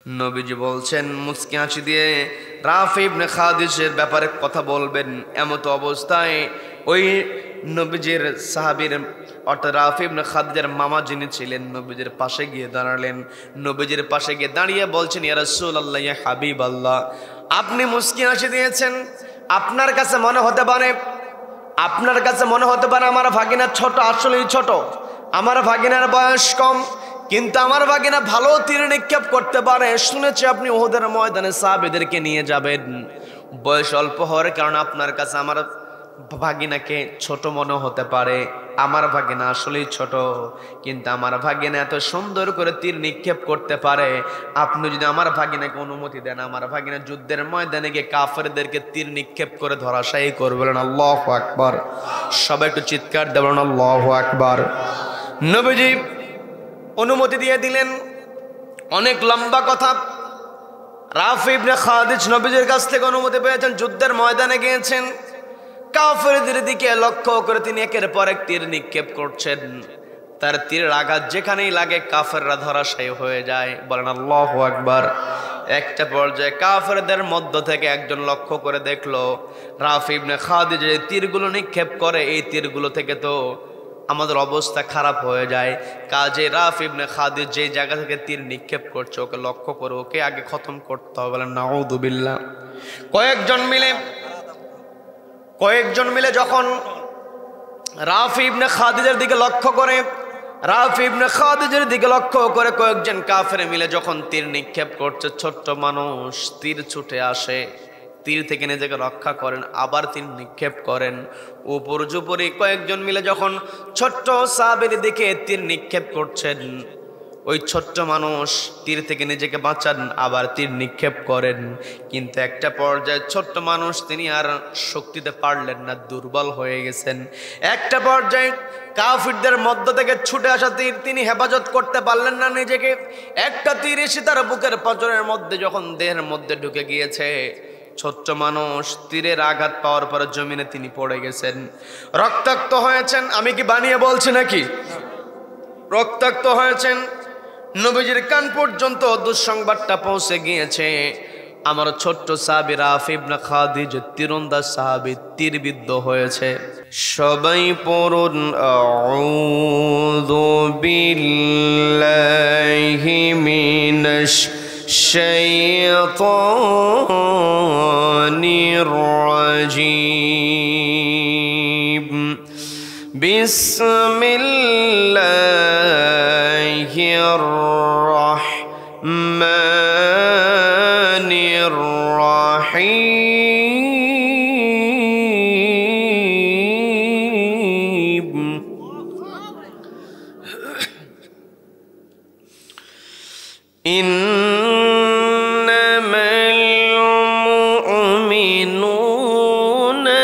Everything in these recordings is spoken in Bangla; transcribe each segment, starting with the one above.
নবীজি বলছেন মুস্কি হাসি দিয়ে রাফি ইবনে খাদিজের ব্যাপারে কথা বলবেন। এমত অবস্থায় ওই নবীজির সাহাবীর অর্থাৎ রাফি ইবনে খাদিজার মামা যিনি ছিলেন নবীজির পাশে গিয়ে দাঁড়ালেন। নবীজির পাশে গিয়ে দাঁড়িয়ে বলছেন, ইয়া রাসূলুল্লাহ, ইয়া হাবিবাল্লাহ, আপনি মুস্কি হাসি দিয়েছেন, আপনার কাছে মনে হতে পারে আমার ভাগিনা ছোট, আসলেই ছোট, আমার ভাগিনার বয়স কম, কিন্তু আমার ভাগিনা ভালো তীর নিক্ষেপ করতে পারে। শুনেছি আপনি উহুদের ময়দানে সাহাবীদেরকে নিয়ে যাবেন। বয়স অল্প হওয়ার কারণে আপনার কাছে আমার ভাগিনাকে ছোট মনে হতে পারে। আমার ভাগিনা আসলেই ছোট, কিন্তু আমার ভাগিনা এত সুন্দর করে তীর নিক্ষেপ করতে পারে। আপনি যদি আমার ভাগিনাকে অনুমতি দেন, আমার ভাগিনা যুদ্ধের ময়দানে গিয়ে কাফেরদেরকে তীর নিক্ষেপ করে ধরাশায়ী করবেন। আল্লাহু আকবার। সবাই একটু চিৎকার দেবেন আল্লাহু আকবার। নবীজি অনুমতি দিয়ে দিলেন। অনেক লম্বা কথা। রাফি ইবনে খাদিজ নবীজির কাছ থেকে অনুমতি পেয়েছেন, যুদ্ধের ময়দানে গিয়েছেন, কাফেরদের দিকে লক্ষ্য করে তিনি একের পর এক তীর নিক্ষেপ করছেন। তার তীরের আঘাত যেখানেই লাগে কাফেররা ধরাশায়ী হয়ে যায়। বলেন আল্লাহু আকবার। একটা পর্যায়ে কাফেরদের মধ্য থেকে একজন লক্ষ্য করে দেখলো রাফি ইবনে খাদিজ যে তীরগুলো নিক্ষেপ করে, এই তীরগুলো থেকে তো আমাদের অবস্থা খারাপ হয়ে যায়। কাজে রাফি ইবনে খাদিজ যে জায়গা থেকে তীর নিক্ষেপ করছে ওকে লক্ষ্য করে ওকে আগে খতম করতে হবে। বলেন নাউযু বিল্লাহ। কয়েকজন মিলে যখন রাফি ইবনে খাদিজের দিকে লক্ষ্য করে কয়েকজন কাফের মিলে যখন তীর নিক্ষেপ করছে, ছোট্ট মানুষ তীর ছুটে আসে, তীর থেকে নিজেকে রক্ষা করেন, আবার তীর নিক্ষেপ করেন। উপর্যুপরি কয়েকজন মিলে যখন ছোট্ট সাহাবীর দিকে তীর নিক্ষেপ করছেন, ওই ছোট্ট মানুষ তীর থেকে নিজেকে বাঁচান, আবার তীর নিক্ষেপ করেন। কিন্তু একটা পর্যায়ে ছোট্ট মানুষ তিনি আর শক্তিতে পারলেন না, দুর্বল হয়ে গেছেন। একটা পর্যায়ে কাফিরদের মধ্য থেকে ছুটে আসা তীর তিনি হেফাজত করতে পারলেন না নিজেকে। একটা তীর এসে তার বুকের পজরের মধ্যে যখন দেহের মধ্যে ঢুকে গিয়েছে, ছোট্ট মানুষ তীরের আঘাত পাওয়ার পর জমিনে তিনি পড়ে গেছেন, রক্তাক্ত হয়েছেন। আমি কি বানিয়ে বলছি নাকি? রক্তাক্ত হয়েছেন। নবীজির কান পর্যন্ত দুঃসংবাদটা পৌঁছে গিয়েছে, আমার ছোট্ট সাহাবী রাফি ইবনে খাদিজ তীরন্দাজ সাহাবী তীরবিদ্ধ হয়েছে। সবাই পড়ুন আউযু বিল্লাহি মিনাশ শাইতানির রাজীম। বিসমিল্লাহির রাহমানির রাহিম। ইন্নামাল মুমিনুনা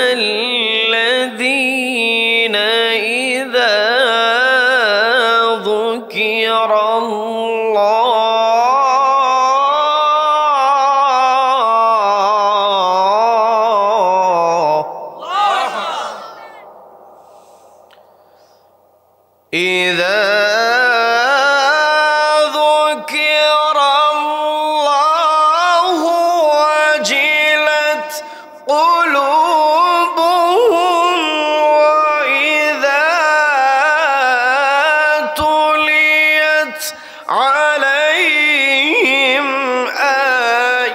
আল্লাযীনা ইযা ذكر الله وجلت قلوبهم وإذا تليت عليهم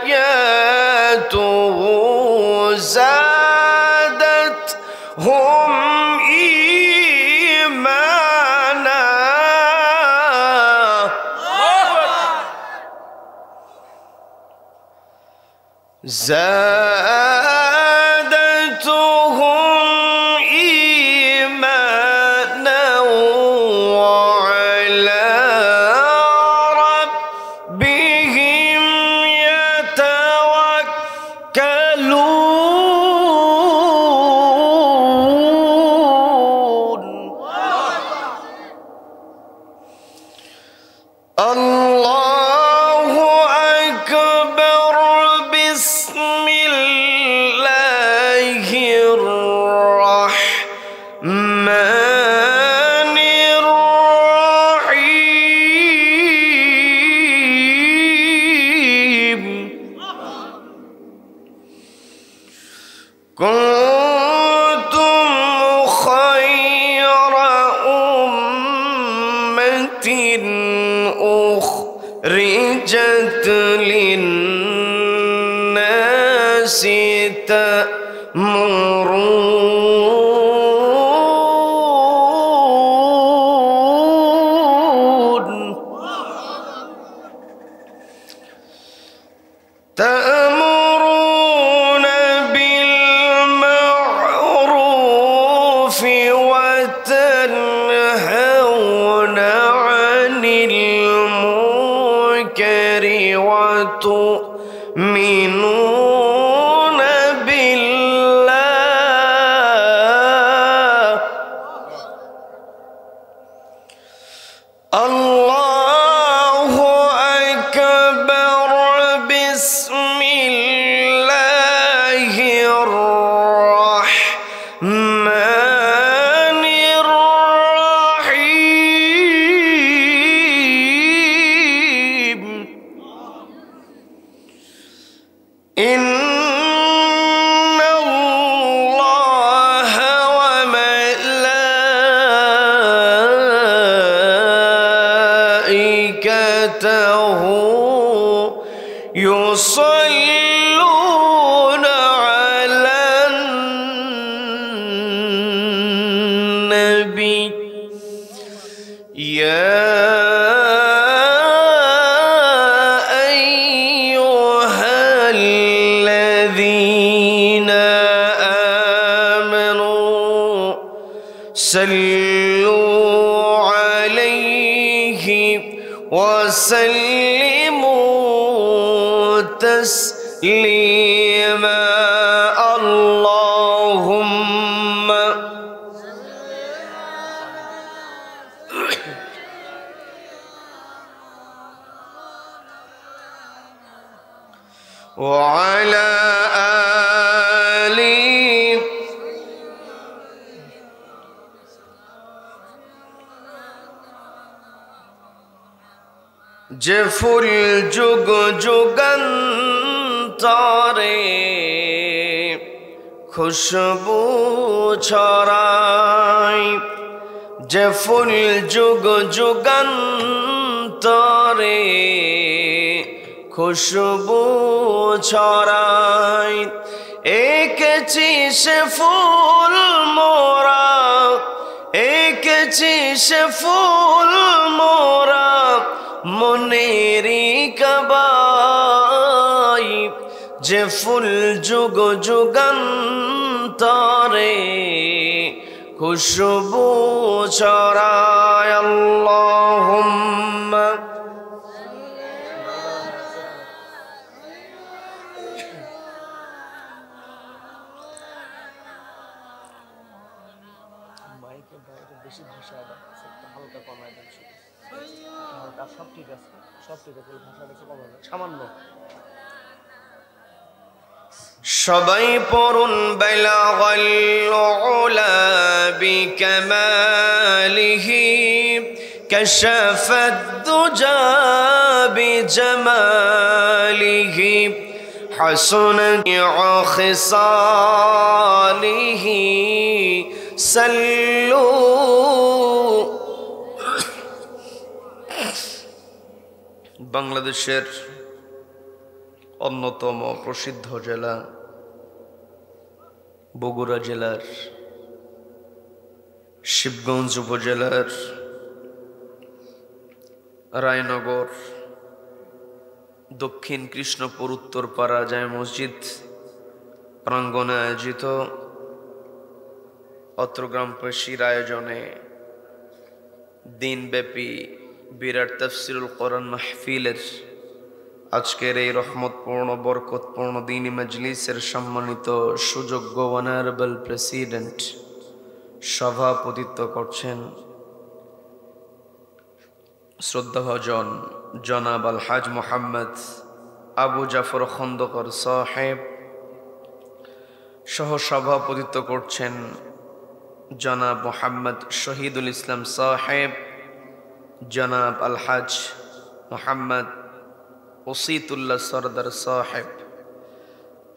آياته زادتهم إيمانا. زادتهم إيمانا وعلى ربهم يتوكلون. الله أكبر. بسم الله কুনতুম খায়রা উম্মাতিন উখরিজাত লিন-নাসি تأمرون بالمعروف وتنهون عن المنكر وتؤمنون بالله الله أكبر بسم الله الرحمن الرحيم إن الله وملائكته يصلون على النبي يا أيها الذين آمنوا صلوا عليه وسلموا تسليما اللهم وعلى آله যে ফুল যুগ যুগান্তরে খুশবু ছড়ায় যে ফুল যুগ যুগান্তরে খুশবু ছড়ায় এঁকেছি সে ফুল মোরা এঁকেছি সে ফুল মোরা মনেরি কাবায় যে ফুল যুগ যুগান্তরে খুশবু ছড়ায় আল্লাহুম্মা মাইকে বাইরে বেশি ভাষা হালকা কমায় দেন হালকা সব ঠিক আছে ভাষা বেশি কমাবে সামান্য সবাই পড়ুন বালাগাল উলা বিকামালিহি কাশাফাদ দুজা বিজামালিহি হাসনাত খিসালিহি সাল্লু বাংলাদেশের অন্যতম প্রসিদ্ধ জেলা বগুড়া জেলার শিবগঞ্জ উপজেলার রায়নগর দক্ষিণ কৃষ্ণপুর উত্তরপাড়া জামে মসজিদ প্রাঙ্গণে আয়োজিত অত্র গ্রামবাসীর আয়োজনে দিনব্যাপী বিরাট তাফসিরুল কোরআন মাহফিলের আজকের এই রহমতপূর্ণ বরকতপূর্ণ দ্বীনি মজলিসের সম্মানিত সুযোগ্য অনারেবল প্রেসিডেন্ট সভাপতিত্ব করছেন শ্রদ্ধাভাজন জনাব আলহাজ মোহাম্মদ আবু জাফর খন্দকার সাহেব, সহ সভাপতিত্ব করছেন জনাব মোহাম্মদ শহীদুল ইসলাম সাহেব, জনাব আলহাজ মোহাম্মদ ওসিতুল্লাহ সরদার সাহেব।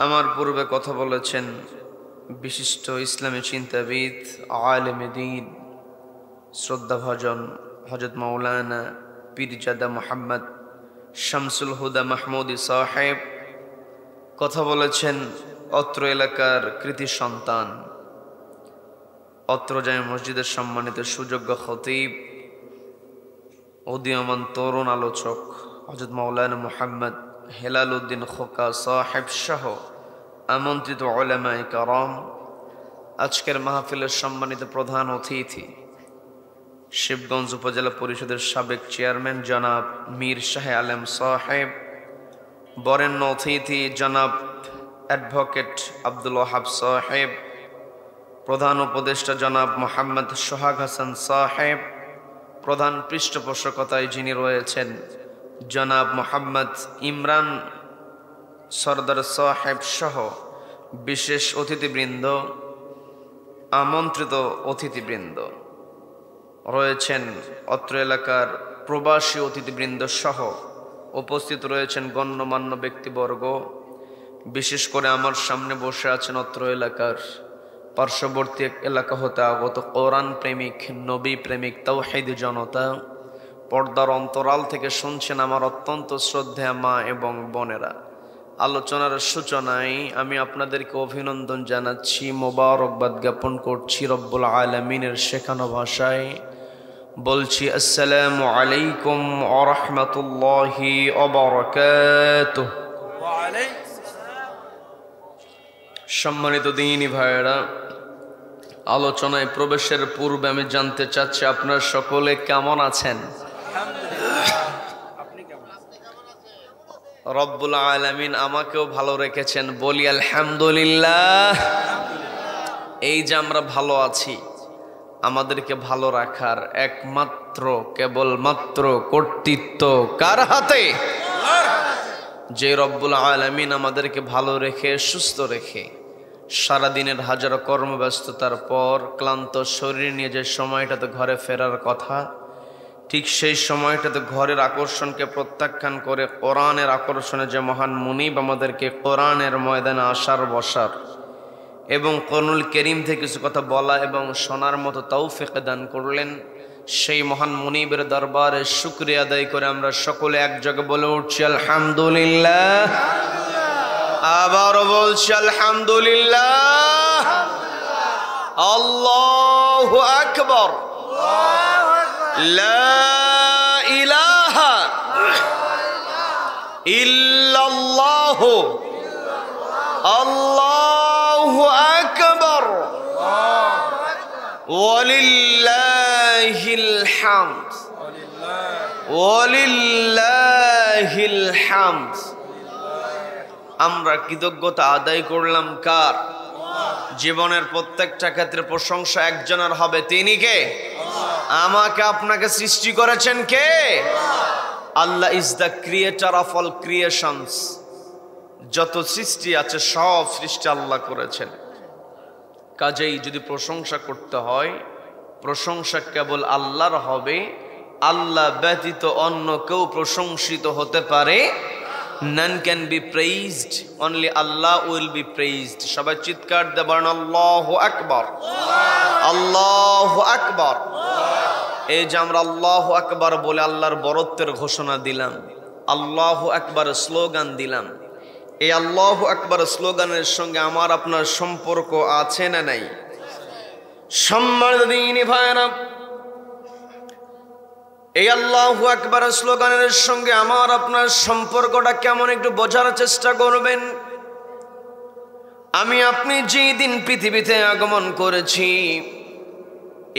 আমার পূর্বে কথা বলেছেন বিশিষ্ট ইসলামী চিন্তাবিদ, আলেম দ্বীন, শ্রদ্ধাভাজন হযরত মাওলানা পীরজাদা মুহাম্মদ শামসুল হুদা মাহমুদী সাহেব কথা বলেছেন। অত্র এলাকার কৃতি সন্তান, অত্র জামে মসজিদের সম্মানিত সুযোগ্য খতিব, উদীয়মান তরুণ আলোচক হযরত মাওলানা মুহাম্মদ হেলাল উদ্দিন খোকা সাহেব সহ আমন্ত্রিত উলামায়ে কেরাম, আজকের মাহফিলের সম্মানিত প্রধান অতিথি শিবগঞ্জ উপজেলা পরিষদের সাবেক চেয়ারম্যান জনাব মীর শাহ আলম সাহেব, বরেণ্য অতিথি জনাব অ্যাডভোকেট আব্দুল ওয়াহাব সাহেব, প্রধান উপদেষ্টা জনাব মোহাম্মদ সোহাগ হাসান সাহেব, প্রধান পৃষ্ঠপোষকতায় যিনি রয়েছেন জনাব মোহাম্মদ ইমরান সরদার সাহেব সহ বিশেষ অতিথিবৃন্দ, আমন্ত্রিত অতিথিবৃন্দ রয়েছেন, অত্র এলাকার প্রবাসী অতিথিবৃন্দ সহ উপস্থিত রয়েছেন গণ্যমান্য ব্যক্তিবর্গ। বিশেষ করে আমার সামনে বসে আছেন অত্র এলাকার পার্শ্ববর্তী এলাকা হতে আগত কোরআন প্রেমিক, নবী প্রেমিক, তাওহীদি জনতা। পর্দার অন্তরাল থেকে শুনছেন আমার অত্যন্ত শ্রদ্ধেয় মা এবং বোনেরা। আলোচনার সূচনায় আমি আপনাদেরকে অভিনন্দন জানাচ্ছি, মোবারকবাদ জ্ঞাপন করছি রব্বুল আলামিনের শেখানো ভাষায়। বলছি আসসালামু আলাইকুম ওয়া রাহমাতুল্লাহি ওয়া বারাকাতুহু। সম্মানিত দ্বীনী ভাইয়েরা, আলোচনায় প্রবেশের পূর্বে আমি জানতে চাচ্ছি আপনারা সকলে কেমন আছেন? রব্বুল আলামিন আমাকেও ভালো রেখেছেন, বলি আলহামদুলিল্লাহ। এই যে আমরা ভালো আছি, আমাদেরকে ভালো রাখার একমাত্র কেবলমাত্র কর্তৃত্ব কার হাতে? যে রব্বুল আলামিন আমাদেরকে ভালো রেখে সুস্থ রেখে সারাদিনের হাজারো কর্মব্যস্ততার পর ক্লান্ত শরীর নিয়ে যে সময়টাতে ঘরে ফেরার কথা, ঠিক সেই সময়টাতে ঘরের আকর্ষণকে প্রত্যাখ্যান করে কোরআনের আকর্ষণে যে মহান মুনিব আমাদেরকে কোরআনের ময়দানে আসার বসার এবং কোরআনুল কারীম থেকে কিছু কথা বলা এবং শোনার মতো তৌফিক দান করলেন, সেই মহান মুনিবের দরবারে শুকরিয়া আদায় করে আমরা সকলে একযোগে বলে উঠছি আলহামদুলিল্লাহ। আবারও বলছি আলহামদুলিল্লাহ। আল্লাহু আকবার। লা ইলাহা ইল্লাল্লাহু আল্লাহু আকবার ওয়ালিল্লাহিল হামদ ওয়ালিল্লাহিল হামদ। আমরা কৃতজ্ঞতা আদায় করলাম কার? জীবনের প্রত্যেকটা ক্ষেত্রে প্রশংসা একজনের হবে, তিনি কে? আমাকে আপনাকে সৃষ্টি করেছেন কে? আল্লাহ is the creator of all creations. যত সৃষ্টি আছে সব সৃষ্টি আল্লাহ করেছেন। কাজেই যদি প্রশংসা করতে হয়, প্রশংসা কেবল আল্লাহর হবে। আল্লাহ ব্যতীত অন্য কেউ প্রশংসিত হতে পারে? None can be praised, only Allah will be praised. সবাই চিৎকার দিয়ে বলেন আল্লাহু আকবার, আল্লাহু আকবার। এই যে আমরা আল্লাহু আকবার বলে আল্লাহর বরত্বের ঘোষণা দিলাম, আল্লাহু আকবার স্লোগান দিলাম, এই আল্লাহু আকবার স্লোগানের সঙ্গে আমার আপনার সম্পর্ক আছে না নাই? সম্মানিত দ্বীনী ভাইরা, এই আল্লাহু আকবার স্লোগানের সঙ্গে আমার আপনার সম্পর্কটা কেমন একটু বোঝার চেষ্টা করবেন। আমি আপনি যেই দিন পৃথিবীতে আগমন করেছি,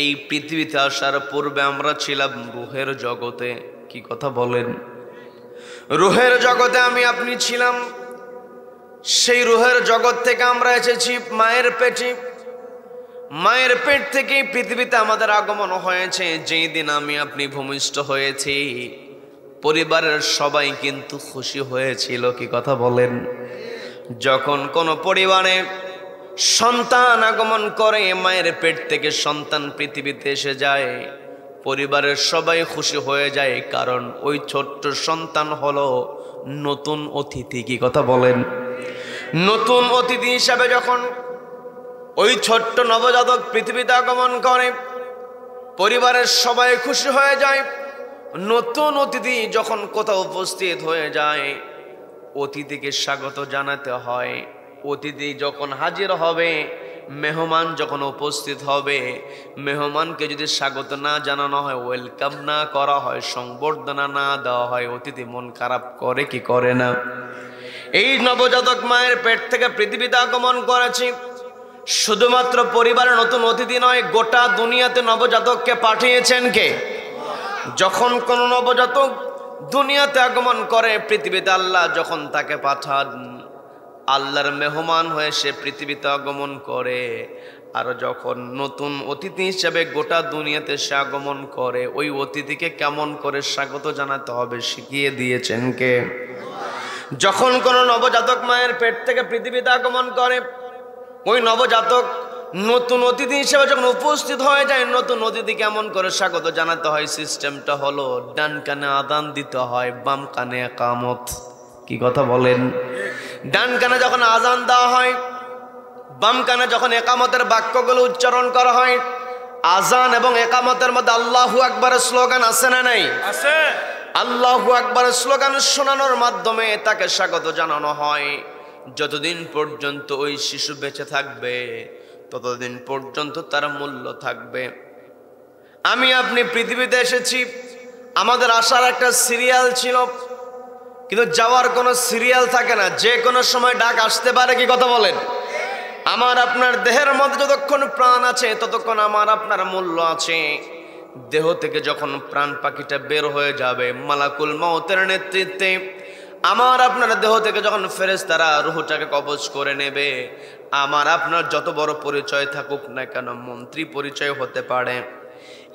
এই পৃথিবীতে আসার পূর্বে আমরা ছিলাম রূহের জগতে। কি কথা বলেন? রূহের জগতে আমি আপনি ছিলাম। সেই রূহের জগৎ থেকে আমরা এসেছি মায়ের পেটে। মায়ের পেট থেকে পৃথিবীতে আমাদের আগমন হয়েছে। যেই দিন আমি আপনি ভূমিষ্ঠ হয়েছি, পরিবারের সবাই কিন্তু খুশি হয়েছিল। কি কথা বলেন? যখন কোনো পরিবারে সন্তান আগমন করে, মায়ের পেট থেকে সন্তান পৃথিবীতে এসে যায়, পরিবারের সবাই খুশি হয়ে যায়, কারণ ওই ছোট্ট সন্তান হলো নতুন অতিথি। কি কথা বলেন? নতুন অতিথি হিসাবে যখন ওই ছোট্ট নবজাতক পৃথিবীতে আগমন করে, পরিবারের সবাই খুশি হয়ে যায়। নতুন অতিথি যখন কোথাও উপস্থিত হয়ে যায়, অতিথিকে স্বাগত জানাতে হয়। অতিথি যখন হাজির হবে, মেহমান যখন উপস্থিত হবে, মেহমানকে যদি স্বাগত না জানানো হয়, ওয়েলকাম না করা হয়, সংবর্ধনা না দেওয়া হয়, অতিথি মন খারাপ করে কি করে না? এই নবজাতক মায়ের পেট থেকে পৃথিবীতে আগমন করেছি, শুধুমাত্র পরিবারের নতুন অতিথি নয়, গোটা দুনিয়াতে নবজাতককে পাঠিয়েছেন কে? যখন কোন নবজাতক দুনিয়াতে আগমন করে, পৃথিবীতে আল্লাহ যখন তাকে পাঠান, আল্লাহর মেহমান হয়ে সে পৃথিবীতে আগমন করে। আর যখন নতুন অতিথি হিসেবে গোটা দুনিয়াতে সে আগমন করে, ওই অতিথিকে কেমন করে স্বাগত জানাতে হবে শিখিয়ে দিয়েছেন কে? যখন কোন নবজাতক মায়ের পেট থেকে পৃথিবীতে আগমন করে, ওই নবজাতক নতুন অতিথি হিসেবে যখন উপস্থিত হয়ে যায়, নতুন অতিথি কেমন করে স্বাগত জানাতে হয়, সিস্টেমটা হলো ডান কানে আযান দিতে হয়, বাম কানে ইকামত। কি কথা বলেন? ডান কানে যখন আযান দেওয়া হয়, বাম কানে যখন ইকামতের বাক্যগুলো উচ্চারণ করা হয়, আযান এবং ইকামতের মধ্যে আল্লাহু আকবারের স্লোগান আছে না নাই? আছে। আল্লাহু আকবারের স্লোগান শোনানোর মাধ্যমে তাকে স্বাগত জানানো হয়। যতদিন পর্যন্ত ওই শিশু বেঁচে থাকবে, ততদিন পর্যন্ত তার মূল্য থাকবে। আমি আপনি পৃথিবীতে এসেছি, আমাদের আসার একটা সিরিয়াল ছিল, কিন্তু যাওয়ার কোনো সিরিয়াল থাকে না, যে কোনো সময় ডাক আসতে পারে। কি কথা বলেন? আমার আপনার দেহের মধ্যে যতক্ষণ প্রাণ আছে, ততক্ষণ আমার আপনার মূল্য আছে। দেহ থেকে যখন প্রাণ পাখিটা বের হয়ে যাবে, মালাকুল মউতের নেতৃত্বে আমার আপনার দেহ থেকে যখন ফেরেশতারা রূহটাকে কবজ করে নেবে, আমার আপনার যত বড় পরিচয় থাকুক না কেন, মন্ত্রী পরিচয় হতে পারে,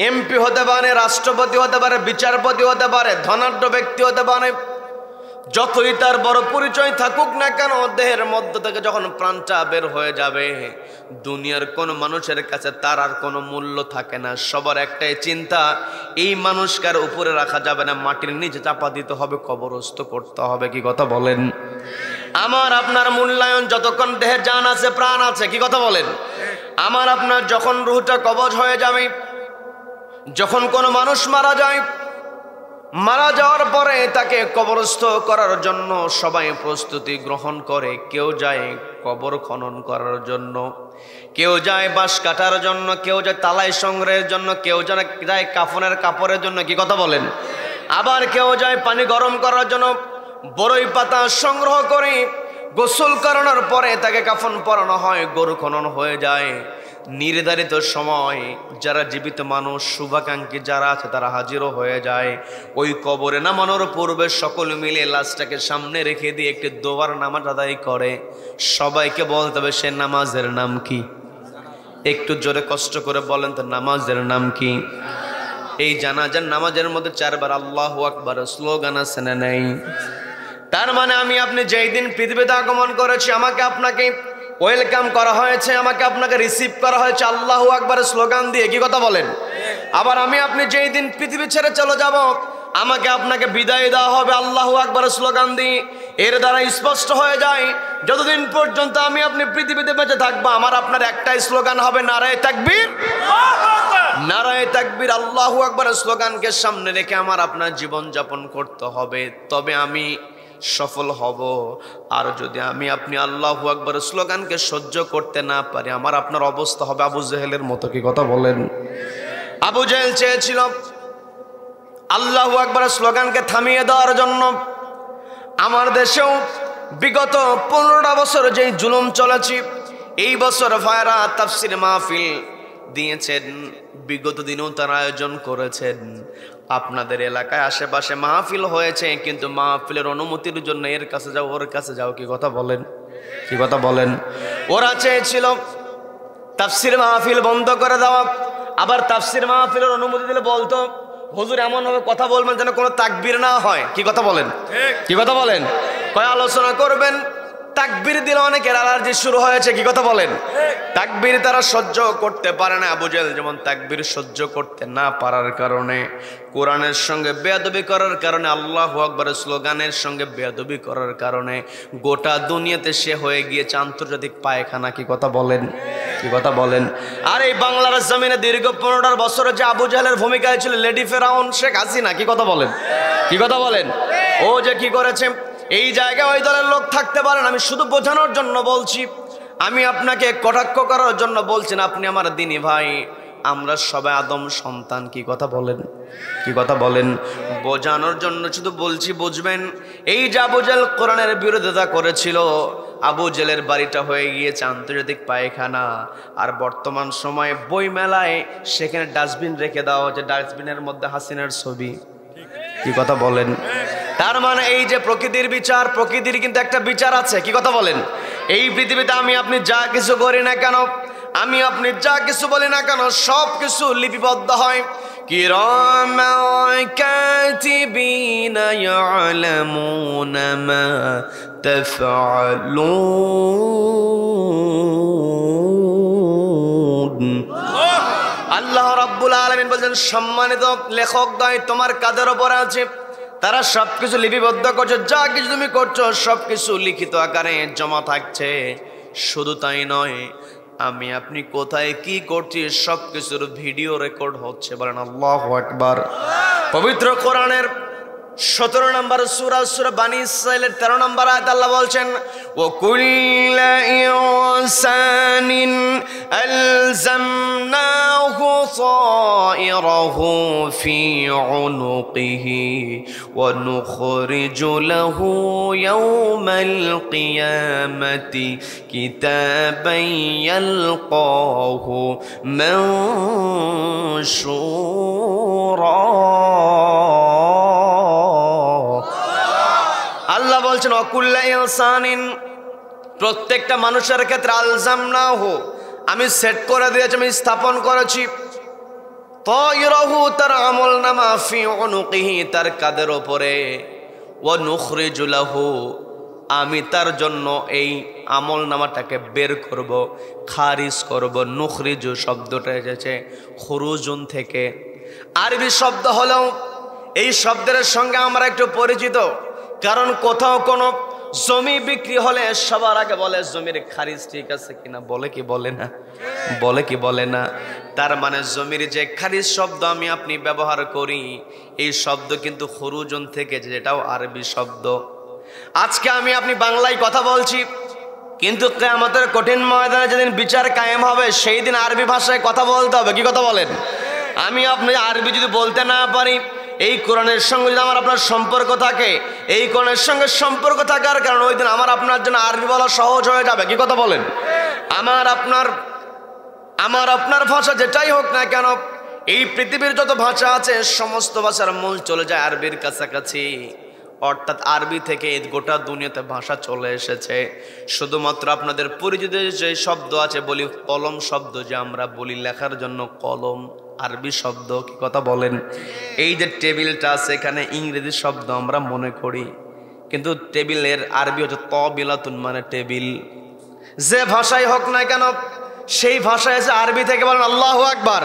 এমপি হতে পারে, রাষ্ট্রপতি হতে পারে, বিচারপতি হতে পারে, ধনাঢ্য ব্যক্তি হতে পারে, যতই তার বড় পরিচয় থাকুক না কেন, দেহের মধ্য থেকে যখন প্রাণটা বের হয়ে যাবে, দুনিয়ার কোন মানুষের কাছে তার আর কোনো মূল্য থাকে না। সবার একটাই চিন্তা, এই মানুষকার উপরে রাখা যাবে না, মাটির নিচে চাপা দিতে হবে, কবরস্থ করতে হবে। কি কথা বলেন? আমার আপনার মূল্যায়ন যতক্ষণ দেহে জান আছে, প্রাণ আছে। কি কথা বলেন? আমার আপনার যখন রূহটা কবজ হয়ে যাবে, যখন কোনো মানুষ মারা যায়, মারা যাওয়ার পরে তাকে কবরস্থ করার জন্য সবাই প্রস্তুতি গ্রহণ করে। কেউ যায় কবর খনন করার জন্য, কেউ যায় বাঁশ কাটার জন্য, কেউ যায় তালাই সংগ্রহের জন্য, কেউ যায় কাফনের কাপড়ের জন্য। কি কথা বলেন? আবার কেউ যায় পানি গরম করার জন্য, বড়ই পাতা সংগ্রহ করে গোসল করানোর পরে তাকে কাফন পরানো হয়, গরু খনন হয়ে যায়। নির্ধারিত সময় যারা জীবিত মানুষ, শুভাকাঙ্ক্ষী যারা আছে, তারা হাজিরও হয়ে যায়। ওই কবরে নামানোর পূর্বে সকল মিলে লাশটাকে সামনে রেখে দিয়ে একটি দোয়ার নামাজ আদায় করে। সবাইকে বলতে হবে সে নামাজের নাম কি? একটু জোরে কষ্ট করে বলেন তো, নামাজের নাম কি? এই জানাজার নামাজের মধ্যে 4 বার আল্লাহু আকবার স্লোগান আছে না নাই? তার মানে আমি আপনি যেই দিন পৃথিবীতে আগমন করেছি, আমাকে আপনাকে ওয়েলকাম করা হয়েছে, আমাকে আপনাকে রিসিভ করা হয়েছে আল্লাহু আকবার স্লোগান দিয়ে। কি কথা বলেন? আবার আমি আপনি যেই দিন পৃথিবী ছেড়ে চলে যাব, আমাকে আপনাকে বিদায় দেওয়া হবে আল্লাহু আকবার স্লোগান দিয়ে। এর দ্বারা স্পষ্ট হয়ে যায়, যতদিন পর্যন্ত আমি আপনি পৃথিবীতে বেঁচে থাকবো, আমার আপনার একটাই স্লোগান হবে, নারায়ে তাকবীর, নারায়ে তাকবীর, আল্লাহু আকবার স্লোগানকে সামনে রেখে আমার আপনার জীবন যাপন করতে হবে। তবে আমি সফল হব। আর যদি আমি আপনি আল্লাহু আকবার স্লোগানকে সহ্য করতে না পারি, আমার আপনার অবস্থা হবে আবু জেহেলের মতো। কি কথা বলেন? আবু জেহেল চেয়েছিল আল্লাহু আকবার স্লোগানকে থামিয়ে দেওয়ার জন্য। আমার দেশেও বিগত 15টা বছর যেই জুলুম চলেছে, এই বছর ভাইরা তাফসীর মাহফিল দিয়েছেন, বিগত দিনেও তারা আয়োজন করেছেন। আপনাদের এলাকায় আশেপাশে মাহফিল হয়েছে, কিন্তু মাহফিলের অনুমতির জন্য এর কাছে যাও, ওর কাছে যাও। কি কথা বলেন? কি কথা বলেন? ওরা চেয়েছিল তাফসীর মাহফিল বন্ধ করে দেওয়া, আবার তাফসীর মাহফিলের অনুমতি দিলে বলতো হুজুর এমন ভাবে কথা বলবেন যেন কোনো তাকবীর না হয়। কি কথা বলেন? কি কথা বলেন? কয় আলোচনা করবেন, তাকবীর দিলে অনেকের অ্যালার্জি শুরু হয়েছে, কি কথা বলেন? তাকবীর তারা সহ্য করতে পারে না। আবু জেহেল যেমন তাকবীর সহ্য করতে না পারার কারণে, কোরআনের সঙ্গে বেয়াদবি করার কারণে, আল্লাহু আকবারের স্লোগানের সঙ্গে বেয়াদবি করার কারণে গোটা দুনিয়াতে সে হয়ে গিয়েছে আন্তর্জাতিক পায়খানা, কি কথা বলেন? কি কথা বলেন? আর এই বাংলার জমিনে দীর্ঘ 15 বছরে যে আবু জেহেলের ভূমিকায় ছিল লেডি ফেরাউন শেখ হাসিনা, কি কথা বলেন? কি কথা বলেন? ও যে কি করেছে, এই জায়গায় ওই দলের লোক থাকতে পারেন। আমি শুধু বোঝানোর জন্য বলছি, আমি আপনাকে কটাক্ষ করার জন্য বলছি না। আপনি আমার দিনী ভাই, আমরা সবাই আদম সন্তান, কি কথা বলেন? কি কথা বলেন? বোঝানোর জন্য শুধু বলছি, বুঝবেন। এই যে আবু জেহেল কোরআনের বিরোধিতা করেছিল, আবু জেহেলের বাড়িটা হয়ে গিয়েছে আন্তর্জাতিক পায়খানা। আর বর্তমান সময়ে বই মেলায় সেখানে ডাস্টবিন রেখে দেওয়া হচ্ছে, ডাস্টবিনের মধ্যে হাসিনার ছবি, কি কথা বলেন? তার মানে এই যে প্রকৃতির বিচার, প্রকৃতির কিন্তু একটা বিচার আছে, কি কথা বলেন? এই পৃথিবীতে আমি আপনি যা কিছু করি না কেন, আমি আপনি যা কিছু বলি না কেন, সব কিছু লিপিবদ্ধ হয়। কিরামান কাতিবিনা ইয়ালামুনা মা তাফআলুন। আল্লাহ রাব্বুল আলামিন বলেন, সম্মানিত লেখকদ্বয় তোমার কাদের উপর আছে, তারা সবকিছু লিপিবদ্ধ করছে, যা কিছু তুমি করছো সবকিছু লিখিত আকারে জমা থাকছে। শুধু তাই নয়, আমি আপনি কোথায় কি করছি সবকিছুর ভিডিও রেকর্ড হচ্ছে। বলেন আল্লাহু আকবার। পবিত্র কোরআনের 17 নম্বর সূরা, সূরা বানী ইসরাঈলের 13 নম্বর আয়াত আল্লাহ বলছেন, ওয়া কুল্লা ইনসানিন আলজামনাহু তায়রাহু ফি উনুকিহি ওয়া নুখরিজু লাহু ইয়াওমাল কিয়ামাতি কিতাবান ইয়ালকাহু মানশুরা। আল্লাহ বলছেন, অকুল্লা ইনসানিন, প্রত্যেকটা মানুষের ক্ষেত্রে আলজামনাহু, আমি সেট করে দিয়েছি, আমি স্থাপন করেছি, তায়রাহু, তার আমলনামা, ফি উনুকিহি, তার কাঁধের উপরে, ওয়া নুখরিজু লাহু, আমি তার জন্য এই আমলনামাটাকে বের করব, খারিজ করব। নুখরিজু শব্দটা এসেছে খুরুজুন থেকে, আরবি শব্দ হলেও এই শব্দের সঙ্গে আমরা একটু পরিচিত। কারণ কোথাও কোনো জমি বিক্রি হলে সবার আগে বলে জমির খারিজ ঠিক আছে কিনা, বলে কি বলে না? বলে কি বলে না? তার মানে জমির যে খারিজ শব্দ আমি আপনি ব্যবহার করি, এই শব্দ কিন্তু খুরুজুন থেকে, যেটাও আরবি শব্দ। আজকে আমি আপনি বাংলায় কথা বলছি, কিন্তু কিয়ামতের কঠিন ময়দানে যেদিন বিচার কায়েম হবে সেই দিন আরবি ভাষায় কথা বলতে হবে, কি কথা বলেন? আমি আপনি আরবি যদি বলতে না পারি, এই কোরআনের সঙ্গে যদি আমার আপনার সম্পর্ক থাকে, এই কোরআনের সঙ্গে সম্পর্ক থাকার কারণে ওই দিন আমার আপনার জন্য আরবি বলা সহজ হয়ে যাবে, কি কথা বলেন? আমার আপনার ভাষা যেটাই হোক না কেন, এই পৃথিবীর যত ভাষা আছে সমস্ত ভাষার মূল চলে যায় আরবির কাছাকাছি। অর্থাৎ আরবি থেকে গোটা দুনিয়াতে ভাষা চলে এসেছে। শুধুমাত্র আপনাদের পরিচিত যে শব্দ আছে, বলি কলম শব্দ, যে আমরা বলি লেখার জন্য কলম, আরবি শব্দ, কি কথা বলেন? এই যে টেবিলটা আছে, এখানে ইংরেজি শব্দ আমরা মনে করি, কিন্তু টেবিলের আরবি হচ্ছে তবিলাতুন, মানে টেবিল। যে ভাষাই হোক না কেন, সেই ভাষায় আছে আরবি থেকে। বলেন আল্লাহু আকবার।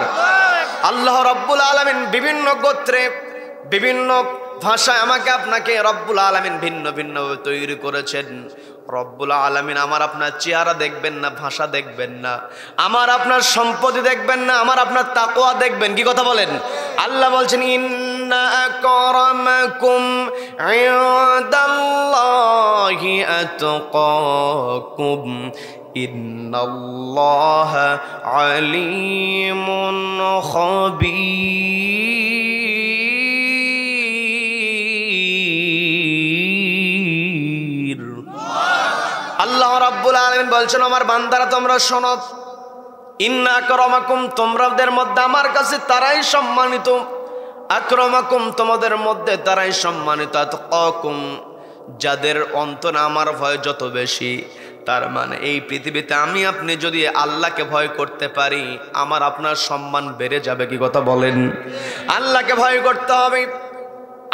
আল্লাহ রাব্বুল আলামিন বিভিন্ন গোত্রে, বিভিন্ন ভাষায় আমাকে আপনাকে রব্বুল আলামিন ভিন্ন ভিন্ন তৈরি করেছেন। রব্বুল আলামিন আমার আপনার চেহারা দেখবেন না, ভাষা দেখবেন না, আমার আপনার সম্পত্তি দেখবেন না, আমার আপনার তাকওয়া দেখবেন, কি কথা বলেন? আল্লাহ বলছেন, ইন্না আকরামাকুম ইনদাল্লাহি আতকাকুম ইন্নাল্লাহা আলিমুন খাবীর। আল্লাহ রাব্বুল আলামিন বলছেন, আমার বান্দারা তোমরা শোনো, ইন্না আকরামাকুম, তোমাদের মধ্যে আমার কাছে তারাই সম্মানিত, আকরামাকুম, তোমাদের মধ্যে তারাই সম্মানিত, আতকাকুম, যাদের অন্তরে আমার ভয় যত বেশি। তার মানে এই পৃথিবীতে আমি আপনি যদি আল্লাহকে ভয় করতে পারি, আমার আপনার সম্মান বেড়ে যাবে, কি কথা বলেন? আল্লাহকে ভয় করতে হবে।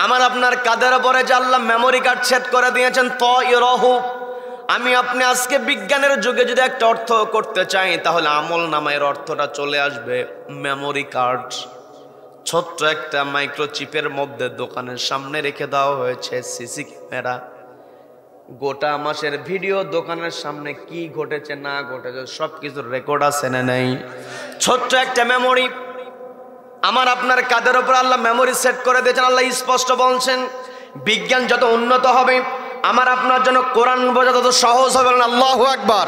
আমার আপনার কাদের উপরে যে আল্লাহ মেমোরি কার্ড সেট করে দিয়েছেন, তায়রাহু, আমি আপনি আজকে বিজ্ঞানের যুগে যদি একটা অর্থ করতে চাই, তাহলে আমল নামায়ের অর্থটা চলে আসবে মেমোরি কার্ড। ছোট্ট একটা মাইক্রোচিপের মধ্যে দোকানের সামনে রেখে দেওয়া হয়েছে সিসি ক্যামেরা। গোটা মাসের ভিডিও, দোকানের সামনে কি ঘটেছে না ঘটেছে সব কিছুর রেকর্ড আছে না নেই। ছোট্ট একটা মেমোরি আমার আপনার কাদের উপর আল্লাহ মেমোরি সেট করে দিয়েছেন। আল্লাহ স্পষ্ট বলছেন, বিজ্ঞান যত উন্নত হবে আমার আপনার জন্য কোরআন বোঝা তত সহজ হবে। আল্লাহু আকবার।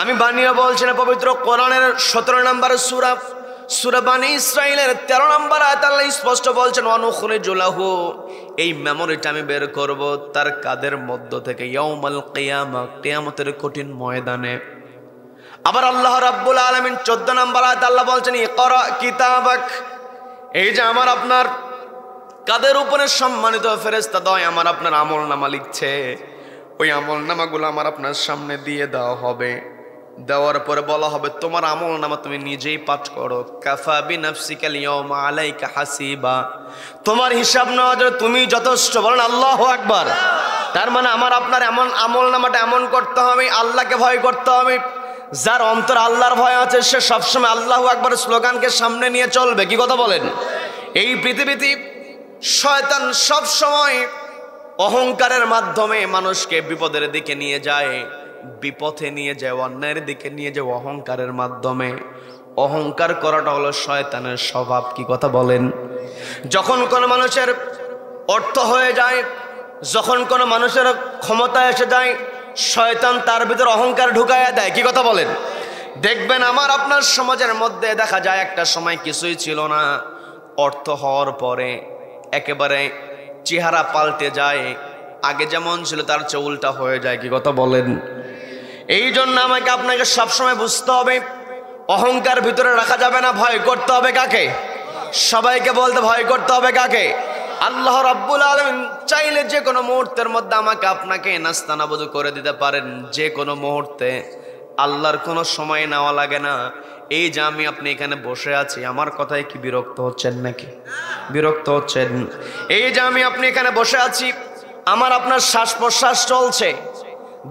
আমি বানিয়ে বলছি না, পবিত্র কোরআনের 17 নম্বর সূরা, সূরা বনী ইসরাঈলের 13 নম্বর আয়াত আল্লাহ স্পষ্ট বলছেন, ওয়ানুখরিজু লাহু, এই মেমোরিটা আমি বের করব তার কাদের মধ্য থেকে ইয়াউমাল কিয়ামা, কিয়ামতের কঠিন ময়দানে। আবার আল্লাহ রাব্বুল আলামিন 14 নম্বর আয়াত আল্লাহ বলছেন, ইকরা কিতাবাক, এই যে আমার আপনার কাদের উপরে সম্মানিত ফেরেশতা দয় আমার আপনার আমল নামা লিখছে, ওই আমল নামাগুলো আমার আপনার সামনে দিয়ে দেওয়া হবে। দেওয়ার পরে বলা হবে, তোমার আমল নামা তুমি নিজেই পাঠ করো। কাফা বিনাফসিকাল ইয়াউমা আলাইকা হাসিবা, তোমার হিসাব নেওয়ার জন্য তুমি যথেষ্ট। বলেন আল্লাহু আকবার। তার মানে আমার আপনার এমন আমল নামাটা এমন করতে হবে, আল্লাহকে ভয় করতে হবে। যার অন্তর আল্লাহর ভয় আছে সে সবসময় আল্লাহু আকবার স্লোগানকে সামনে নিয়ে চলবে। কি কথা বলেন? এই পৃথিবীতে শয়তান সব সময় অহংকারের মাধ্যমে মানুষকে বিপদের দিকে নিয়ে যায়, বিপথে নিয়ে যায়, অন্যায়ের দিকে নিয়ে যায় অহংকারের মাধ্যমে। অহংকার করাটা হলো শয়তানের স্বভাব। কি কথা বলেন? যখন কোনো মানুষের অর্থ হয়ে যায়, যখন কোনো মানুষের ক্ষমতা এসে যায়, শয়তান তার ভিতর অহংকার ঢুকাইয়া দেয়। কি কথা বলেন? দেখবেন আমার আপনার সমাজের মধ্যে দেখা যায় একটা সময় কিছুই ছিল না, অর্থ হওয়ার পরে একেবারে চেহারা পাল্টে যায়, আগে যেমন ছিল তার চেয়ে উল্টা হয়ে যায়। কি কথা বলেন? এই জন্য আমাকে আপনাকে সবসময় বুঝতে হবে, অহংকার ভিতরে রাখা যাবে না। ভয় করতে হবে কাকে? সবাইকে বলতে ভয় করতে হবে কাকে? আল্লাহ রাব্বুল আলামিন চাইলে যে কোনো মুহূর্তের মধ্যে আমাকে আপনাকে নাস্তানাবুদ করে দিতে পারেন, যে কোনো মুহূর্তে। আল্লাহর কোনো সময় নেওয়া লাগে না। এই যে আমি আপনি এখানে বসে আছি, আমার কথায় কি বিরক্ত হচ্ছেন নাকি? বিরক্ত হচ্ছেন? এই যে আমি আপনি এখানে বসে আছি, আমার আপনার শ্বাস প্রশ্বাস চলছে।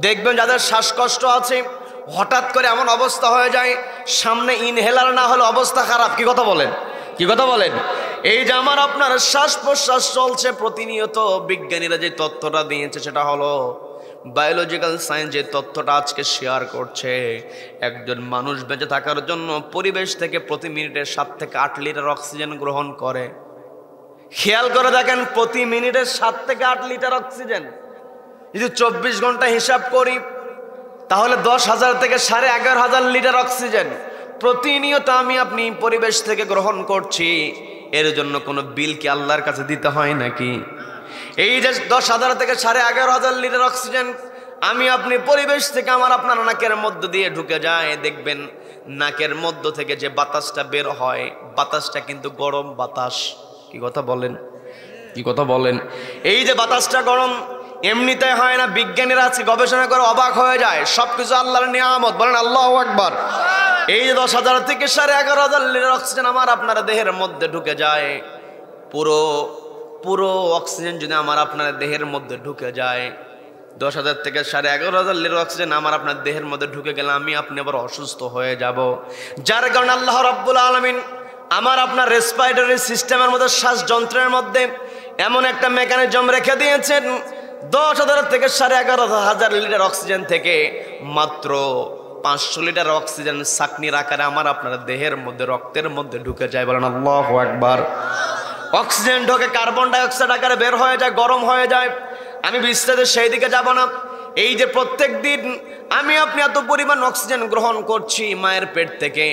দেখবেন যাদের শ্বাসকষ্ট আছে, হঠাৎ করে এমন অবস্থা হয়ে যায়, সামনে ইনহেলার না হলে অবস্থা খারাপ। কি কথা বলেন? কি কথা বলেন? এই যে আমার আপনার শ্বাস প্রশ্বাস চলছে প্রতিনিয়ত, বিজ্ঞানীরা যে তথ্যটা দিয়েছে সেটা হলো বায়োলজিক্যাল সায়েন্স যে তথ্যটা আজকে শেয়ার করছে, একজন মানুষ বেঁচে থাকার জন্য পরিবেশ থেকে প্রতি মিনিটে 7 থেকে 8 লিটার অক্সিজেন গ্রহণ করে। খেয়াল করে দেখেন, প্রতি মিনিটে 7 থেকে 8 লিটার অক্সিজেন। যদি 24 ঘন্টা হিসাব করি তাহলে 10,000 থেকে 11,500 লিটার অক্সিজেন প্রতিনিয়ত আমি আপনি পরিবেশ থেকে গ্রহণ করছি। এর জন্য কোনো বিল কি আল্লাহর কাছে দিতে হয় নাকি? এই যে 10,000 থেকে 11,500 লিটার অক্সিজেন আমি আপনি পরিবেশ থেকে আমার আপনার নাকের মধ্য দিয়ে ঢুকে যায়, দেখবেন নাকের মধ্য থেকে যে বাতাসটা বের হয়, বাতাসটা কিন্তু গরম বাতাস। কি কথা বলেন? কি কথা বলেন? এই যে বাতাসটা গরম এমনিতে হয় না, বিজ্ঞানীরা আজকে গবেষণা করে অবাক হয়ে যায়। সবকিছু আল্লাহর নিয়ামত। বলেন আল্লাহু আকবার। এই যে 10,000 থেকে 11,500 লিটার অক্সিজেন আমার আপনার দেহের মধ্যে ঢুকে যায়, পুরো পুরো অক্সিজেন যদি আমার আপনার দেহের মধ্যে ঢুকে যায়, 10,000 থেকে 11,500 লিটার অক্সিজেন আমার আপনার দেহের মধ্যে ঢুকে গেলে আমি আপনি আবার অসুস্থ হয়ে যাব। যার কারণে আল্লাহ রাব্বুল আলামিন আমার আপনার রেসপিরেটরি সিস্টেমের মধ্যে, শ্বাস যন্ত্রের মধ্যে এমন একটা মেকানিজম রেখে দিয়েছেন, 10,000 থেকে 11,500 লিটার অক্সিজেন থেকে মাত্র 500 লিটার অক্সিজেন সাকনির আকারে আমার আপনার দেহের মধ্যে, রক্তের মধ্যে ঢুকে যায়। বলেন আল্লাহু আকবার। অক্সিজেন ঢোকে, কার্বন ডাই অক্সাইড আকারে বের হয়ে যায়, গরম হয়ে যায়। আমি বিস্তারিত সেই দিকে যাব না। এই যে প্রত্যেক দিন আমি আপনি এত পরিমাণ অক্সিজেন গ্রহণ করছি মায়ের পেট থেকে,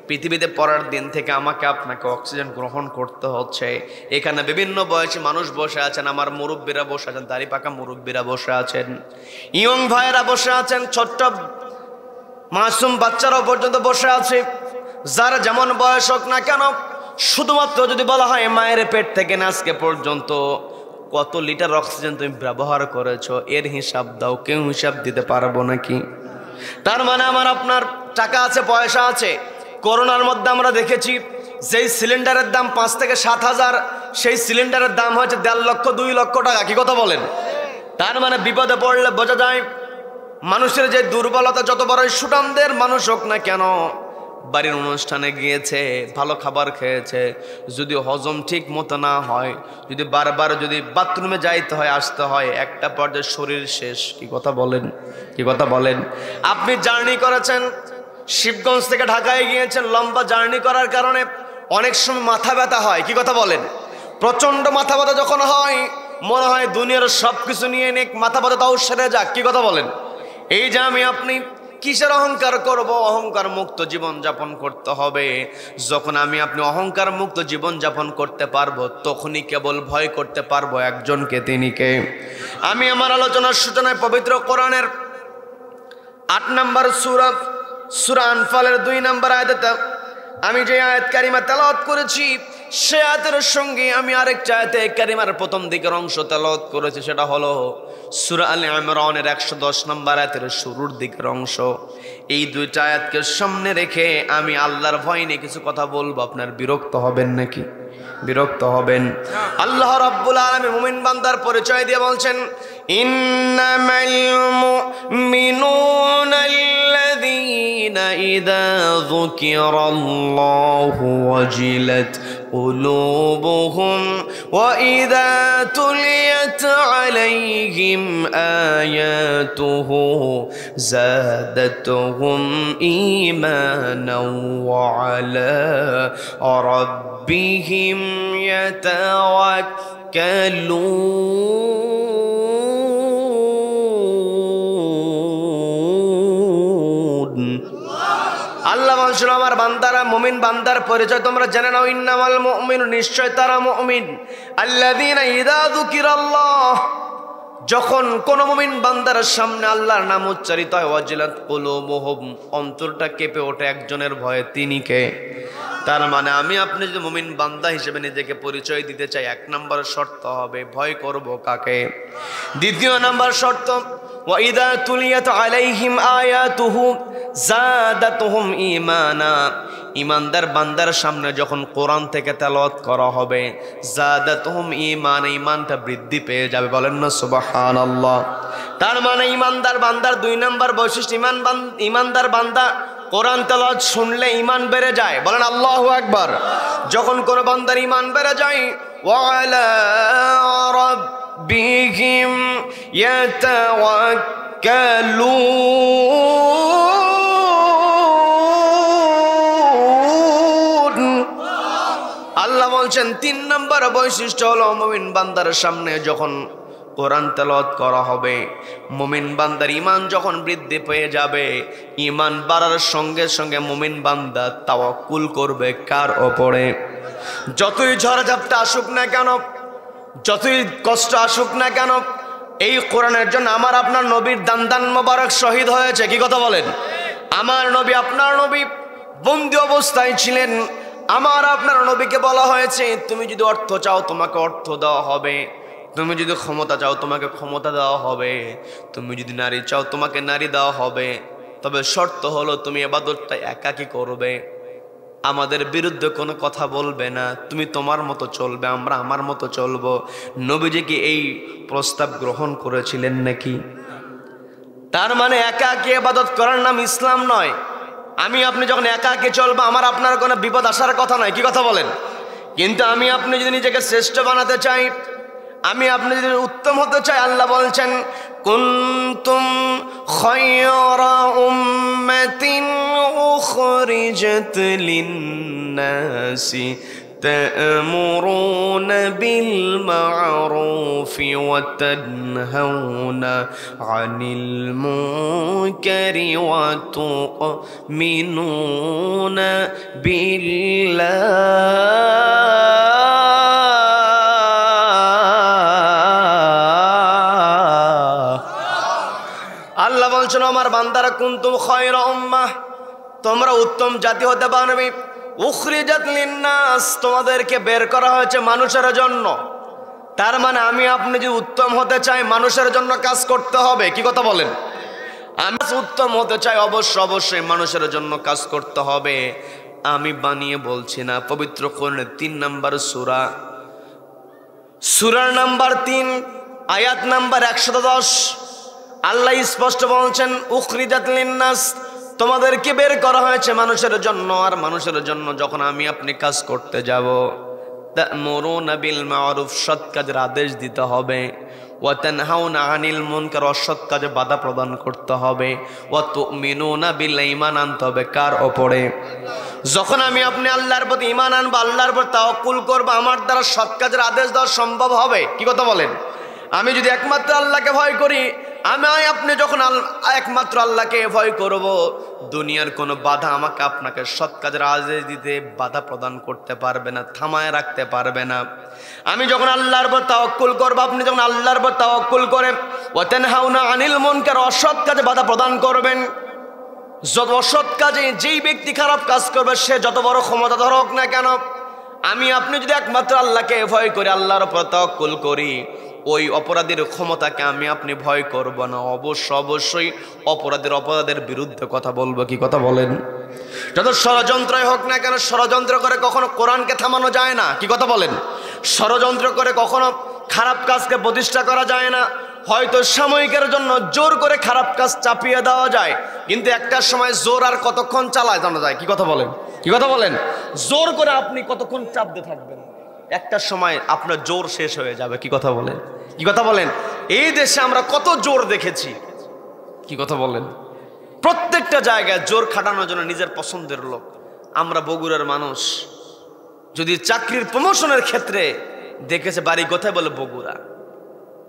পৃথিবীতে পরের দিন থেকে আমাকে আপনাকে অক্সিজেন গ্রহণ করতে হচ্ছে। এখানে বিভিন্ন বয়সী মানুষ বসে আছেন, আমার মুরব্বীরা বসে আছেন, দাড়ি পাকা মুরব্বীরা বসে আছেন, ইয়ং ভাইয়েরা বসে আছেন, ছোট্ট মাসুম বাচ্চারাও পর্যন্ত বসে আছে। যার যেমন বয়স হোক না কেন, শুধুমাত্র যদি বলা হয় মায়ের পেট থেকে না আজকে পর্যন্ত কত লিটার অক্সিজেন তুমি ব্যবহার করেছো, এর হিসাব দাও। কেউ হিসাব দিতে পারবো নাকি? তার মানে আমার আপনার টাকা আছে, পয়সা আছে। করোনার মধ্যে আমরা দেখেছি যেই সিলিন্ডারের দাম 5 থেকে 7,000, সেই সিলিন্ডারের দাম হচ্ছে 1.5 লক্ষ 2 লক্ষ টাকা। কি কথা বলেন? তার মানে বিপদে পড়লে বোঝা যায় মানুষের যে দুর্বলতা, যত বড় সুঠামদের মানুষ হোক না কেন, বাড়ির অনুষ্ঠানে গিয়েছে, ভালো খাবার খেয়েছে, যদি হজম ঠিক মতো না হয়, যদি বারবার যদি বাথরুমে যাইতে হয়, আসতে হয়, একটা পর্যায়ে শরীর শেষ। কি কথা বলেন, কি কথা বলেন? আপনি জার্নি করেছেন, শিবগঞ্জ থেকে ঢাকায় গিয়েছেন, লম্বা জার্নি করার কারণে অনেক সময় মাথা ব্যথা হয়। কি কথা বলেন? প্রচন্ড মাথা ব্যথা যখন হয়, মনে হয় দুনিয়ার সব কিছু নিয়ে নেক, মাথা ব্যথা তাও সেরে যাক। কি কথা বলেন? এই যে আমি আপনি কিসের অহংকার করব? অহংকার মুক্ত জীবন যাপন করতে হবে। যখন আমি আপনি অহংকার মুক্ত জীবন যাপন করতে পারবো, তখনই কেবল ভয় করতে পারবো একজনকে, তিনি কে? আমি আমার আলোচনার সূচনায় পবিত্র কোরআনের 8 নম্বর সূরা, সূরা আনফালের 2 নম্বর আয়াতে আমি যে আয়াত কারিমা তেলাওয়াত করেছি, সে আয়াতের সঙ্গে আমি আরেকটা আয়াতে কারিমার প্রথম দিকের অংশ তেলাওয়াত করেছি। সেটা হলো সূরা আলে ইমরানের 110 নম্বর আয়াতের শুরুর দিকের অংশ। এই দুইটা আয়াতকে সামনে রেখে আমি আল্লাহর ভয় নিয়ে কিছু কথা বলবো। আপনার বিরক্ত হবেন নাকি? বিরক্ত হবেন? আল্লাহ রাব্বুল আলামিন মুমিন বান্দার পরিচয় দিয়ে বলছেন, ইন্নামাল মুমিনুনা আল্লাযীনা ইযা যুকিরাল্লাহু ওয়াজিলাত قلوبهم وإذا تليت عليهم آياته زادتهم إيمانا وعلى ربهم يتوكلون। আল্লাহ বলছিল, আমার বান্দারা, মুমিন বান্দার পরিচয় তোমরা জেনে নাও। ইন্নামাল মুমিনুন, নিশ্চয় তারা মুমিন, আল্লাযীনা ইযা যুকিরাল্লাহ, যখন কোন মুমিন বান্দার সামনে আল্লাহর নাম উচ্চারিত হয়, ওয়াজিলাত কুলুবুহুম, অন্তরটা কেঁপে ওঠে একজনের ভয়ে, তিনি কে? তার মানে আমি আপনি যদি মুমিন বান্দা হিসেবে নিজেকে পরিচয় দিতে চাই, 1 নম্বর শর্ত হবে ভয় করব কাকে? 2 নম্বর শর্ত, ওয়াইদা তুলিয়াত আলাইহিম আয়াতুহু যাদাতুহুম ঈমানা, ঈমানদার বান্দার সামনে যখন কোরআন থেকে তেলাওয়াত করা হবে, যাদাতুহুম ঈমানা, ঈমানটা বৃদ্ধি পেয়ে যাবে। বলেন না সুবহানাল্লাহ? তার মানে ঈমানদার বান্দার 2 নম্বর বৈশিষ্ট্য, ঈমানদার বান্দা কোরআন তেলাওয়াত শুনলে ঈমান বেড়ে যায়। বলেন আল্লাহু আকবার। যখন কোন বান্দার ঈমান বেড়ে যায়, ওয়া আলা রাব্বিহিম ইয়াতাওয়াক্কালুন। আল্লাহ বলছেন 3 নম্বর বৈশিষ্ট্য হলো, মুমিন বান্দার সামনে যখন কোরআন তেলাওয়াত করা হবে, মুমিন বান্দার ঈমান যখন বৃদ্ধি পেয়ে যাবে, ঈমান বাড়ার সঙ্গে সঙ্গে মুমিন বান্দা তাওয়াক্কুল করবে কার ওপরে? যতই ঝড়ঝাপটা আসুক না কেন, যতই কষ্ট আসুক না কেন, এই কোরআনের জন্য আমার আপনার নবীর দান মোবারক শহীদ হয়েছে। কি কথা বলেন? আমার নবী, আপনার নবী বন্দী অবস্থায় ছিলেন। আমার আপনার নবীকে বলা হয়েছে, তুমি যদি অর্থ চাও তোমাকে অর্থ দেওয়া হবে, তুমি যদি ক্ষমতা চাও তোমাকে ক্ষমতা দেওয়া হবে, তুমি যদি নারী চাও তোমাকে নারী দেওয়া হবে, তবে শর্ত হলো তুমি ইবাদতটা একাকী করবে, আমাদের বিরুদ্ধে কোনো কথা বলবে না, তুমি তোমার মতো চলবে, আমরা আমার মতো চলবো। নবীজি কি এই প্রস্তাব গ্রহণ করেছিলেন নাকি? তার মানে একাকী ইবাদত করার নাম ইসলাম নয়। আমি আপনি যখন একাকী চলবো, আমার আপনার কোনো বিপদ আসার কথা নয়। কি কথা বলেন? কিন্তু আমি আপনি যদি নিজেকে শ্রেষ্ঠ বানাতে চাই, আমি আপনি যদি উত্তম হতে চাই, আল্লাহ বলছেন, কুনতুম খায়রা উম্মাতিন উখরিজাত লিন-নাসি তা'মুরুনা বিল মা'রুফি ওয়া তানহাউনা আনিল মুনকারি ওয়া তু'মিনুনা বিল্লাহ। আল্লাহ বলছেন, আমার বান্দারা, কুনতুম খায়রা উম্মাহ, তোমরা উত্তম জাতি হতে পারবে, উখরিজাত লিন-নাস, তোমাদেরকে বের করা হয়েছে মানুষের জন্য। তার মানে আমি আপনি যদি উত্তম হতে চাই, মানুষের জন্য কাজ করতে হবে। কি কথা বলেন? আমি উত্তম হতে চাই, অবশ্যই মানুষের জন্য কাজ করতে হবে। আমি বানিয়ে বলছি না, পবিত্র কোরআনের 3 নম্বর সূরা, সূরার নাম্বার 3, আয়াত নাম্বার 110, আল্লাহ স্পষ্ট বলছেন উখরিজাত লিন্নাস, তোমাদেরকে বের করা হয়েছে মানুষের জন্য। আর মানুষের জন্য যখন আমি আপনি কাজ করতে যাব, তা'মুরুনা বিল মা'রুফ, সৎ কাজের আদেশ দিতে হবে, ওয়া তানহাউনা আনিল মুনকার, অসৎ কাজে বাধা প্রদান করতে হবে, ওয়া তু'মিনুনা বিল্লাহি, ঈমান আনতে হবে কার ওপরে? যখন আমি আপনি আল্লাহর প্রতি ঈমান আনবো, আল্লাহর উপর তাওয়াক্কুল করবো, আমার দ্বারা সৎ কাজের আদেশ দেওয়া সম্ভব হবে। কি কথা বলেন? আমি যদি একমাত্র আল্লাহকে ভয় করি, আমি আপনি যখন একমাত্র আল্লাহকে ভয় করব, দুনিয়ার কোনো বাধা আমাকে আপনাকে সৎ কাজের আদেশ দিতে বাধা প্রদান করতে পারবে না, থামায় রাখতে পারবে না। আমি যখন আল্লাহর উপর তাওয়াক্কুল করব, আপনি যখন আল্লাহর উপর তাওয়াক্কুল করে ওয়া তানহাউনা আনিল মুনকার, অসৎ কাজে বাধা প্রদান করবেন। যত অসৎ কাজে যেই ব্যক্তি খারাপ কাজ করবে, সে যত বড় ক্ষমতাধর হোক না কেন, আমি আপনি যদি একমাত্র আল্লাহকে ভয় করি, আল্লাহর উপর তাওয়াক্কুল করি, ওই অপরাধীর ক্ষমতাকে আমি আপনি ভয় করব না। অবশ্যই অপরাধের বিরুদ্ধে কথা বলবো। কি কথা বলেন? যত ষড়যন্ত্রই হোক না কেন, ষড়যন্ত্র করে কখনো কোরআনকে থামানো যায় না। কি কথা বলেন? ষড়যন্ত্র করে কখনো খারাপ কাজকে প্রতিষ্ঠা করা যায় না। হয়তো সাময়িকের জন্য জোর করে খারাপ কাজ চাপিয়ে দেওয়া যায়, কিন্তু একটা সময় জোর আর কতক্ষণ চালায় জানা যায়। কি কথা বলেন? কি কথা বলেন? জোর করে আপনি কতক্ষণ চাপতে থাকবেন, একটা সময় আপনার জোর শেষ হয়ে যাবে। কি কথা বলেন? কি কথা বলেন? এই দেশে আমরা কত জোর দেখেছি। কি কথা বলেন? প্রত্যেকটা জায়গায় জোর খাটানোর জন্য নিজের পছন্দের লোক। আমরা বগুড়ার মানুষ, যদি চাকরির প্রমোশনের ক্ষেত্রে দেখেছে বাড়ি কোথায়, বলে বগুড়া,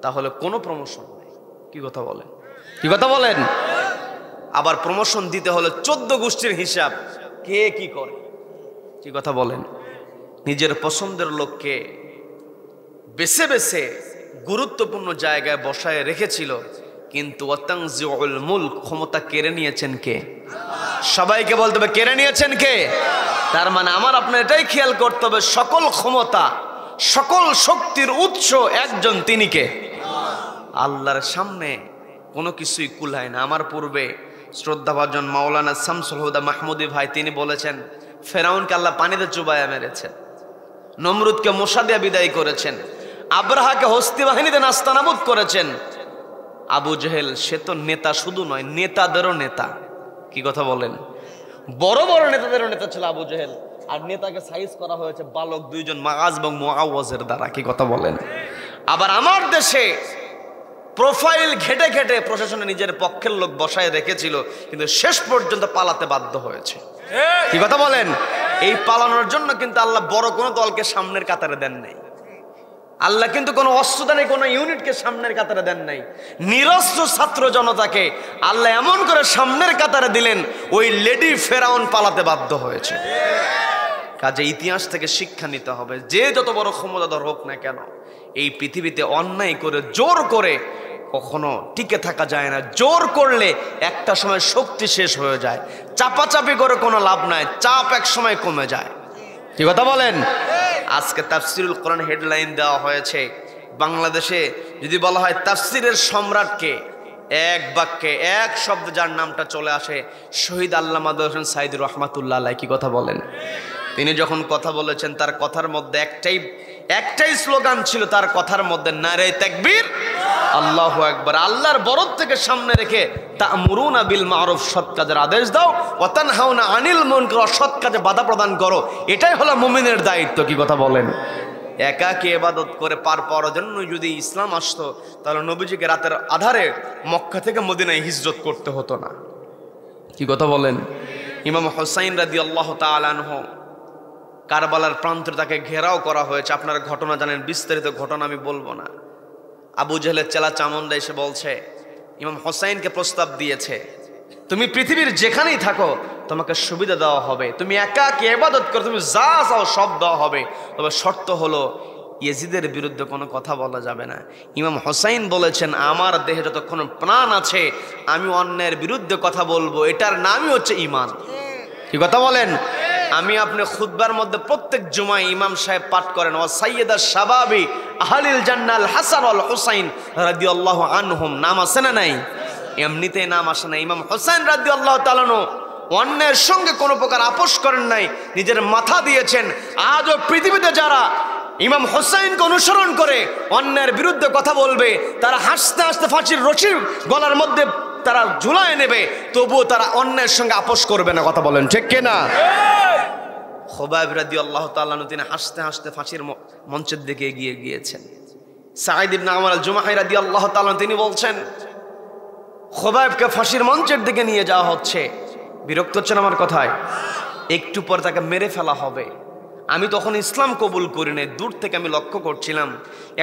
তাহলে কোনো প্রমোশন নেই। কি কথা বলেন? কি কথা বলেন? আবার প্রমোশন দিতে হলে 14 গোষ্ঠীর হিসাব, কে কি করে। কি কথা বলেন? নিজের পছন্দের লোককে বেছে বেছে গুরুত্বপূর্ণ জায়গায় বসায় রেখেছিল, কিন্তু ওয়াতানজিউল মুলক, ক্ষমতা কেড়ে নিয়েছেন কে? সবাইকে বলতে হবে কেড়ে নিয়েছেন কে? তার মানে আমার আপনার এটাই খেয়াল করতে হবে, সকল ক্ষমতা, সকল শক্তির উৎস একজন, তিনি কে? আল্লাহর সামনে কোনো কিছুই কুলায় না। আমার পূর্বে শ্রদ্ধাভাজন মাওলানা শামসুল হুদা মাহমুদি ভাই, তিনি বলেছেন, ফেরাউনকে আল্লাহ পানিতে চুবাইয়া মেরেছেন, নমরুদকে মশা দিয়ে বিদায় করেছেন, আব্রাহাকে হস্তি বাহিনীতে নাস্তানাবুদ করেছেন। আবু জেহেল, সে তো নেতা শুধু নয়, নেতাদেরও নেতা। কি কথা বলেন? বড় বড় নেতাদেরও নেতা ছিল আবু জেহেল, আর নেতাকে সাইজ করা হয়েছে বালক দুইজন মাআজ এবং মুআওয়াজের দ্বারা। কি কথা বলেন? আবার আমার দেশে প্রোফাইল ঘেটে ঘেটে প্রশাসনে নিজের পক্ষের লোক বসায় রেখেছিল, কিন্তু শেষ পর্যন্ত পালাতে বাধ্য হয়েছে। কি কথা বলেন? এই পালানোর জন্য কিন্তু আল্লাহ বড় কোনো দলকে সামনের কাতারে দেন নাই। আল্লাহ কিন্তু কোনো অস্ত্রদানে কোনো ইউনিটকে সামনের কাতারে দেন নাই। নিরস্ত্র ছাত্র জনতাকে আল্লাহ এমন করে সামনের কাতারে দিলেন, ওই লেডি ফেরাউন পালাতে বাধ্য হয়েছে। কাজে ইতিহাস থেকে শিক্ষা নিতে হবে, যে যত বড় ক্ষমতাধর হোক না কেন, এই পৃথিবীতে অন্যায় করে জোর করে কখনো টিকে থাকা যায় না। জোর করলে একটা সময় শক্তি শেষ হয়ে যায়, চাপাচাপি করে কোনো লাভ নাই, চাপ এক সময় কমে যায়। কি কথা বলেন? আজকে তাফসিরুল কোরআন হেডলাইন দেওয়া হয়েছে, বাংলাদেশে যদি বলা হয় তাফসিরের সম্রাটকে, এক বাক্যে এক শব্দ যার নামটা চলে আসে, শহীদ আল্লামা হোসেন সাইদুর রহমাতুল্লাহ আলাইহি। কি কথা বলেন? তিনি যখন কথা বলেছেন, তার কথার মধ্যে একটাই স্লোগান ছিল, তার কথার মধ্যে নারে তাকবীর, আল্লাহু আকবার। আল্লাহর বরদ থেকে সামনে রেখে তা'মুরুনা বিল মা'রুফ, সৎ কাজের আদেশ দাও, ওয়া তানহাউনা আনিল মুনকার, অসৎ কাজে বাধা প্রদান করো। এটাই হলো মুমিনের দায়িত্ব। কি কথা বলেন? একাকী ইবাদত করে পার পাওয়ার জন্য যদি ইসলাম আসতো, তাহলে নবীজিকে রাতের আধারে মক্কা থেকে মদিনায় হিজরত করতে হতো না। কি কথা বলেন? ইমাম হুসাইন রাদিয়াল্লাহু তাআলা আনহু, কারবালার প্রান্তে তাকে ঘেরাও করা হয়েছে। আপনারা ঘটনা জানেন, বিস্তারিত ঘটনা আমি বলবো না। আবু জেহেলের চেলা চামুন্ডা এসে বলছে, ইমাম হোসাইনকে প্রস্তাব দিয়েছে, তুমি পৃথিবীর যেখানেই থাকো তোমাকে সুবিধা দেওয়া হবে, তুমি একাকী ইবাদত করো, তুমি যা চাও সব দেওয়া হবে, তবে শর্ত হলো ইয়েজিদের বিরুদ্ধে কোনো কথা বলা যাবে না। ইমাম হোসাইন বলেছেন, আমার দেহে যতক্ষণ প্রাণ আছে আমি অন্যের বিরুদ্ধে কথা বলবো, এটার নামই হচ্ছে ঈমান। কি কথা বলেন? আমি আপনি খুতবার মধ্যে প্রত্যেক জুমায় ইমাম সাহেব পাঠ করেন, ওয়া সাইয়্যিদুশ শাবাবি আহলিল জান্নাহ আল হাসান ওয়াল হুসাইন রাদিয়াল্লাহু আনহুম। নাম আছে না নাই? এমনিতেই নাম আসে না। ইমাম হোসেন রাদিয়াল্লাহু তাআলা আনহু অন্যের সঙ্গে কোনো প্রকার আপোষ করেন নাই, নিজের মাথা দিয়েছেন। আজও পৃথিবীতে যারা ইমাম হোসাইনকে অনুসরণ করে অন্যের বিরুদ্ধে কথা বলবে, তারা হাসতে হাসতে ফাঁসির রশি গলার মধ্যে তারা ঝুলায় নেবে, তবুও তারা অন্যের সঙ্গে আপোষ করবে না। কথা বলেন ঠিক কিনা? খুবাইব রাদিয়াল্লাহু তাআলা আনহু তিনি হাসতে হাসতে ফাঁসির মঞ্চের দিকে এগিয়ে গিয়েছেন। সাঈদ ইবনে আমর আল জুমাহি রাদিয়াল্লাহু তাআলা তিনি বলছেন, খুবাইবকে ফাঁসির মঞ্চের দিকে নিয়ে যাওয়া হচ্ছে। বিরক্ত হচ্ছেন আমার কথায়? একটু পর তাকে মেরে ফেলা হবে। আমি তখন ইসলাম কবুল করি নাই, দূর থেকে আমি লক্ষ্য করছিলাম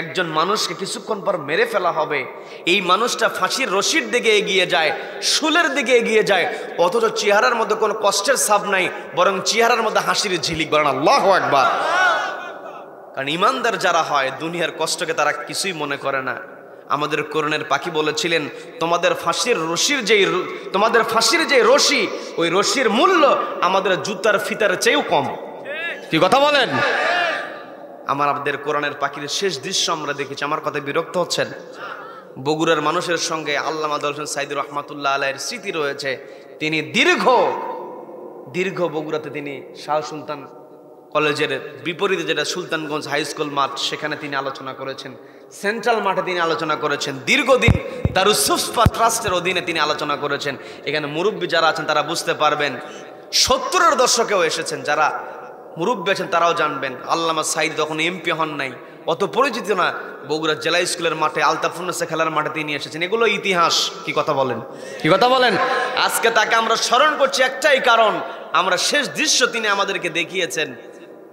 একজন মানুষকে কিছুক্ষণ পর মেরে ফেলা হবে। এই মানুষটা ফাঁসির রশির দিকে এগিয়ে যায়, শুলের দিকে এগিয়ে যায়, অথচ চেহারার মধ্যে কোনো কষ্টের ছাপ নাই, বরং চেহারার মধ্যে হাসির ঝিলিক। বলেন আল্লাহু আকবার। কারণ ইমানদার যারা হয় দুনিয়ার কষ্টকে তারা কিছুই মনে করে না। আমাদের কোরআনের পাখি বলেছিলেন, তোমাদের ফাঁসির যে রশি, ওই রশির মূল্য আমাদের জুতার ফিতার চেয়েও কম। কি কথা বলেন? আমাদের কোরআনের পাখির শেষ দৃশ্য আমরা দেখেছি। আমার কথায় বিরক্ত হচ্ছেন? বগুড়ার মানুষের সঙ্গে আল্লামা আব্দুল হোসেন সাইদুর রহমাতুল্লাহ আলাইহির স্মৃতি রয়েছে। তিনি দীর্ঘ বগুড়াতে তিনি শাহ সুলতান কলেজের বিপরীতে যেটা সুলতানগঞ্জ হাই স্কুল মাঠ, সেখানে তিনি আলোচনা করেছেন। সেন্ট্রাল মাঠে তিনি আলোচনা করেছেন। দীর্ঘদিন দারুস সুফা ট্রাস্টের অধীনে তিনি আলোচনা করেছেন। এখানে মুরব্বী যারা আছেন তারা বুঝতে পারবেন, 70-এর দশকেও এসেছেন, যারা মুরব্বী আছেন তারাও জানবেন। আল্লামা সাইদ তখন এমপি হন নাই, অত পরিচিত না। বগুড়া জেলা স্কুলের মাঠে আলতাফুন্নেসা খেলার মাঠে তিনি এসেছেন। এগুলো ইতিহাস। কি কথা বলেন? কি কথা বলেন? আজকে তাকে আমরা স্মরণ করছি একটাই কারণ, আমরা শেষ দৃশ্য তিনি আমাদেরকে দেখিয়েছেন।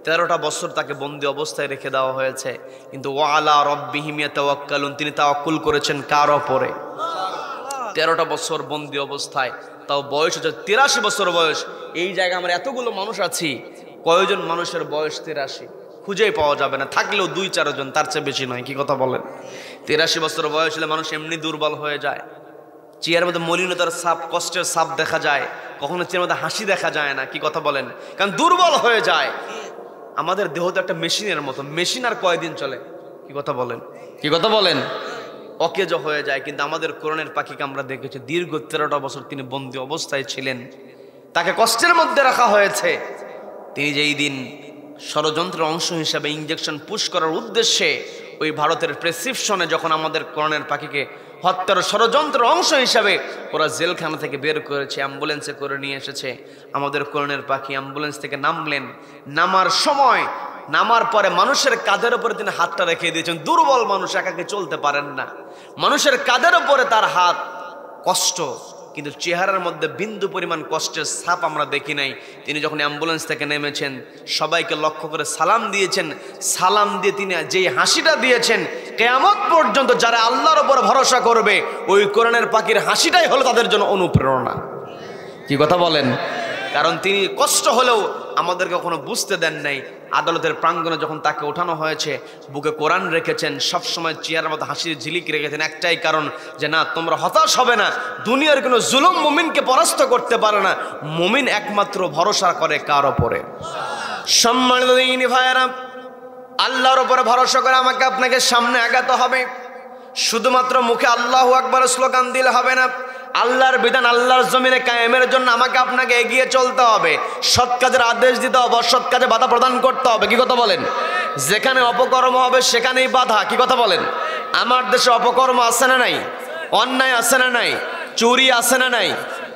13টা বছর তাকে বন্দি অবস্থায় রেখে দেওয়া হয়েছে, কিন্তু ওয়ালা রব্বিহিম ইয়াতাওয়াক্কালুন, তিনি তাওয়াক্কুল করেছেন কার উপরে? 13টা বছর বন্দি অবস্থায়, তাও বয়স হচ্ছে 83 বছর বয়স। এই জায়গায় আমরা এতগুলো মানুষ আছি, কয়জন মানুষের বয়স 83? খুঁজেই পাওয়া যাবে না, থাকলেও 2-4 জন, তার চেয়ে বেশি নয়। কি কথা বলেন? 83 বছর বয়স হলে মানুষ এমনি দুর্বল হয়ে যায়। চেয়ারের মধ্যে মলিনতার ছাপ, কষ্টের ছাপ দেখা যায়, কখনো চেয়ারের মধ্যে হাসি দেখা যায় না। কি কথা বলেন? কারণ দুর্বল হয়ে যায়। আমাদের দেহ তো একটা মেশিনের মতো, মেশিন আর কয়দিন চলে? কি কথা বলেন? কি কথা বলেন? অকেজো হয়ে যায়। কিন্তু আমাদের কোরআনের পাখিকে আমরা দেখেছি দীর্ঘ 13টা বছর তিনি বন্দি অবস্থায় ছিলেন, তাকে কষ্টের মধ্যে রাখা হয়েছে। তিনি যেই দিন ষড়যন্ত্রের অংশ হিসাবে ইঞ্জেকশন পুশ করার উদ্দেশ্যে ওই ভারতের প্রেসক্রিপশনে যখন আমাদের কোরআনের পাখিকে হত্যার ষড়যন্ত্রের অংশ হিসাবে ওরা জেলখানা থেকে বের করেছে, অ্যাম্বুলেন্সে করে নিয়ে এসেছে, আমাদের কোরআনের পাখি অ্যাম্বুলেন্স থেকে নামলেন। নামার সময়, নামার পরে মানুষের কাঁধের উপরে তিনি হাতটা রেখে দিয়েছেন। দুর্বল মানুষ, একাকে চলতে পারেন না, মানুষের কাঁধের উপরে তার হাত, কষ্ট, কিন্তু চেহারার মধ্যে বিন্দু পরিমাণ কষ্টের ছাপ আমরা দেখি নাই। তিনি যখন অ্যাম্বুলেন্স থেকে নেমেছেন, সবাইকে লক্ষ্য করে সালাম দিয়েছেন। সালাম দিয়ে তিনি যেই হাসিটা দিয়েছেন, কিয়ামত পর্যন্ত যারা আল্লাহর উপর ভরসা করবে, ওই কোরআনের পাখির হাসিটাই হলো তাদের জন্য অনুপ্রেরণা। কি কথা বলেন? কারণ তিনি কষ্ট হলেও আমাদেরকে কখনো বুঝতে দেন নাই। আদালতের প্রাঙ্গণে যখন তাকে ওঠানো হয়েছে, বুকে কোরআন রেখেছেন, সবসময় চেয়ারের মধ্যে হাসির ঝিলিক রেখেছেন, একটাই কারণ যে না, তোমরা হতাশ হবে না, দুনিয়ার কোনো জুলুম মুমিনকে পরাস্ত করতে পারে না। মুমিন একমাত্র ভরসা করে কার ওপরে? সম্মানিত দিনী ভাইয়েরা, আল্লাহর উপরে ভরসা করে আমাকে আপনাকে সামনে আগাতে হবে। শুধুমাত্র মুখে আল্লাহু আকবার স্লোগান দিলে হবে না। আল্লাহর বিধান আল্লাহর জমিনে কায়েমের জন্য আমাকে আপনাকে এগিয়ে চলতে হবে। সৎ কাজের আদেশ দিতে হবে, অসৎ কাজে বাধা প্রদান করতে হবে। কি কথা বলেন? যেখানে অপকর্ম হবে সেখানেই বাধা। কি কথা বলেন? আমার দেশে অপকর্ম আছে না নাই? অন্যায় আছে না নাই? চুরি আছে না নাই?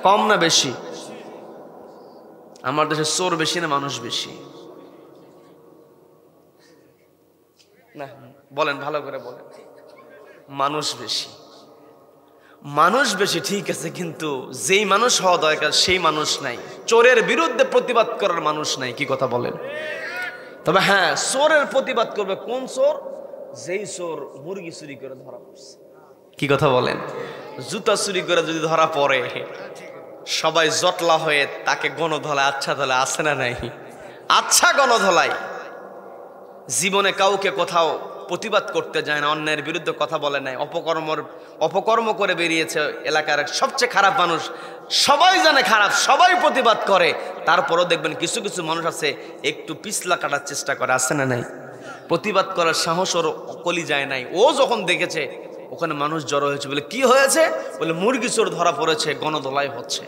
কম না বেশি? আমার দেশে চোর বেশি না মানুষ বেশি? না বলেন, ভালো করে বলেন। মানুষ বেশি। মানুষ বেশি ঠিক আছে, কিন্তু যেই মানুষ হওয়া দরকার সেই মানুষ নাই। চোরের বিরুদ্ধে প্রতিবাদ করার মানুষ নাই। কি কথা বলেন? তবে হ্যাঁ, চোরের প্রতিবাদ করবে কোন চোর? যেই চোর মুরগি চুরি করে ধরা পড়ছে। কি কথা বলেন? জুতা চুরি করে যদি ধরা পড়ে, সবাই জটলা হয়ে তাকে গণধলায়, আচ্ছা ধলায়, আছে না নাই? আচ্ছা গণধলাই। জীবনে কাউকে কোথাও প্রতিবাদ করতে যায় না, অন্যায়ের বিরুদ্ধে কথা বলে নাই, অপকর্ম করে বেরিয়েছে। এলাকার সবচেয়ে খারাপ মানুষ, সবাই জানে খারাপ, সবাই প্রতিবাদ করে। তারপরও দেখবেন কিছু কিছু মানুষ আছে একটু পিছলা কাটার চেষ্টা করে, আছে না নাই? প্রতিবাদ করার সাহস ওর অকলি যায় নাই। ও যখন দেখেছে ওখানে মানুষ জড়ো হয়েছে, বলে কি হয়েছে? বলে মুরগি চোর ধরা পড়েছে, গণধোলাই হচ্ছে।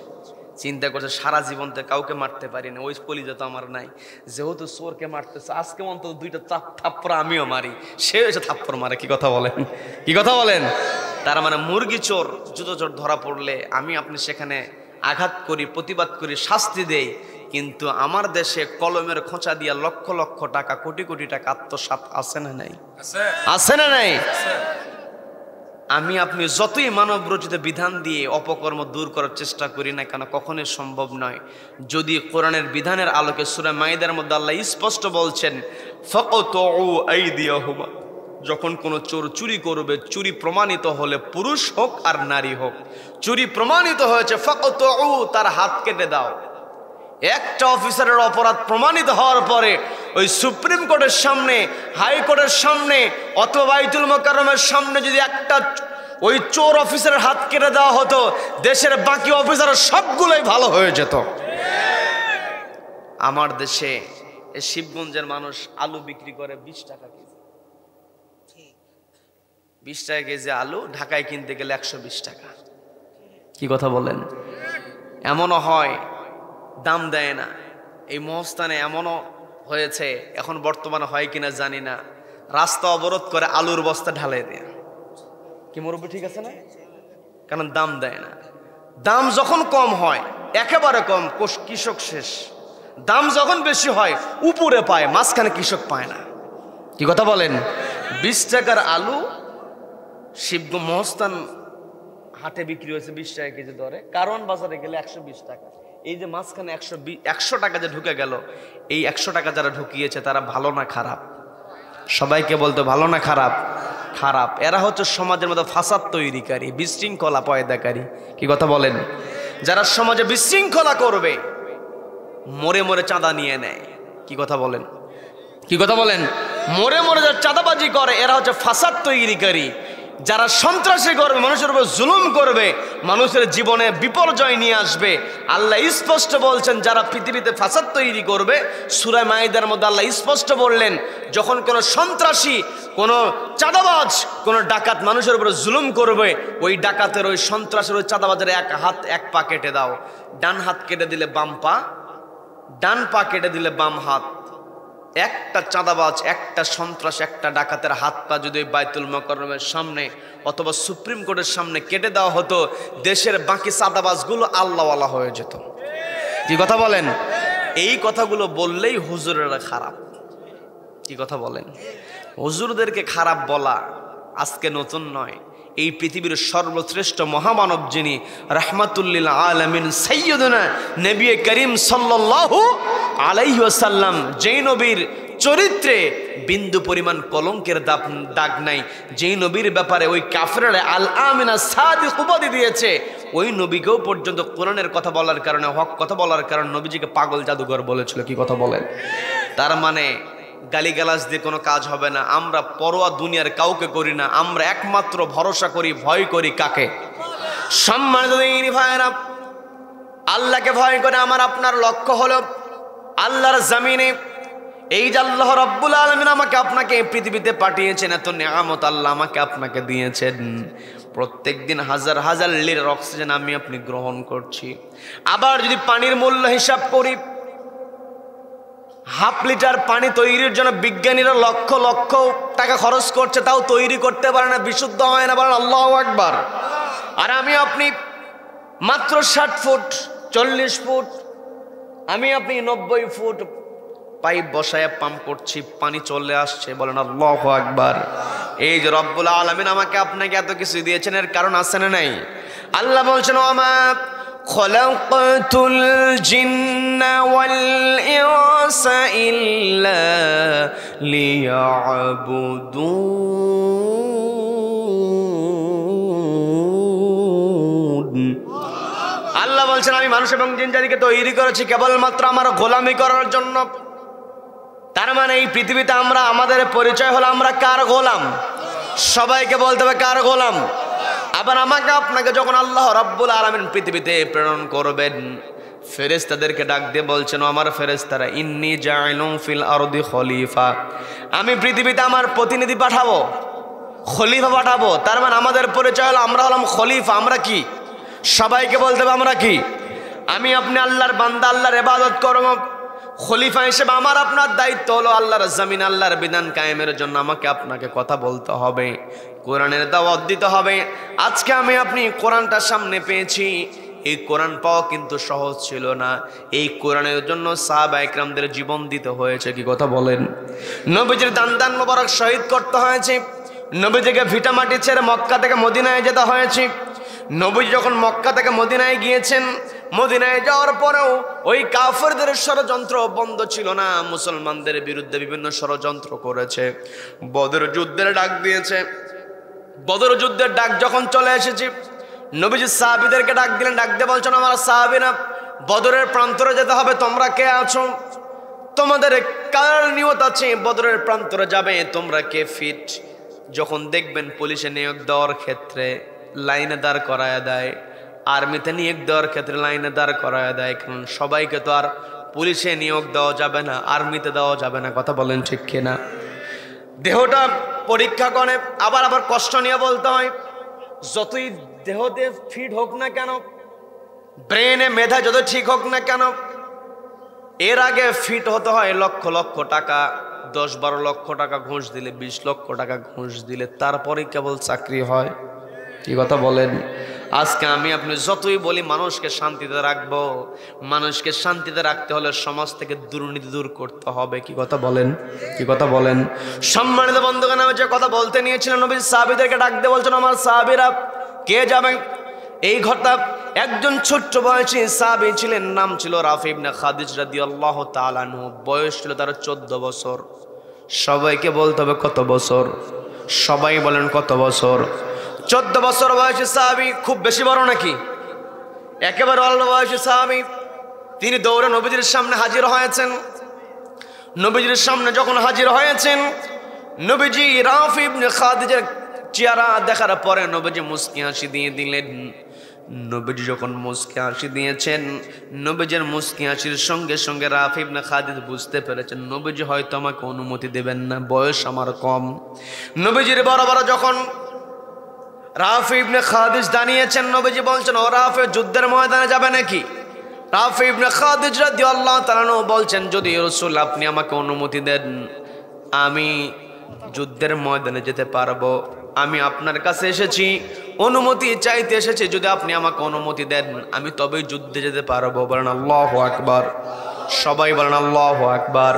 চিন্তা করছে সারা জীবনতে কাউকে মারতে পারি না, ওই কলিজা তো আমার নাই, যেহেতু চোরকে মারতেছে আজকে অন্তত দুইটা থাপ্পড় আমিও মারি, সে এসে থাপ্পড় মারে। কি কথা বলেন, কি কথা বলেন? তার মানে মুরগি চোর, জুতো চোর ধরা পড়লে আমি আপনি সেখানে আঘাত করি, প্রতিবাদ করি, শাস্তি দেই, কিন্তু আমার দেশে কলমের খোঁচা দিয়া লক্ষ লক্ষ টাকা, কোটি কোটি টাকা আত্মসাৎ আছে না নাই? আছে না নাই? আমি আপনি যতই মানব রচিত বিধান দিয়ে অপকর্ম দূর করার চেষ্টা করি না কেন, কখনোই সম্ভব নয়। যদি কোরআনের বিধানের আলোকে সূরা মাইদার মধ্যে আল্লাহ স্পষ্ট বলছেন, ফাকাতু আইদিয়াহুমা, যখন কোনো চোর চুরি করবে, চুরি প্রমাণিত হলে পুরুষ হোক আর নারী হোক, চুরি প্রমাণিত হয়েছে, ফাকাতু, তার হাত কেটে দাও। একটা অফিসারের অপরাধ প্রমাণিত হওয়ার পরে ওই সুপ্রিম কোর্টের সামনে, হাইকোর্টের সামনে অথবা বাইতুল মোকাররমের সামনে যদি একটা ওই চোর অফিসারের হাত কেটে দেওয়া হতো, দেশের বাকি অফিসার সবগুলোই ভালো হয়ে যেত। আমার দেশে শিবগঞ্জের মানুষ আলু বিক্রি করে 20 টাকা কেজি, 20 টাকা কেজি আলু, ঢাকায় কিনতে গেলে 120 টাকা। কি কথা বলেন? এমনও হয় দাম দেয় না। এই মহস্থানে এমনও হয়েছে, এখন বর্তমানে হয় কিনা জানি না, রাস্তা অবরোধ করে আলুর বস্তা ঢালাই দেয়। কি মুরব্বি ঠিক আছে না? কারণ দাম দেয় না। দাম যখন কম হয়, একেবারে কম, কৃষক শেষ। দাম যখন বেশি হয়, উপরে পায়, মাঝখানে কৃষক পায় না। কি কথা বলেন? 20 টাকার আলু শিবগঞ্জ মহস্থান হাটে বিক্রি হয়েছে 20 টাকা কেজি দরে, কারণ বাজারে গেলে 120 টাকা। এই যে মাঝখানে 100 টাকা যে ঢুকে গেল, এই 100 টাকা যারা ঢুকিয়েছে তারা ভালো না খারাপ? সবাইকে বলতে ভালো না খারাপ? খারাপ। এরা হচ্ছে সমাজের মধ্যে ফাসাদ তৈরিকারী, বিশৃঙ্খলা পয়দাকারী। কি কথা বলেন? যারা সমাজে বিশৃঙ্খলা করবে, মরে মরে চাঁদা নিয়ে নেয়। কি কথা বলেন? কি কথা বলেন? মরে মরে যারা চাঁদাবাজি করে, এরা হচ্ছে ফাসাদ তৈরিকারী। যারা সন্ত্রাসী করবে, মানুষের উপর জুলুম করবে, মানুষের জীবনে বিপর্যয় নিয়ে আসবে, আল্লাহ স্পষ্ট বলছেন যারা পৃথিবীতে ফাসাদ তৈরি করবে। সূরা মাইদার মধ্যে আল্লাহ স্পষ্ট বললেন, যখন কোনো সন্ত্রাসী, কোনো চাঁদাবাজ, কোনো ডাকাত মানুষের উপর জুলুম করবে, ওই ডাকাতের, ওই সন্ত্রাসের, ওই চাঁদাবাজের এক হাত এক পা কেটে দাও। ডান হাত কেটে দিলে বাম পা, ডান পা কেটে দিলে বাম হাত। একটা চাঁদাবাজ, একটা সন্ত্রাস, একটা ডাকাতের হাত পা যদি বাইতুল মোকাররমের সামনে অথবা সুপ্রিম কোর্টের সামনে কেটে দেওয়া হতো, দেশের বাকি চাঁদাবাজগুলো আল্লাহওয়ালা হয়ে যেত। কি কথা বলেন? এই কথাগুলো বললেই হুজুরেরা খারাপ। কি কথা বলেন? হুজুরদেরকে খারাপ বলা আজকে নতুন নয়। এই পৃথিবীর সর্বশ্রেষ্ঠ মহামানব যিনি রাহমাতুল্লিল আলামিন সাইয়্যিদুনা নবী করিম সাল্লাল্লাহু আলাইহি ওয়াসাল্লাম, যেই নবীর চরিত্রে বিন্দু পরিমাণ কলঙ্কের দাগ নাই, যেই নবীর ব্যাপারে ওই কাফেররা আল আমিনা সাদিক উপাধি দিয়েছে, ওই নবীকেও পর্যন্ত কোরআনের কথা বলার কারণে, হক কথা বলার কারণে নবীজিকে পাগল জাদুঘর বলেছিল। কি কথা বলেন? তার মানে গালিগালাজ দিয়ে কোনো কাজ হবে না। আমরা পরোয়া দুনিয়ার কাউকে করি না, আমরা একমাত্র ভরসা করি, ভয় করি কাকে? সম্মানিত দিনী ভাইরা, আল্লাহকে ভয় করে আমার আপনার লক্ষ্য হলো আল্লাহর জমিনে এই যে আল্লাহ রাব্বুল আলামিন আমাকে আপনাকে পৃথিবীতে পাঠিয়েছেন, এত নিয়ামত আল্লাহ আমাকে আপনাকে দিয়েছেন। প্রত্যেকদিন হাজার হাজার লিটার অক্সিজেন আমি আপনি গ্রহণ করছি। আবার যদি পানির মূল্য হিসাব করি, হাফ লিটার পানি তৈরির জন্য বিজ্ঞানীরা লক্ষ লক্ষ টাকা খরচ করছে, তাও তৈরি করতে পারে না, বিশুদ্ধ হয় না। বলেন আল্লাহু আকবার। আর আমি আপনি মাত্র 60 ফুট 40 ফুট, আমি আপনি 90 ফুট পাইপ বসায় পাম্প করছি, পানি চলে আসছে। বলেন আল্লাহু আকবার। এই যে রব্বুল আলামিন আমাকে আপনাকে এত কিছু দিয়েছেন, এর কারণ আছে না নাই? আল্লাহ বলছেন, ওমা খলাকতুল জিন্না ওয়াল ইনসা ইল্লা লিয়াবুদুন। আল্লাহ বলছেন, আমি মানুষ এবং জিন জাতিকে তৈরি করেছি কেবলমাত্র আমার গোলামি করার জন্য। তার মানে এই পৃথিবীতে আমরা, আমাদের পরিচয় হলো আমরা কার গোলাম? সবাইকে বলতে হবে কার গোলাম? আবার আমাকে আপনাকে যখন আল্লাহ রাব্বুল আলামিন পৃথিবীতে প্রেরণ করবেন, ফেরেশতাদেরকে ডাক দিয়ে বলছেন, আমার ফেরেশতারা, ইন্নী জাইলুন ফিল আরদি খলিফা, আমি পৃথিবীতে আমার প্রতিনিধি পাঠাবো, খলিফা পাঠাবো। তার মানে আমাদের পরিচয় হলো আমরা হলাম খলিফা। আমরা কি? সবাইকে বলতে হবে আমরা কি? আমি আপনি আল্লাহর বান্দা, আল্লাহর ইবাদত করব। খলিফা হিসেবে আমার আপনার দায়িত্ব হলো আল্লাহর জমিন, আল্লাহর বিধান কায়েমের জন্য আমাকে আপনাকে কথা বলতে হবে, কোরআনের দাওয়াত দিতে হবে। আজকে আমি আপনি কোরআনটা সামনে পেয়েছি। এই কোরআন পাওয়া কিন্তু সহজ ছিল না। এই কোরআনের জন্য সাহাবা ইকরামদের জীবন দিতে হয়েছে। কি কথা বলেন? নবীজির দান মোবারক শহীদ করতে হয়েছে। নবীজিকে ভিটামাটি ছেড়ে মক্কা থেকে মদিনায় যেতে হয়েছে। নবীজি যখন মক্কা থেকে মদিনায় গিয়েছেন, মদিনায় যাওয়ার পরেও ওই কাফেরদের ষড়যন্ত্র বন্ধ ছিল না। মুসলমানদের বিরুদ্ধে বিভিন্ন ষড়যন্ত্র করেছে। বদর যুদ্ধের ডাক দিয়েছে। বদর যুদ্ধের ডাক যখন চলে এসেছে, নবীজি সাহাবীদেরকে ডাক দিলেন। ডাক দিয়ে বলছেন, আমার সাহাবীরা, বদরের প্রান্তরে যেতে হবে। তোমরা কে আছো? তোমাদের কার নিয়ত আছে বদরের প্রান্তরে যাবে? তোমরা কে ফিট? যখন দেখবেন পুলিশে নিয়োগ দেওয়ার ক্ষেত্রে লাইনে দাঁড় করায় দেয়, আর্মিতে নিয়োগ দেওয়ার ক্ষেত্রে লাইনে দাঁড় করায় দেয়, কারণ সবাইকে তো আর পুলিশে নিয়োগ দেওয়া যাবে না, আর্মিতে দেওয়া যাবে না। কথা বলেন ঠিক কিনা? দেহটা পরীক্ষা করে, আবার কষ্ট নিয়ে বলতে হয়। যতই দেহতে ফিট হোক না কেন, ব্রেনে মেধা যত ঠিক হোক না কেন, এর আগে ফিট হতে হয় লক্ষ লক্ষ টাকা, 10-12 লক্ষ টাকা ঘুষ দিলে, 20 লক্ষ টাকা ঘুষ দিলে তারপরে কেবল চাকরি হয়। কি কথা বলেন? আজকে আমি আপনি যতই বলি মানুষকে শান্তিতে রাখবো, মানুষকে শান্তিতে রাখতে হলে সমাজ থেকে দুর্নীতি দূর করতে হবে। কি কথা বলেন? কি কথা বলেন? সম্মানিত বন্ধুগণ, আমি যে কথা বলতে নিয়েছিলাম, নবী সাহাবীদেরকে ডাক দিয়ে বলছেন, আমার সাহাবীরা কে যাবেন? এই ঘটনা একজন ছোট্ট বয়সী সাহাবী ছিলেন, নাম ছিল রাফি ইবনে খাদিজ রাদিয়াল্লাহু তাআলা আনহু। বয়স ছিল তার 14 বছর। সবাইকে বলতে হবে কত বছর? সবাই বলেন কত বছর? 14 বছর বয়সী সাহাবী। খুব বেশি বড় নাকি? একেবারে অল্প বয়সী সাহাবী। তিনি দৌড়ে নবীজির সামনে হাজির হয়েছেন। নবীজির সামনে যখন হাজির হয়েছেন, নবীজি রাফি ইবনে খাদিজের চেহারা দেখার পরে নবীজি মুস্কি হাসি দিয়ে দিলেন। নবীজি যখন মুস্কি হাসি দিয়েছেন, নবীজির মুস্কি হাসির সঙ্গে সঙ্গে রাফি ইবনে খাদিজ বুঝতে পেরেছেন নবীজি হয়তো আমাকে অনুমতি দেবেন না, বয়স আমার কম। নবীজির বরাবর যখন রাফি ইবনে খাদিজ দাঁড়িয়েছেন, নবীজি বলছেন, ও রাফি, যুদ্ধের ময়দানে যাবে নাকি? রাফি ইবনে খাদিজ রাদিয়াল্লাহু তাআলা আনহু বলছেন, যদি রাসূল আপনি আমাকে অনুমতি দেন, আমি যুদ্ধের ময়দানে যেতে পারবো। আমি আপনার কাছে এসেছি, অনুমতি চাইতে এসেছি। যদি আপনি আমাকে অনুমতি দেন, আমি তবেই যুদ্ধে যেতে পারবো। বলেন আল্লাহু আকবার। সবাই বলেন আল্লাহু আকবার।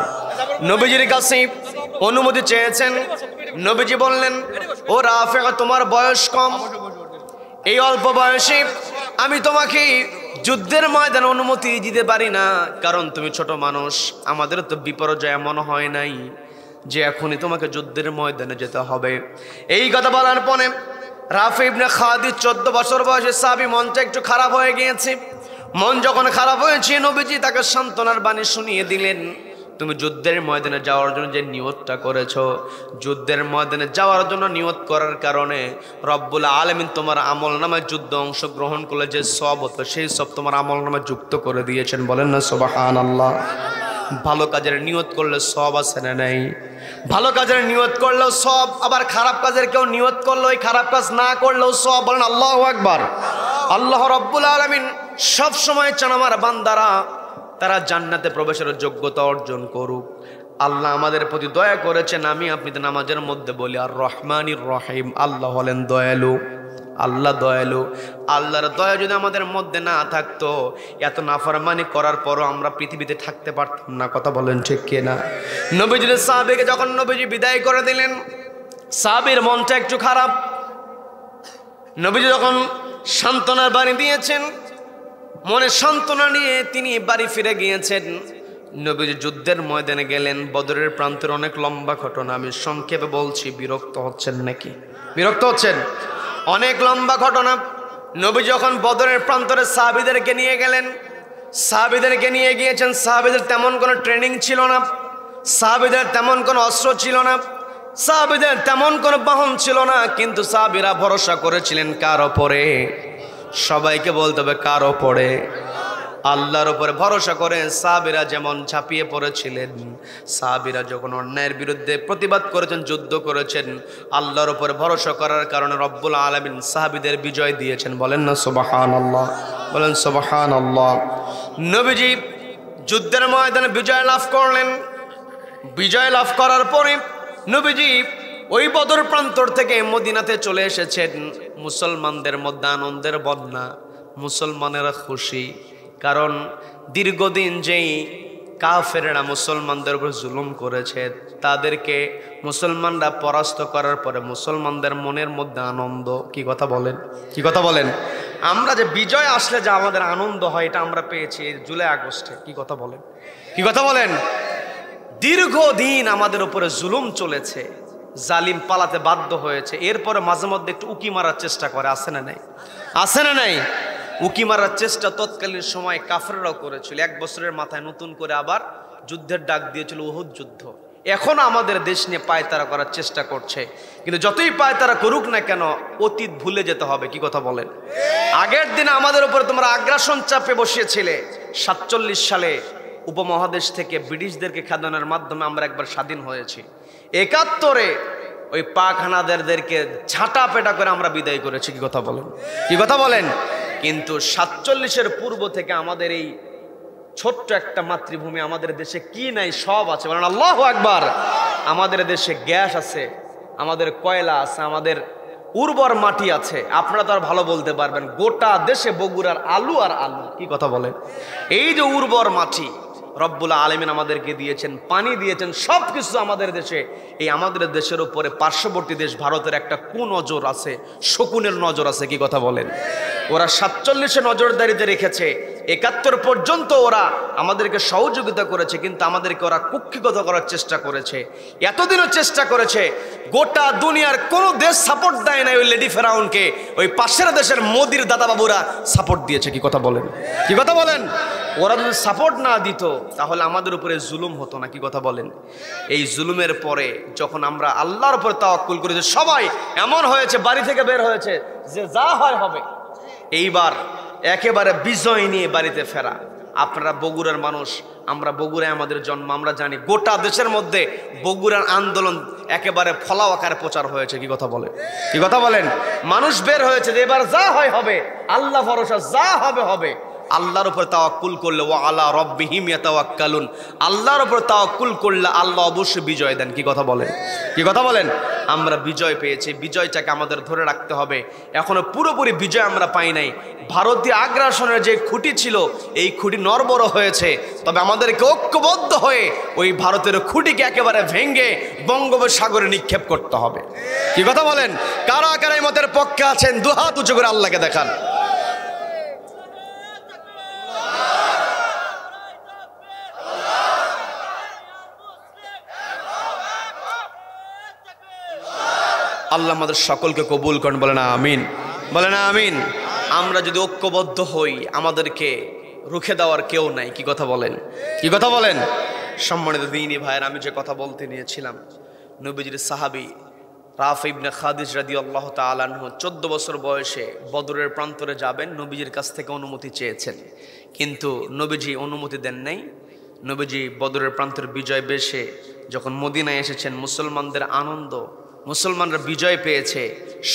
নবীজির কাছে অনুমতি চেয়েছেন। নবীজি বললেন, ও রাফি, তোমার বয়স কম, এই অল্প বয়সে আমি তোমাকে যুদ্ধের ময়দানে অনুমতি দিতে পারি না, কারণ তুমি ছোট মানুষ। আমাদের তো বিপর্যয় এমন হয় নাই যে এখনই তোমাকে যুদ্ধের ময়দানে যেতে হবে। এই কথা বলার পরে রাফি ইবনে খাদিজ 14 বছর বয়সে সাহাবী, মনটা একটু খারাপ হয়ে গিয়েছে। মন যখন খারাপ হয়েছে, নবীজি তাকে সান্ত্বনার বাণী শুনিয়ে দিলেন, তুমি যুদ্ধের ময়দানে যাওয়ার জন্য যে নিয়তটা করেছো, যুদ্ধের ময়দানে যাওয়ার জন্য নিয়ত করার কারণে রব্বুল আলামিন তোমার আমলনামায় যুদ্ধ অংশগ্রহণ করলে যে সওয়াব হতো, সেই সব তোমার আমলনামায় যুক্ত করে দিয়েছেন। বলেন না সুবহানাল্লাহ। ভালো কাজের নিয়ত করলে সওয়াব আছে না নাই? ভালো কাজের নিয়ত করলেও সওয়াব, আবার খারাপ কাজের কেউ নিয়ত করলে ওই খারাপ কাজ না করলেও সওয়াব। বলেন আল্লাহু আকবার। আল্লাহ রব্বুল আলামিন সব সময় চান আমার বান্দারা তারা জান্নাতে প্রবেশের যোগ্যতা অর্জন করুক। আল্লাহ আমাদের প্রতি দয়া করেছেন। আমি আপনি তো নামাজের মধ্যে বলি আর রহমানির রহিম। আল্লাহ হলেন দয়ালু। আল্লাহ দয়ালু। আল্লাহর দয়া যদি আমাদের মধ্যে না থাকতো, এত নাফরমানি করার পরও আমরা পৃথিবীতে থাকতে পারতাম না। কথা বলেন ঠিক কিনা? নবীজির সাহাবীকে যখন নবীজি বিদায় করে দিলেন, সাহাবীর মনটা একটু খারাপ। নবীজি যখন সান্ত্বনার বাণী দিয়েছেন, মনে সান্ত্বনা নিয়ে তিনি বাড়ি ফিরে গিয়েছেন। নবীজি যুদ্ধের ময়দানে গেলেন। বদরের প্রান্তের অনেক লম্বা ঘটনা, আমি সংক্ষেপে বলছি। বিরক্ত হচ্ছেন নাকি? বিরক্ত হচ্ছেন? অনেক লম্বা ঘটনা। নবী যখন বদরের প্রান্তরে সাহাবীদেরকে নিয়ে গেলেন, সাহাবীদেরকে নিয়ে গিয়েছেন। সাহাবীদের তেমন কোনো ট্রেনিং ছিল না, সাহাবীদের তেমন কোনো অস্ত্র ছিল না, সাহাবীদের তেমন কোনো বাহন ছিল না, কিন্তু সাহাবীরা ভরসা করেছিলেন কার ওপরে? সবাইকে বলতে হবে কার ওপরে? আল্লাহর উপরে ভরসা করে সাহাবীরা যেমন ঝাঁপিয়ে পড়েছিলেন, সাহাবীরা যখন অন্যায়ের বিরুদ্ধে প্রতিবাদ করেছেন, যুদ্ধ করেছেন, আল্লাহর উপরে ভরসা করার কারণে রব্বুল আলামিন সাহাবীদের বিজয় দিয়েছেন। বলেন না সুবহানাল্লাহ, বলেন সুবহানাল্লাহ। নবীজি যুদ্ধের ময়দানে বিজয় লাভ করলেন। বিজয় লাভ করার পরে নবীজি ওই বদর প্রান্তর থেকে মদিনাতে চলে এসেছেন। মুসলমানদের মধ্যে আনন্দের বন্যা, মুসলমানেরা খুশি, কারণ দীর্ঘদিন যেই কাফেররা মুসলমানদের উপর জুলুম করেছে তাদেরকে মুসলমানরা পরাস্ত করার পরে মুসলমানদের মনের মধ্যে আনন্দ। কি কথা বলেন, কি কথা বলেন? আমরা যে বিজয় আসলে যে আমাদের আনন্দ হয় এটা আমরা পেয়েছি জুলাই আগস্টে। কি কথা বলেন, কি কথা বলেন? দীর্ঘদিন আমাদের উপরে জুলুম চলেছে, জালিম পালাতে বাধ্য হয়েছে, এরপরে মাঝে মধ্যে একটু উকি মারার চেষ্টা করে, আছে না নাই? আছে না নাই? উকি মারার চেষ্টা তৎকালীন সময় কাফেররাও করেছিল। 1 বছরের মাথায় নতুন করে আবার যুদ্ধের ডাক দিয়েছিল, উহুদ যুদ্ধ। এখন আমাদের দেশ নিয়ে পায়তারা করার চেষ্টা করছে, কিন্তু যতই পায়তারা করুক না কেন অতীত ভুলে যেতে হবে। কি কথা বলেন? আগের দিনে আমাদের উপরে তোমরা আগ্রাসন চাপে বসিয়েছিলে। 47 সালে উপমহাদেশ থেকে ব্রিটিশদেরকে খেদানোর মাধ্যমে আমরা একবার স্বাধীন হয়েছি। 71-এ ওই পাক হানাদারদেরকে ঝাঁটা পেটা করে আমরা বিদায় করেছি। কি কথা বলেন, কি কথা বলেন? কিন্তু 47-এর পূর্ব থেকে আমাদের এই ছোট্ট একটা মাতৃভূমি, আমাদের দেশে কি নাই সব আছে। বলেন আল্লাহু আকবার। আমাদের দেশে গ্যাস আছে, আমাদের কয়লা আছে, আমাদের উর্বর মাটি আছে। আপনারা তো আর ভালো বলতে পারবেন, গোটা দেশে বগুড়ার আলু আর আলু। কি কথা বলেন? এই যে উর্বর মাটি রব্বুল আলামিন আমাদেরকে দিয়েছেন, পানি দিয়েছেন, সব কিছু আমাদের দেশে। এই আমাদের দেশের উপরে পার্শ্ববর্তী দেশ ভারতের একটা কুনজর আছে, শকুনের নজর আছে। কি কথা বলেন? ওরা 47-এ নজরদারিতে রেখেছে, 71 পর্যন্ত ওরা আমাদেরকে সহযোগিতা করেছে, কিন্তু আমাদেরকে ওরা কুক্ষিগত করার চেষ্টা করেছে। এতদিনও চেষ্টা করেছে, গোটা দুনিয়ার কোনো দেশ সাপোর্ট দেয় নাই ওই লেডি ফেরাউনকে, ওই পাশের দেশের মোদির দাদাবাবুরা সাপোর্ট দিয়েছে। কি কথা বলেন, কি কথা বলেন? ওরা যদি সাপোর্ট না দিত তাহলে আমাদের উপরে জুলুম হতো না। কি কথা বলেন? এই জুলুমের পরে যখন আমরা আল্লাহর উপরে তাওয়াক্কুল করেছি, সবাই এমন হয়েছে বাড়ি থেকে বের হয়েছে যে যা হয় হবে। এইবার একেবারে বিজয় নিয়ে বাড়িতে ফেরা। আপনারা বগুড়ার মানুষ, আমরা বগুড়ায় আমাদের জন্ম, আমরা জানি গোটা দেশের মধ্যে বগুড়ার আন্দোলন একেবারে ফলাও আকারে প্রচার হয়েছে। কি কথা বলেন, কি কথা বলেন? মানুষ বের হয়েছে যে এবার যা হয় হবে, আল্লাহ ভরসা, যা হবে হবে। আল্লাহর উপর তাওয়াক্কুল করলে ওয়া আলা রাব্বিহিম ইয়াতাওয়াক্কালুন, আল্লাহর উপর তাওয়াক্কুল করলে আল্লাহ অবশ্যই বিজয় দেন। কি কথা বলেন, কি কথা বলেন? আমরা বিজয় পেয়েছি, বিজয়টাকে আমাদের ধরে রাখতে হবে। এখনো পুরোপুরি বিজয় আমরা পাই নাই। ভারতীয় আগ্রাসনের যে খুঁটি ছিল, এই খুঁটি নড়বড় হয়েছে, তবে আমাদেরকে ঐক্যবদ্ধ হয়ে ওই ভারতের খুঁটিকে একেবারে ভেঙে বঙ্গোপসাগরে নিক্ষেপ করতে হবে। কি কথা বলেন? কারা কারা এই মতের পক্ষে আছেন দুহাত উঁচু করে আল্লাহকে দেখান। আল্লাহ আমাদের সকলকে কবুল করেন, বলে না আমিন, বলে না আমিন। আমরা যদি ঐক্যবদ্ধ হই আমাদেরকে রুখে দেওয়ার কেউ নাই। কি কথা বলেন, কি কথা বলেন? সম্মানিত দ্বীনী ভাইয়ের, আমি যে কথা বলতে নিয়েছিলাম, নবীজির সাহাবী রাফি ইবনে খাদিজ রাদিয়াল্লাহু তাআলা আনহু 14 বছর বয়সে বদরের প্রান্তরে যাবেন, নবীজির কাছ থেকে অনুমতি চেয়েছেন, কিন্তু নবীজি অনুমতি দেন নাই। নবীজি বদরের প্রান্তের বিজয় বেশে যখন মদিনায় এসেছেন, মুসলমানদের আনন্দ, মুসলমানরা বিজয় পেয়েছে,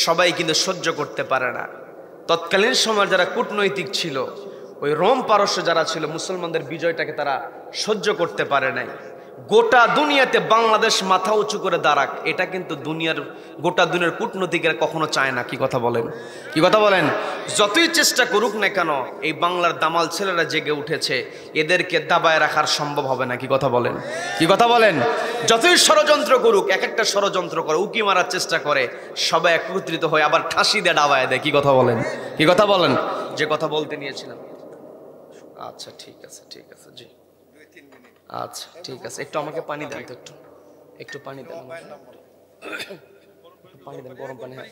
সবাই কিন্তু সহ্য করতে পারে না। তৎকালীন সময় যারা কূটনৈতিক ছিল, ওই রোম পারস্য যারা ছিল, মুসলমানদের বিজয়টাকে তারা সহ্য করতে পারে নাই। গোটা দুনিয়াতে বাংলাদেশ মাথা উঁচু করে দাঁড়াক, এটা কিন্তু গোটা দুনিয়ার কূটনীতিকেরা কখনো চায় না। কি কথা বলেন, কি কথা বলেন? যতই চেষ্টা করুক না কেন, এই বাংলার দামাল ছেলেরা জেগে উঠেছে, এদেরকে দাবায় রাখার সম্ভব হবে না। কি কথা বলেন, কি কথা বলেন? যতই ষড়যন্ত্র করুক, এক একটা ষড়যন্ত্র করে, উকি মারার চেষ্টা করে, সবাই একত্রিত হয়ে আবার ঠাঁসি দিয়ে ডাবায় দেয়। কি কথা বলেন, কি কথা বলেন? যে কথা বলতে নিয়েছিলাম। আচ্ছা ঠিক আছে, ঠিক আছে, জি আচ্ছা ঠিক আছে। একটু আমাকে পানি দেন তো, একটু পানি দেন, পানি দেন, গরম পানি। হ্যাঁ,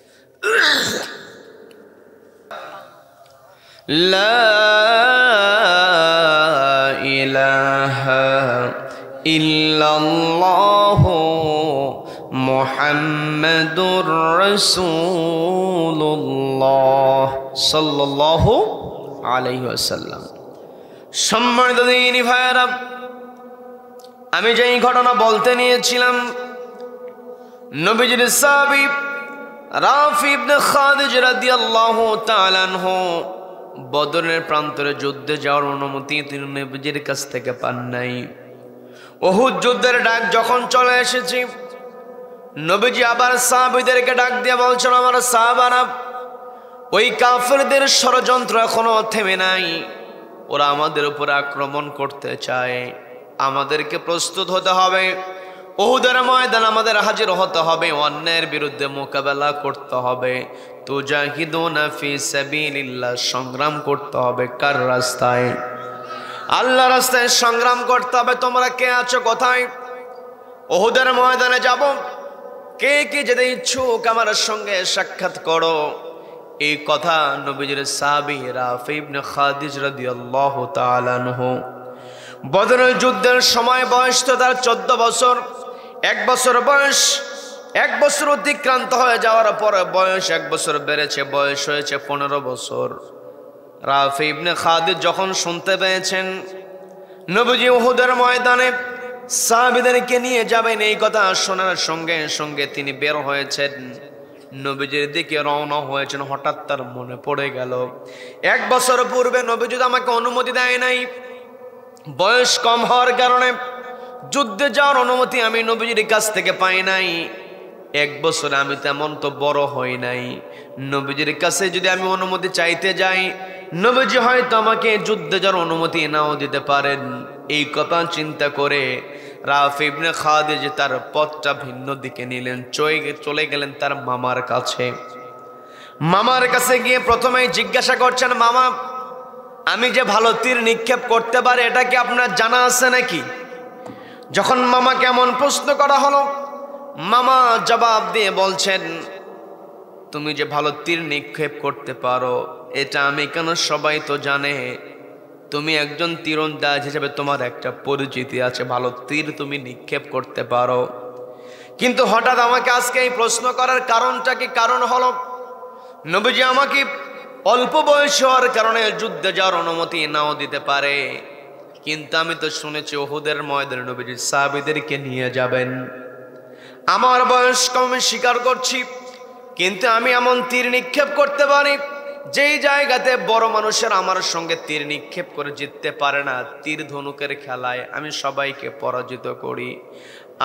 লা ইলাহা ইল্লাল্লাহু মুহাম্মাদুর রাসূলুল্লাহ সাল্লাল্লাহু আলাইহি ওয়াসাল্লাম। সম্মানিত দিনী ভাইয়েরা, আমি যেই ঘটনা বলতে নিয়েছিলাম, নবীজির সাহাবী রাফি ইবনে খাদিজ রাদিয়াল্লাহু তাআলা আনহু বদরের প্রান্তরে যুদ্ধে যাওয়ার অনুমতি তিনি নবীজির কাছ থেকে পান নাই। উহুদ যুদ্ধের ডাক যখন চলে এসেছে, নবীজি আবার সাহাবীদেরকে ডাক দিয়ে বলছেন, আমার সাহাবারা, ওই কাফেরদের ষড়যন্ত্র এখনো থেমে নাই, ওরা আমাদের উপর আক্রমণ করতে চায়, আমাদেরকে প্রস্তুত হতে হবে, উহুদের ময়দানে আমাদের হাজির হতে হবে, অন্যায়ের বিরুদ্ধে মোকাবেলা করতে হবে, তুজাহিদুনা ফি সাবিলিল্লাহ, সংগ্রাম করতে হবে কার রাস্তায়? আল্লাহর রাস্তায় সংগ্রাম করতে হবে। তোমরা কে আছো কোথায়? উহুদের ময়দানে যাব, কে কে যেতে ইচ্ছুক আমার সঙ্গে সাক্ষাৎ করো। এই কথা নবীজির সাহাবী রাফি ইবনে খাদিজ রাদিয়াল্লাহু তাআলা আনহু বদরের যুদ্ধের সময় বয়স তো তার 14 বছর। 1 বছর বয়স, 1 বছর অতিক্রান্ত হয়ে যাওয়ার পর বয়স 1 বছর বেড়েছে, বয়স হয়েছে 15 বছর। রাফি ইবনে খাদিজ যখন শুনতে পেয়েছেন নবীজি উহুদের ময়দানে সাহাবীদেরকে নিয়ে যাবেন, এই কথা শোনার সঙ্গে সঙ্গে তিনি বের হয়েছেন, নবীজির দিকে রওনা হয়েছেন। হঠাৎ তার মনে পড়ে গেল, 1 বছর পূর্বে নবীজি আমাকে অনুমতি দেয় নাই, বয়স কম হওয়ার কারণে যুদ্ধে যাওয়ার অনুমতি আমি নবীজির কাছ থেকে পাই নাই। 1 বছরে আমি তেমন তো বড় হই নাই, নবীজির কাছে যদি আমি অনুমতি চাইতে যাই, নবীজি হয়তো আমাকে যুদ্ধে যাওয়ার অনুমতি নাও দিতে পারেন। এই কথা চিন্তা করে রাফি ইবনে খাদিজ তার পথটা ভিন্ন দিকে নিলেন, চলে গেলেন তার মামার কাছে। মামার কাছে গিয়ে প্রথমেই জিজ্ঞাসা করছেন, মামা, আমি যে ভালো তীর নিক্ষেপ করতে পারি এটা কি আপনার জানা আছে নাকি? যখন মামাকে এমন প্রশ্ন করা হলো, মামা জবাব দিয়ে বলছেন, তুমি যে ভালো তীর নিক্ষেপ করতে পারো এটা আমি কেন, সবাই তো জানে তুমি একজন তীরন্দাজ হিসেবে তোমার একটা পরিচিতি আছে, ভালো তীর তুমি নিক্ষেপ করতে পারো। কিন্তু হঠাৎ আমাকে আজকে এই প্রশ্ন করার কারণটা কি? কারণ হলো নবীজি আমাকে অল্প বয়স হওয়ার কারণে যুদ্ধে যাওয়ার অনুমতি নাও দিতে পারে, কিন্তু আমি তো শুনেছি উহুদের ময়দানে নবীজি সাহাবীদেরকে নিয়ে যাবেন। আমার বয়স কম স্বীকার করছি, কিন্তু আমি এমন তীর নিক্ষেপ করতে পারি যেই জায়গাতে বড় মানুষের আমার সঙ্গে তীর নিক্ষেপ করে জিততে পারে না। তীর ধনুকের খেলায় আমি সবাইকে পরাজিত করি।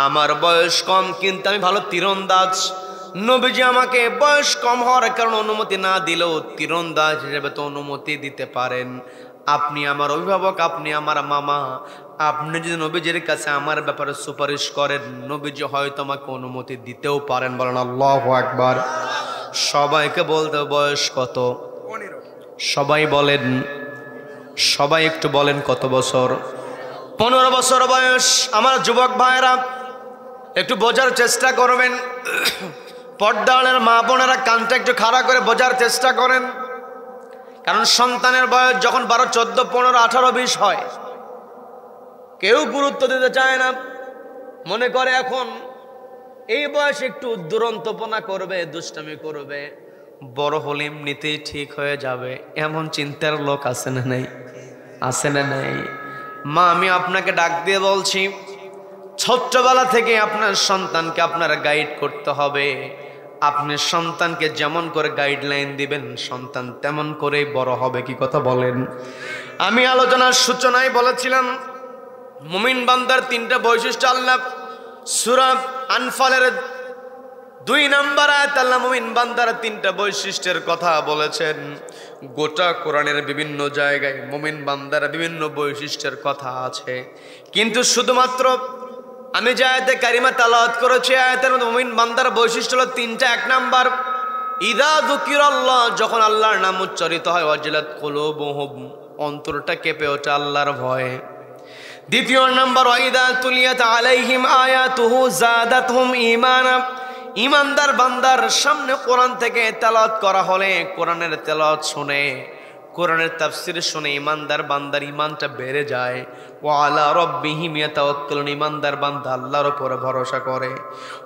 আমার বয়স কম, কিন্তু আমি ভালো তীরন্দাজ। নবীজি আমাকে বয়স কম হওয়ার কারণে অনুমতি না দিলেও তীরন্দাজ হিসেবে তো অনুমতি দিতে পারেন। আপনি আমার অভিভাবক, আপনি আমার মামা, আপনি যদি নবীজির কাছে আমার ব্যাপারে সুপারিশ করেন, নবীজি হয়তো আমাকে অনুমতি দিতেও পারেন। বলেন আল্লাহু আকবার। সবাইকে বলতে বয়স কত? সবাই বলেন, সবাই একটু বলেন কত বছর? 15 বছর বয়স। আমার যুবক ভাইয়েরা একটু বোঝার চেষ্টা করবেন, পর্দাওয়ালার মা বোনেরা কানটা একটু খাড়া করে বোঝার চেষ্টা করেন, কারণ সন্তানের বয়স যখন 12, 14, 15, 18, 20 হয়, কেউ গুরুত্ব দিতে চায় না, মনে করে এখন এই বয়সে একটু দুরন্তপনা করবে, দুষ্টামি করবে, বড় হলে এমনিতেই ঠিক হয়ে যাবে। এমন চিন্তার লোক আছে না নাই? আছে না নাই? মা, আমি আপনাকে ডাক দিয়ে বলছি, ছোট্টবেলা থেকে আপনার সন্তানকে আপনার গাইড করতে হবে। আপনি সন্তানকে যেমন করে গাইডলাইন দিবেন, সন্তান তেমন করেই বড় হবে। কি কথা বলেন? আমি আলোচনার সূচনায় বলেছিলাম, মুমিন বান্দার 3টা বৈশিষ্ট্য আল্লাহ সূরা আনফালের 2 নম্বর আয়াতে আল্লাহ মুমিন বান্দার 3টা বৈশিষ্ট্যের কথা বলেছেন। গোটা কোরআনের বিভিন্ন জায়গায় মুমিন বান্দার বিভিন্ন বৈশিষ্ট্যের কথা আছে, কিন্তু শুধুমাত্র আমি যে আয়াতে কারিমা তেলাওয়াত করেছি, আয়াতের মধ্যে মুমিন বান্দার বৈশিষ্ট্য হলো 3টা। 1 নাম্বার, ইযা যুকিরাল্লাহ, যখন আল্লাহর নাম উচ্চারিত হয়, ওয়াজিলাত কুলুবুহুম, অন্তরটা কেঁপে ওঠে আল্লাহর ভয়ে। 2 নাম্বার, ওয়াইদা তুলিয়াত আলাইহিম আয়াতুহু যাদাতহুম ঈমানা, ঈমানদার বান্দার সামনে কোরআন থেকে তেলাওয়াত করা হলে, কোরআনের তেলাওয়াত শুনে, কোরআনের তাফসীর শুনে ঈমানদার বান্দার ঈমানটা বেড়ে যায়। ওয়া আলা রাব্বিহিম ইয়াতাওয়াক্কালুন, ঈমানদার বান্দা আল্লাহর উপর ভরসা করে।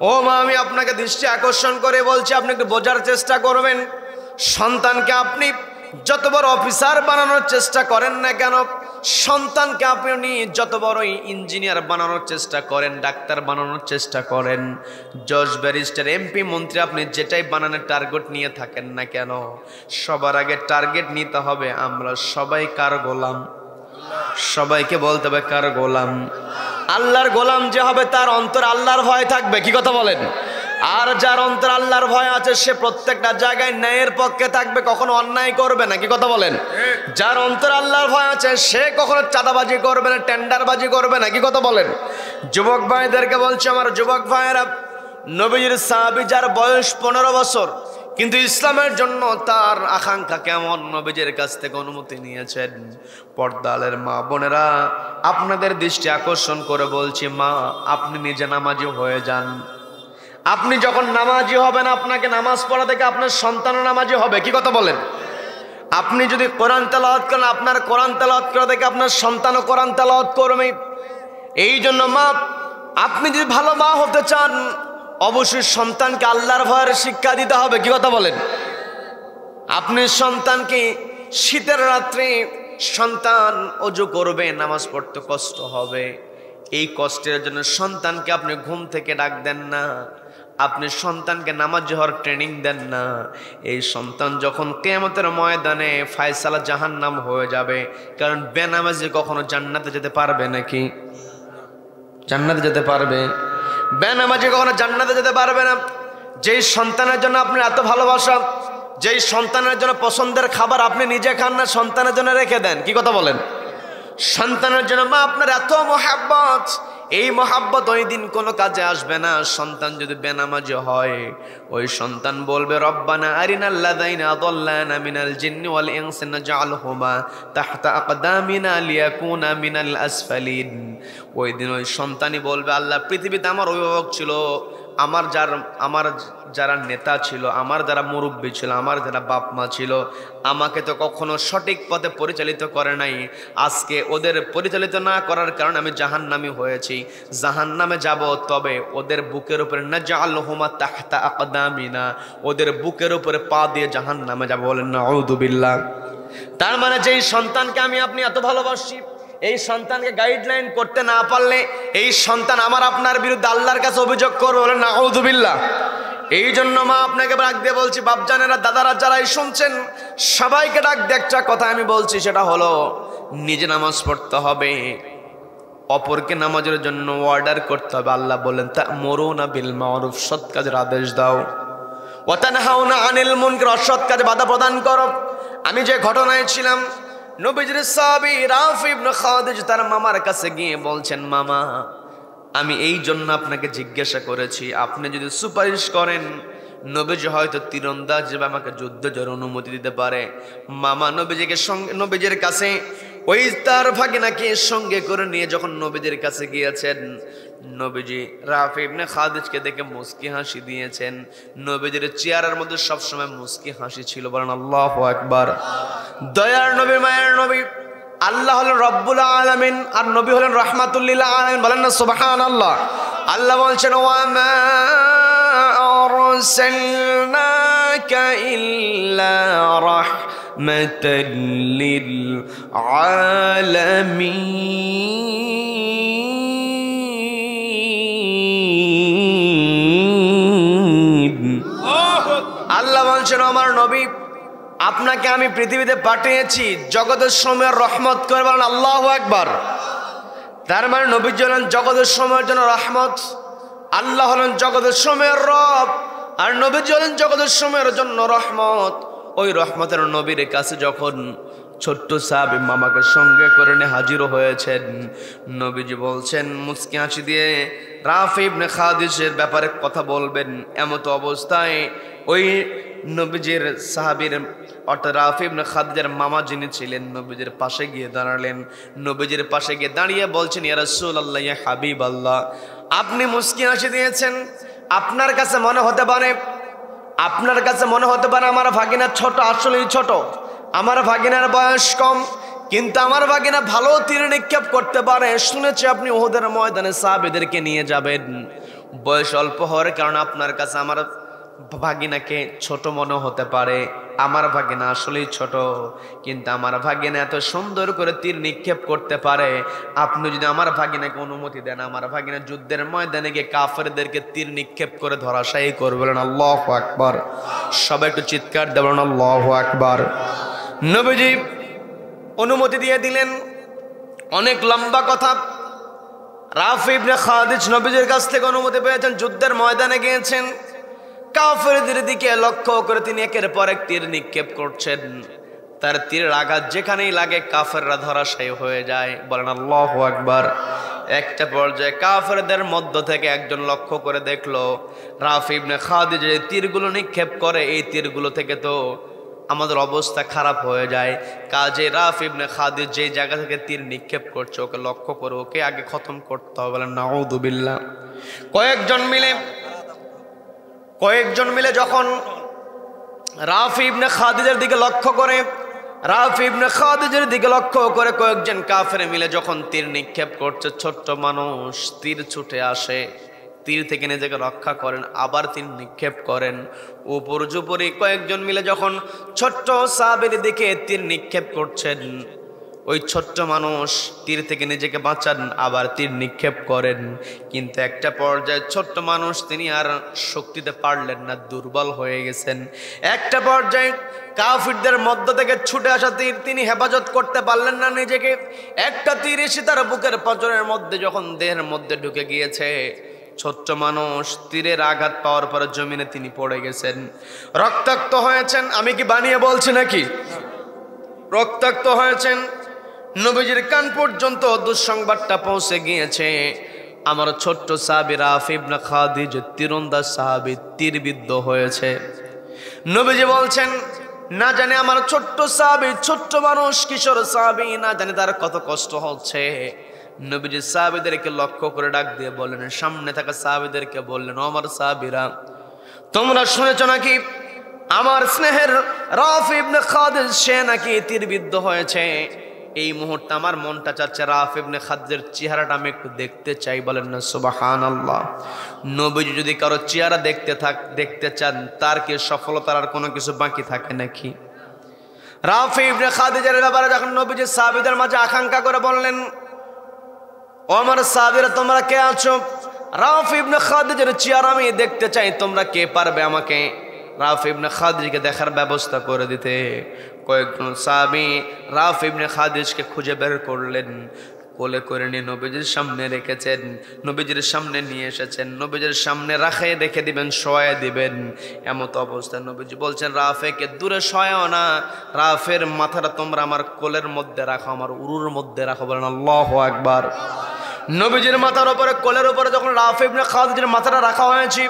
ও মা, আমি আপনাকে দৃষ্টি আকর্ষণ করে বলছি, আপনি একটু বোঝার চেষ্টা করবেন। সন্তানকে আপনি যত বড় অফিসার বানানোর চেষ্টা করেন না কেন, সন্তানকে আপনি যত বড়ই ইঞ্জিনিয়ার বানানোর চেষ্টা করেন, ডাক্তার বানানোর চেষ্টা করেন, জজ, ব্যারিস্টার, এমপি, মন্ত্রী, আপনি যেটাই বানানোর টার্গেট নিয়ে থাকেন না কেন, সবার আগে টার্গেট নিতে হবে আমরা সবাই কার গোলাম? সবাইকে বলতে হবে কার গোলাম? আল্লাহর গোলাম যে হবে তার অন্তর আল্লাহর ভয় থাকবে। কি কথা বলেন? আর যার অন্তর আল্লাহর ভয় আছে সে প্রত্যেকটা জায়গায় ন্যায়ের পক্ষে থাকবে, কখনো অন্যায় করবে না। কি কথা বলেন? যার অন্তর আল্লাহর ভয় আছে সে কখনো চাঁদাবাজি করবে না, টেন্ডারবাজি করবে না। কি কথা বলেন? যুবক ভাইদেরকে বলছে, আমার যুবক ভাইয়েরা, নবীর সাহাবী যার বয়স 15 বছর, কিন্তু ইসলামের জন্য তার আকাঙ্ক্ষা কেমন, নবীজির কাছ থেকে অনুমতি নিয়েছেন। পর্দালের মা বোনেরা, আপনাদের দৃষ্টি আকর্ষণ করে বলছি, মা আপনি নিজে নামাজি হয়ে যান। আপনি যখন নামাজি হবেন, আপনাকে নামাজ পড়া থেকে আপনার সন্তানও নামাজি হবে। কি কথা বলেন? আপনি যদি কোরআন তেলাওয়াত করেন, আপনার কোরআন তেলাওয়াত করা থেকে আপনার সন্তানও কোরআন তেলাওয়াত করবে। এই জন্য মা, আপনি যদি ভালো মা হতে চান, অবশ্যই সন্তানকে আল্লাহর ভয়ের শিক্ষা দিতে হবে। কি কথা বলেন? আপনি সন্তানকে শীতের রাত্রে সন্তান অজু করবে, নামাজ পড়তে কষ্ট হবে, এই কষ্টের জন্য সন্তানকে আপনি ঘুম থেকে ডাক দেন না, আপনি সন্তানকে নামাজ হওয়ার ট্রেনিং দেন না। এই সন্তান যখন কিয়ামতের ময়দানে ফায়সালা জাহান্নাম হয়ে যাবে, কারণ বেনামাজি কখনো জান্নাতে যেতে পারবে নাকি? জান্নাতে যেতে পারবে? বেনামাজি কখনো জান্নাতে যেতে পারবে না। যেই সন্তানের জন্য আপনার এত ভালোবাসা, যেই সন্তানের জন্য পছন্দের খাবার আপনি নিজে খান না, সন্তানের জন্য রেখে দেন। কি কথা বলেন? সন্তানের জন্য মা আপনার এত মহাব্বত, এই মহাব্বত ওই দিন কোনো কাজে আসবে না। সন্তান যদি বেনামাজি হয়, ওই সন্তান বলবে, রব্বানা আরিনাল লাযাইনা আযাল্লানা মিনাল জিন্নি ওয়াল ইনসি নাজআলহুমা তাহতা আকদামিনা লিয়াকুনা মিনাল আসফালিন। ওই দিন ওই সন্তানই বলবে, আল্লাহ পৃথিবীতে আমার অভিভাবক ছিল, আমার যারা নেতা ছিল, আমার যারা মুরব্বী ছিল, আমার যারা বাপ মা ছিল, আমাকে তো কখনো সঠিক পথে পরিচালিত করে নাই। আজকে ওদের পরিচালিত না করার কারণে আমি জাহান্নামী হয়েছি, জাহান্নামে যাব। তবে ওদের বুকের উপরে নাজআলহুমা তাহতা আকদামিনা, ওদের বুকের উপরে পা দিয়ে জাহান্নামে যাব। বলেন নাউযু বিল্লাহ। তার মানে যেই সন্তানকে আমি আপনি এত ভালোবাসি, এই সন্তানকে গাইডলাইন করতে না পারলে এই সন্তান আমার আপনার বিরুদ্ধে আল্লাহর কাছে অভিযোগ করবে। বলেন নাউযু বিল্লাহ। এই জন্য মা আপনাকে ডাক দিয়ে বলছি, বাপজানেরা, দাদারা, যারাই শুনছেন সবাইকে ডাক দিয়ে একটা কথা আমি বলছি, সেটা হলো নিজে নামাজ পড়তে হবে, অপরকে নামাজের জন্য অর্ডার করতে হবে। আল্লাহ বলেন, তা'মুরুনা বিল মা'রুফ, সৎ কাজের আদেশ দাও, ওয়া তানহাউনা আনিল মুনকার, অসৎ কাজে বাধা প্রদান করো। আমি যে ঘটনায় ছিলাম, নবীজির সাহাবী রাফি ইবনে খাদিজ তার মামার কাছে গিয়ে বলছেন, মামা আমি এই জন্য আপনাকে জিজ্ঞাসা করেছি, আপনি যদি সুপারিশ করেন নবীজি হয়তো তীরন্দাজ হিসেবে আমাকে যুদ্ধ যাওয়ার অনুমতি দিতে পারে। মামা নবীজির কাছে ওই তার ভাগিনাকে সঙ্গে করে নিয়ে যখন নবীজির কাছে গিয়েছেন, নবীজি রাফি ইবনে খাদিজকে দেখে মুস্কি হাসি দিয়েছেন। নবীজির চেহারার মধ্যে সবসময় মুস্কি হাসি ছিল। বলেন আল্লাহু আকবার। দয়ার নবী, মায়ের নবী, আল্লাহ হলেন রব্বুল আলামিন আর নবী হলেন রাহমাতুল লিল আলামিন। বলেন না সুবহানাল্লাহ। আল্লাহ বলছেন, ওয়া মা আরসালনাকা ইল্লা রাহমাতাল লিল আলামিন। আল্লাহ বলছেন, আমার নবী, আপনাকে আমি পৃথিবীতে পাঠিয়েছি জগতের সময়ের রহমত করে। বলেন আল্লাহু আকবার। তার মানে নবীজি হলেন জগতের সময়ের জন্য রহমত, আল্লাহ হলেন জগতের সময়ের রব, আর নবীজি হলেন জগতের সময়ের জন্য রহমত। ওই রহমতের নবীর কাছে যখন ছোট্ট সাহাবী মামাকে সঙ্গে করে নিয়ে হাজির হয়েছেন, নবীজি বলছেন মুস্কি হাসি দিয়ে রাফি ইবনে খাদিজের ব্যাপারে কথা বলবেন। এমতো অবস্থায় ওই নবীজির সাহাবীর অর্থাৎ রাফি ইবনে খাদিজার মামা যিনি ছিলেন, নবীজির পাশে গিয়ে দাঁড়ালেন। নবীজির পাশে গিয়ে দাঁড়িয়ে বলছেন, ইয়া রাসূলুল্লাহ, ইয়া হাবিবাল্লাহ, আপনি মুস্কি হাসি দিয়েছেন, আপনার কাছে মনে হতে পারে আমার ভাগিনা ছোট, আসলেই ছোট, আমার ভাগিনার বয়স কম, কিন্তু আমার ভাগিনা ভালো তীর নিক্ষেপ করতে পারে। শুনেছি আপনি উহুদের ময়দানে সাহাবীদেরকে নিয়ে যাবেন। বয়স অল্প হওয়ার কারণে আপনার কাছে আমার ভাগিনাকে ছোট মনে হতে পারে, আমার ভাগিনা আসলেই ছোট, কিন্তু আমার ভাগিনা এত সুন্দর করে তীর নিক্ষেপ করতে পারে। আপনি যদি আমার ভাগিনাকে অনুমতি দেন, আমার ভাগিনা যুদ্ধের ময়দানে গিয়ে কাফেরদেরকে তীর নিক্ষেপ করে ধরাশায়ী করবেন। আল্লাহু আকবার। সবাই একটু চিৎকার দেবেন আল্লাহু আকবার। নবীজি অনুমতি দিয়ে দিলেন। অনেক লম্বা কথা। রাফি ইবনে খাদিজ নবীজির কাছ থেকে অনুমতি পেয়েছেন, যুদ্ধের ময়দানে গিয়েছেন। কাফেরদের দিকে লক্ষ্য করে তিনি একের পর এক তীর নিক্ষেপ করছেন। তার তীরের আঘাত যেখানেই লাগে কাফেররা ধরাশায়ী হয়ে যায়। বলেন আল্লাহু আকবার। একটা পর্যায়ে কাফেরদের মধ্য থেকে একজন লক্ষ্য করে দেখলো রাফি ইবনে খাদিজ যে তীরগুলো নিক্ষেপ করে, এই তীরগুলো থেকে তো আমাদের অবস্থা খারাপ হয়ে যায়। কাজে রাফি ইবনে খাদিজ যে জায়গা থেকে তীর নিক্ষেপ করছে ওকে লক্ষ্য করে ওকে আগে খতম করতে হবে। বলেন নাউযুবিল্লাহ। কয়েকজন মিলে যখন রাফি ইবনে খাদিজের দিকে লক্ষ্য করে, কয়েকজন কাফের মিলে যখন তীর নিক্ষেপ করছে, ছোট্ট মানুষ তীর ছুটে আসে, তীর থেকে নিজেকে রক্ষা করেন, আবার তীর নিক্ষেপ করেন। উপর্যুপরি কয়েকজন মিলে যখন ছোট্ট সাহাবীর দিকে তীর নিক্ষেপ করছেন, ওই ছোট্ট মানুষ তীর থেকে নিজেকে বাঁচান, আবার তীর নিক্ষেপ করেন। কিন্তু একটা পর্যায়ে ছোট্ট মানুষ তিনি আর শক্তিতে পারলেন না, দুর্বল হয়ে গেছেন। একটা পর্যায়ে কাফিরদের মধ্য থেকে ছুটে আসা তীর তিনি হেফাজত করতে পারলেন না নিজেকে। একটা তীর এসে তার বুকের পজরের মধ্যে যখন দেহের মধ্যে ঢুকে গিয়েছে, ছোট্ট মানুষ তীরের আঘাত পাওয়ার পরে জমিনে তিনি পড়ে গেছেন, রক্তাক্ত হয়েছেন। আমি কি বানিয়ে বলছি নাকি? রক্তাক্ত হয়েছেন। নবীজির কান পর্যন্ত দুঃসংবাদটা পৌঁছে গিয়েছে। আমার ছোট্ট সাহাবী রাফি ইবনে খাদিজ তীরন্দাজ সাহাবী তীরবিদ্ধ হয়েছে। নবীজি বলছেন, না জানে আমার ছোট্ট সাহাবী, ছোট্ট মানুষ, কিশোর সাহাবী, না জানে তার কত কষ্ট হচ্ছে। নবীজি সাহাবীদেরকে লক্ষ্য করে ডাক দিয়ে বললেন, সামনে থাকা সাহাবীদেরকে বললেন, ও আমার সাহাবীরা, তোমরা শুনেছ নাকি আমার স্নেহের রাফি ইবনে খাদিজ সে নাকি তীরবিদ্ধ হয়েছে? এই মুহূর্তে আমার মনটা চাচ্ছে রাফি ইবনে খাদিজের চেহারাটা আমি একটু দেখতে চাই। বলেন না সুবহানাল্লাহ। নবীজি যদি কারো চেহারা দেখতে চান, তার কি সফলতার আর কোনো কিছু বাকি থাকে নাকি? রাফি ইবনে খাদিজের ব্যাপারে যখন নবীজি সাহাবীদের মাঝে আকাঙ্ক্ষা করে বললেন, ও আমার সাহাবীরা তোমরা কে আছো? রাফি ইবনে খাদিজের চেহারা আমি দেখতে চাই, তোমরা কে পারবে আমাকে রাফি ইবনে খাদিজকে দেখার ব্যবস্থা করে দিতে? কয়েকজন সাহাবী রাফি ইবনে খাদিজকে খুঁজে বের করলেন, কোলে করে নিয়ে নবীজির সামনে রেখেছেন, নবীজির সামনে নিয়ে এসেছেন। নবীজির সামনে রেখে দিবেন, শোয়া দিবেন। এমত অবস্থায় নবীজি বলছেন, রাফেকে দূরে শোয়াও না, রাফের মাথাটা তোমরা আমার কোলের মধ্যে রাখো, আমার উরুর মধ্যে রাখো। বলেন আল্লাহু আকবার। নবীজির মাথার উপরে, কোলের উপরে যখন রাফি ইবনে খাদিজের মাথাটা রাখা হয়েছে,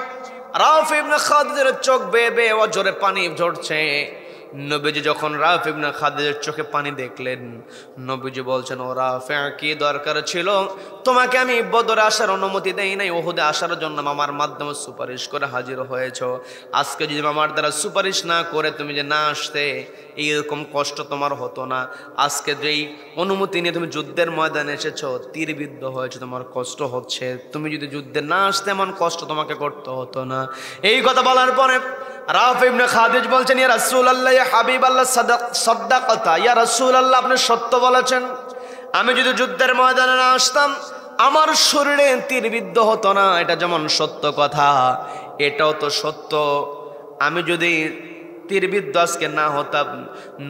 রাফি ইবনে খাদিজের চোখ বেয়ে বেয়ে জোরে পানি ঝরছে। নবীজি যখন রাফি ইবনে খাদিজের চোখে পানি দেখলেন, নবীজি বলছেন, ও রাফি, কি দরকার ছিল? তোমাকে আমি বদরে আসার অনুমতি দেই নাই, উহুদে আসার জন্য মামার মাধ্যমে সুপারিশ করে হাজির হয়েছো। আজকে যদি মামার দ্বারা সুপারিশ না করে তুমি যে না আসতে, এইরকম কষ্ট তোমার হতো না। আজকে যেই অনুমতি নিয়ে তুমি যুদ্ধের ময়দানে এসেছো, তীরবিদ্ধ হয়েছে, তোমার কষ্ট হচ্ছে। তুমি যদি যুদ্ধে না আসতে এমন কষ্ট তোমাকে করতে হতো না। এই কথা বলার পরে রাফি ইবনে খাদিজ বলছেন, ইয়া রাসূলুল্লাহ, ইয়া হাবিবাল্লাহ, সাদাকাতা, ইয়া রাসূলুল্লাহ, আপনি সত্য বলেছেন। আমি যদি যুদ্ধের ময়দানে না আসতাম আমার শরীরে তীরবিদ্ধ হতো না, এটা যেমন সত্য কথা, এটাও তো সত্য। আমি যদি তীরবিদ্ধ আজকে না হতাম,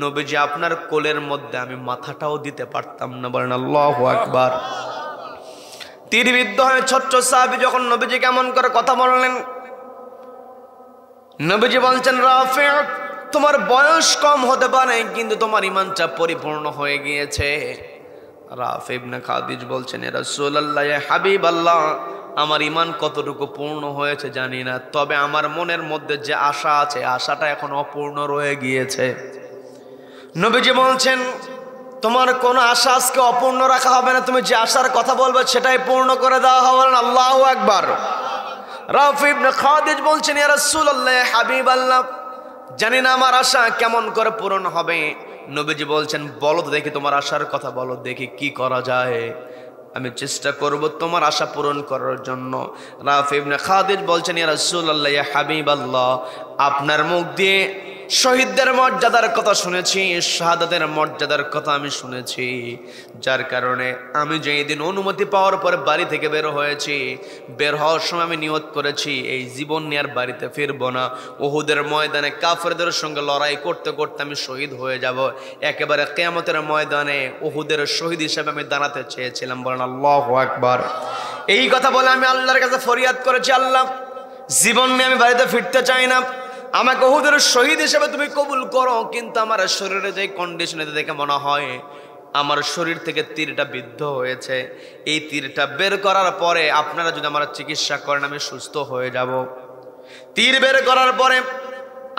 নবীজি আপনার কোলের মধ্যে আমি মাথাটাও দিতে পারতাম না। বলেন আল্লাহু আকবার। তীরবিদ্ধ হয়ে ছোট্ট সাহাবী যখন নবীজি কেমন করে কথা বললেন, নবীজি বলছেন, রাফি, তোমার বয়স কম হতে পারে কিন্তু তোমার ঈমানটা পরিপূর্ণ হয়ে গিয়েছে। রাফি ইবনে খাদিজ বলছেন, ইয়া রাসূলুল্লাহ, ইয়া হাবিবাল্লাহ, আমার ঈমান কতটুকু পূর্ণ হয়েছে জানি না, তবে আমার মনের মধ্যে যে আশা আছে, আশাটা এখন অপূর্ণ রয়ে গিয়েছে। নবীজি বলছেন, তোমার কোন আশা আজকে অপূর্ণ রাখা হবে না, তুমি যে আশার কথা বলবে সেটাই পূর্ণ করে দেওয়া হবে। আল্লাহু আকবার। রাফি ইবনে খাদিজ বলছেন, ইয়া রাসূলুল্লাহ, ইয়া হাবিবাল্লাহ, জানি না আমার আশা কেমন করে পূরণ হবে। নবীজি বলছেন, বলো তো দেখি, তোমার আশার কথা বলো দেখি, কি করা যায়, আমি চেষ্টা করব তোমার আশা পূরণ করার জন্য। রাফি ইবনে খাদিজ বলছেন, ইয়া রাসূলুল্লাহ, ইয়া হাবিবাল্লাহ, আপনার মুখ দিয়ে শহীদদের মর্যাদার কথা শুনেছি, শাহাদাতের মর্যাদার কথা আমি শুনেছি, যার কারণে আমি যেই দিন অনুমতি পাওয়ার পরে বাড়ি থেকে বের হয়েছি, বের হওয়ার সময় আমি নিয়ত করেছি এই জীবন নিয়ে আর বাড়িতে ফিরবো না। উহুদের ময়দানে কাফেরদের সঙ্গে লড়াই করতে করতে আমি শহীদ হয়ে যাব, একেবারে কিয়ামতের ময়দানে উহুদের শহীদ হিসেবে আমি দাঁড়াতে চেয়েছিলাম। বলেন আল্লাহু আকবার। এই কথা বলে আমি আল্লাহর কাছে ফরিয়াদ করেছি, আল্লাহ জীবন নিয়ে আমি বাড়িতে ফিরতে চাই না, আমাকে উহুদের শহীদ হিসেবে তুমি কবুল করো। কিন্তু আমার শরীরে যে কন্ডিশনে দেখে মনে হয় আমার শরীর থেকে তীরটা বিদ্ধ হয়েছে, এই তীরটা বের করার পরে আপনারা যদি আমার চিকিৎসা করেন আমি সুস্থ হয়ে যাব। তীর বের করার পরে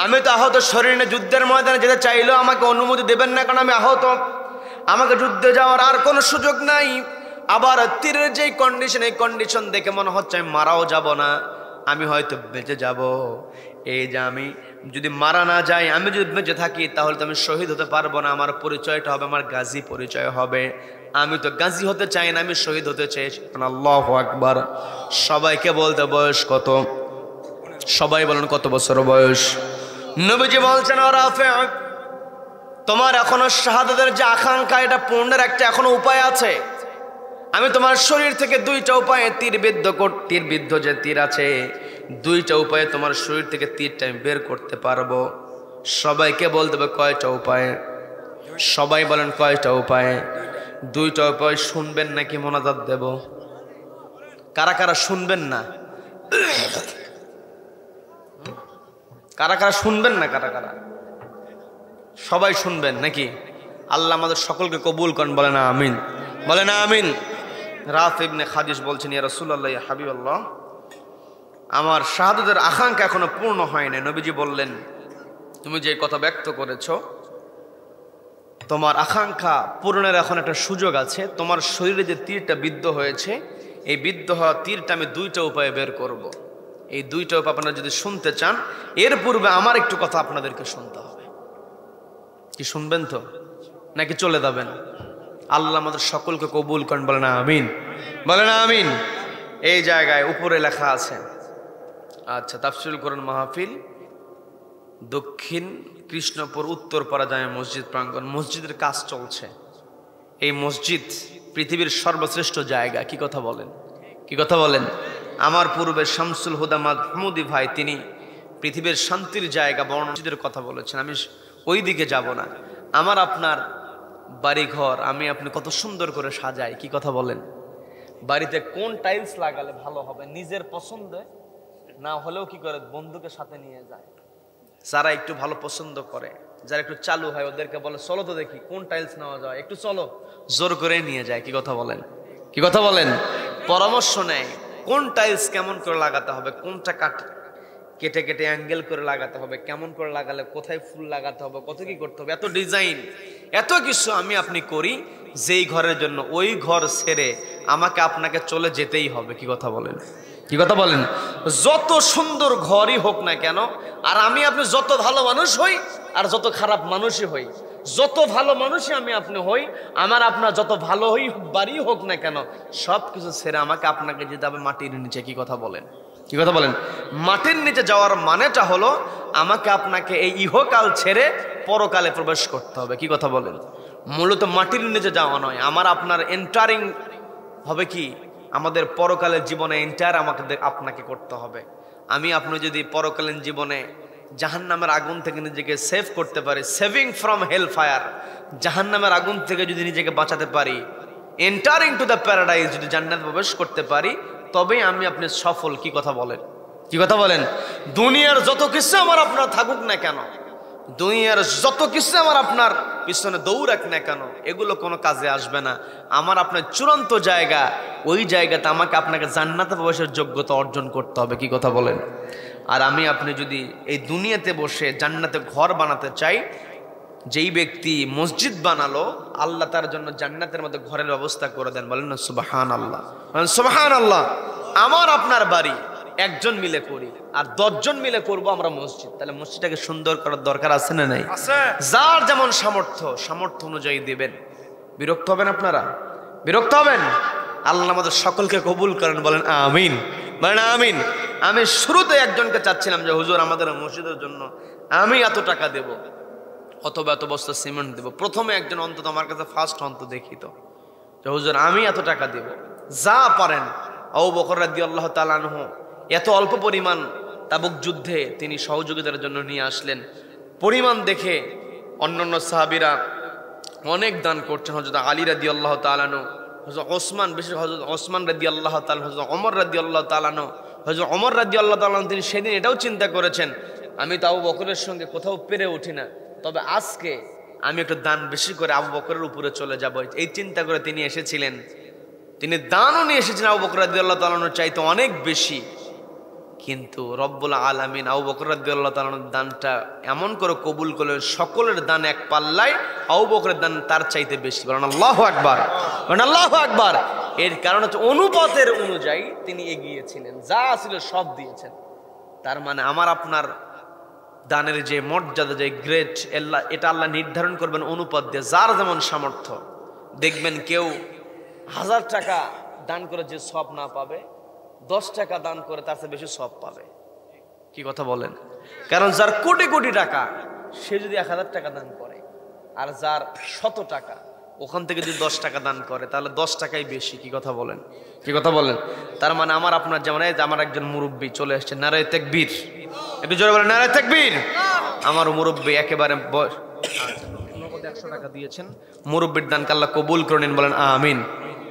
আমি তো আহত শরীর নিয়ে যুদ্ধের ময়দানে যেতে চাইলেও আমাকে অনুমতি দেবেন না, কারণ আমি আহত, আমাকে যুদ্ধে যাওয়ার আর কোনো সুযোগ নাই। আবার তীরের যেই কন্ডিশন, এই কন্ডিশন দেখে মনে হচ্ছে আমি মারাও যাব না, আমি হয়তো বেঁচে যাব। এই যে আমি যদি মারা না যাই, আমি যদি বেঁচে থাকি তাহলে তো আমি শহীদ হতে পারবো না, আমার পরিচয়টা হবে আমার গাজী পরিচয় হবে। আমি তো গাজী হতে চাই না, আমি শহীদ হতে চাই। আল্লাহু আকবার। সবাইকে বলতে বয়স কত? সবাই বলেন কত বছর বয়স? নবীজি বলছেন রাফি, তোমার এখনো শাহাদাতের যে আকাঙ্ক্ষা, এটা পূর্ণের একটা এখনো উপায় আছে। আমি তোমার শরীর থেকে দুইটা উপায়ে তীর বিদ্ধ যে তীর আছে, দুইটা উপায়ে তোমার শরীর থেকে তীরটা আমি বের করতে পারবো। সবাইকে বলতে হবে কয়টা উপায়ে? সবাই বলেন কয়টা উপায়ে? দুইটা উপায়। শুনবেন নাকি মোনাজাত দেব? কারা কারা শুনবেন না? কারা কারা শুনবেন না? কারা কারা? সবাই শুনবেন নাকি? আল্লাহ আমাদের সকলকে কবুল করেন, বলেন আমিন, বলেন আমিন। রাফি ইবনে খাদিজ বলছেন, ইয়া রাসূলুল্লাহ, ইয়া হাবিবাল্লাহ, আমার শাহাদাতের আকাঙ্ক্ষা এখনো পূর্ণ হয় না। নবীজি বললেন, তুমি যে কথা ব্যক্ত করেছো, তোমার আকাঙ্ক্ষা পূরণের এখন একটা সুযোগ আছে। তোমার শরীরে যে তীরটা বিদ্ধ হয়েছে, এই বিদ্ধ হওয়া তীরটা আমি দুইটা উপায়ে বের করব। এই দুইটা উপায় আপনারা যদি শুনতে চান, এর পূর্বে আমার একটু কথা আপনাদেরকে শুনতে হবে। কি শুনবেন তো নাকি চলে যাবেন? আল্লাহ আমাদের সকলকে কবুল করেন, বলেন আমিন, বলেন আমিন। এই জায়গায় উপরে লেখা আছে, আচ্ছা, তাফসীরুল কোরআন মাহফিল, দক্ষিণ কৃষ্ণপুর উত্তরপাড়া জামে মসজিদ প্রাঙ্গণ, মসজিদের কাজ চলছে। এই মসজিদ পৃথিবীর সর্বশ্রেষ্ঠ জায়গা। কি কথা বলেন? কি কথা বলেন? আমার পূর্বে শামসুল হুদা মাহমুদি ভাই, তিনি পৃথিবীর শান্তির জায়গা মসজিদের কথা বলেছেন। আমি ওই দিকে যাব না। আমার আপনার বাড়িঘর আমি আপনি কত সুন্দর করে সাজাই। কি কথা বলেন? বাড়িতে কোন টাইলস লাগালে ভালো হবে, নিজের পছন্দে না হলেও কি করে বন্ধুকে সাথে নিয়ে যায়। যারা একটু ভালো পছন্দ করে, যারা একটু চালু হয়, ওদেরকে বলে চলো তো দেখি কোন টাইলস নেওয়া যায়, একটু চলো, জোর করে নিয়ে যায়। কি কথা বলেন? কি কথা বলেন? পরামর্শ নেয় কোন টাইলস কেমন করে লাগাতে হবে, কোনটা কেটে কেটে অ্যাঙ্গেল করে লাগাতে হবে, কেমন করে লাগালে কোথায় ফুল লাগাতে হবে, কত কি করতে হবে, এত ডিজাইন, এত কিছু আমি আপনি করি যেই ঘরের জন্য ওই ঘর ছেড়ে আমাকে আপনাকে চলে যেতেই হবে। কি কথা বলেন? কি কথা বলেন? যত সুন্দর ঘরই হোক না কেন, আর আমি আপনি যত ভালো মানুষ হই আর যত খারাপ মানুষই হই, যত ভালো মানুষই আমি আপনি হই, আমার আপনার যত ভালো হই বাড়ি হোক না কেন, সব কিছু ছেড়ে আমাকে আপনাকে যেতে হবে মাটির নিচে। কি কথা বলেন? কি কথা বলেন? মাটির নিচে যাওয়ার মানেটা হলো আমাকে আপনাকে এই ইহকাল ছেড়ে পরকালে প্রবেশ করতে হবে। কি কথা বলেন? মূলত মাটির নিচে যাওয়া নয়, আমার আপনার এন্টারিং হবে কি আমাদের পরকালের জীবনে এন্টার আমাকে আপনাকে করতে হবে। আমি আপনি যদি পরকালীন জীবনে জাহান্নামের আগুন থেকে নিজেকে সেভ করতে পারি, সেভিং ফ্রম হেল ফায়ার, জাহান্নামের আগুন থেকে যদি নিজেকে বাঁচাতে পারি, এন্টারিং টু দ্য প্যারাডাইজ, যদি জান্নাতে প্রবেশ করতে পারি, তবেই আমি আপনি সফল। কি কথা বলেন? কি কথা বলেন? দুনিয়ার যত কিছু আমার আপনার থাকুক না কেন, দুনিয়ার যত কিছু আমার আপনার পিছনে দৌড়াক না কেন, এগুলো কোনো কাজে আসবে না। আমার আপনার চূড়ান্ত জায়গা, ওই জায়গাতে আমাকে আপনাকে জান্নাতে প্রবেশের যোগ্যতা অর্জন করতে হবে। কি কথা বলেন? আর আমি আপনি যদি এই দুনিয়াতে বসে জান্নাতে ঘর বানাতে চাই, যেই ব্যক্তি মসজিদ বানালো, আল্লাহ তার জন্য জান্নাতের মধ্যে ঘরের ব্যবস্থা করে দেন। বলেন না সুবহানাল্লাহ, বলেন সুবহানাল্লাহ। আমার আপনার বাড়ি একজন মিলে করি আর 10 জন মিলে করব আমরা মসজিদ, তাহলে মসজিদটাকে সুন্দর করার দরকার আছে না নাই? যার যেমন সামর্থ্য অনুযায়ী দিবেন। বিরক্ত হবেন আপনারা? বিরক্ত হবেন? আল্লাহ আমাদের সকলকে কবুল করেন, বলেন আমিন, বলেন আমিন। আমি শুরুতে একজনকে চাচ্ছিলাম যে হুজুর আমাদের মসজিদের জন্য আমি এত টাকা দেব, অথবা এত বস্তা সিমেন্ট দেব। প্রথমে একজন অন্তত আমার কাছে ফার্স্ট অন্তত দেখি তো যে হুজুর আমি এত টাকা দেব, যা পারেন। আবু বকর রাদিয়াল্লাহু তাআলা আনহু এত অল্প পরিমাণ তাবুক যুদ্ধে তিনি সহযোগিতার জন্য নিয়ে আসলেন। পরিমাণ দেখে অন্যান্য সাহাবীরা অনেক দান করছেন। হযরত আলী রাদিয়াল্লাহু তাআলা আনহু, হযরত ওসমান, বিশেষ হযরত ওসমান রাদিয়াল্লাহু তাআলা, হযরত ওমর রাদিয়াল্লাহু তাআলা আনহু, হযরত ওমর রাদিয়াল্লাহু তাআলা আনহু তিনি সেদিন এটাও চিন্তা করেছেন, আমি তো আবু বকরের সঙ্গে কোথাও পেরে উঠি না, তবে আজকে আমি একটু দান বেশি করে আবু বকরের উপরে চলে যাব। এই চিন্তা করে তিনি এসেছিলেন। তিনি দানও নিয়ে এসেছেন আবু বকর রাদিয়াল্লাহু তাআলা আনহুর চাইতে অনেক বেশি। কিন্তু রব্বুল আলামিন আবু বকর রাদিয়াল্লাহু তাআলা আনহুর দানটা এমন করে কবুল করলেন, সকলের দান এক পাল্লায়, আবু বকরের দান তার চাইতে বেশি। বলেন আল্লাহু আকবার, বলেন আল্লাহু আকবার। এর কারণ হচ্ছে অনুপাতের অনুযায়ী তিনি এগিয়েছিলেন, যা ছিল সব দিয়েছেন। তার মানে আমার আপনার দানের যে মর্যাদা, যে গ্রেট, এটা আল্লাহ নির্ধারণ করবেন অনুপাত দিয়ে, যার যেমন সামর্থ্য। দেখবেন কেউ 1000 টাকা দান করে যে সব না পাবে, 10 টাকা দান করে তার চেয়ে বেশি সব পাবে। কি কথা বলেন? কারণ যার কোটি কোটি টাকা সে যদি 1000 টাকা দান করে, আর যার 100 টাকা ওখান থেকে যদি 10 টাকা দান করে, তাহলে 10 টাকাই বেশি। কি কথা বলেন? কি কথা বলেন? তার মানে আমার আপনার যেমন, এই যে আমার একজন মুরব্বী চলে এসছে, নারায়ে তাকবীর, একটু জোরে বলেন নারায়ে তাকবীর। আমার মুরব্বী একেবারে 100 টাকা দিয়েছেন, মুরব্বীর দানকে আল্লাহ কবুল করে নিন, বলেন আমিন।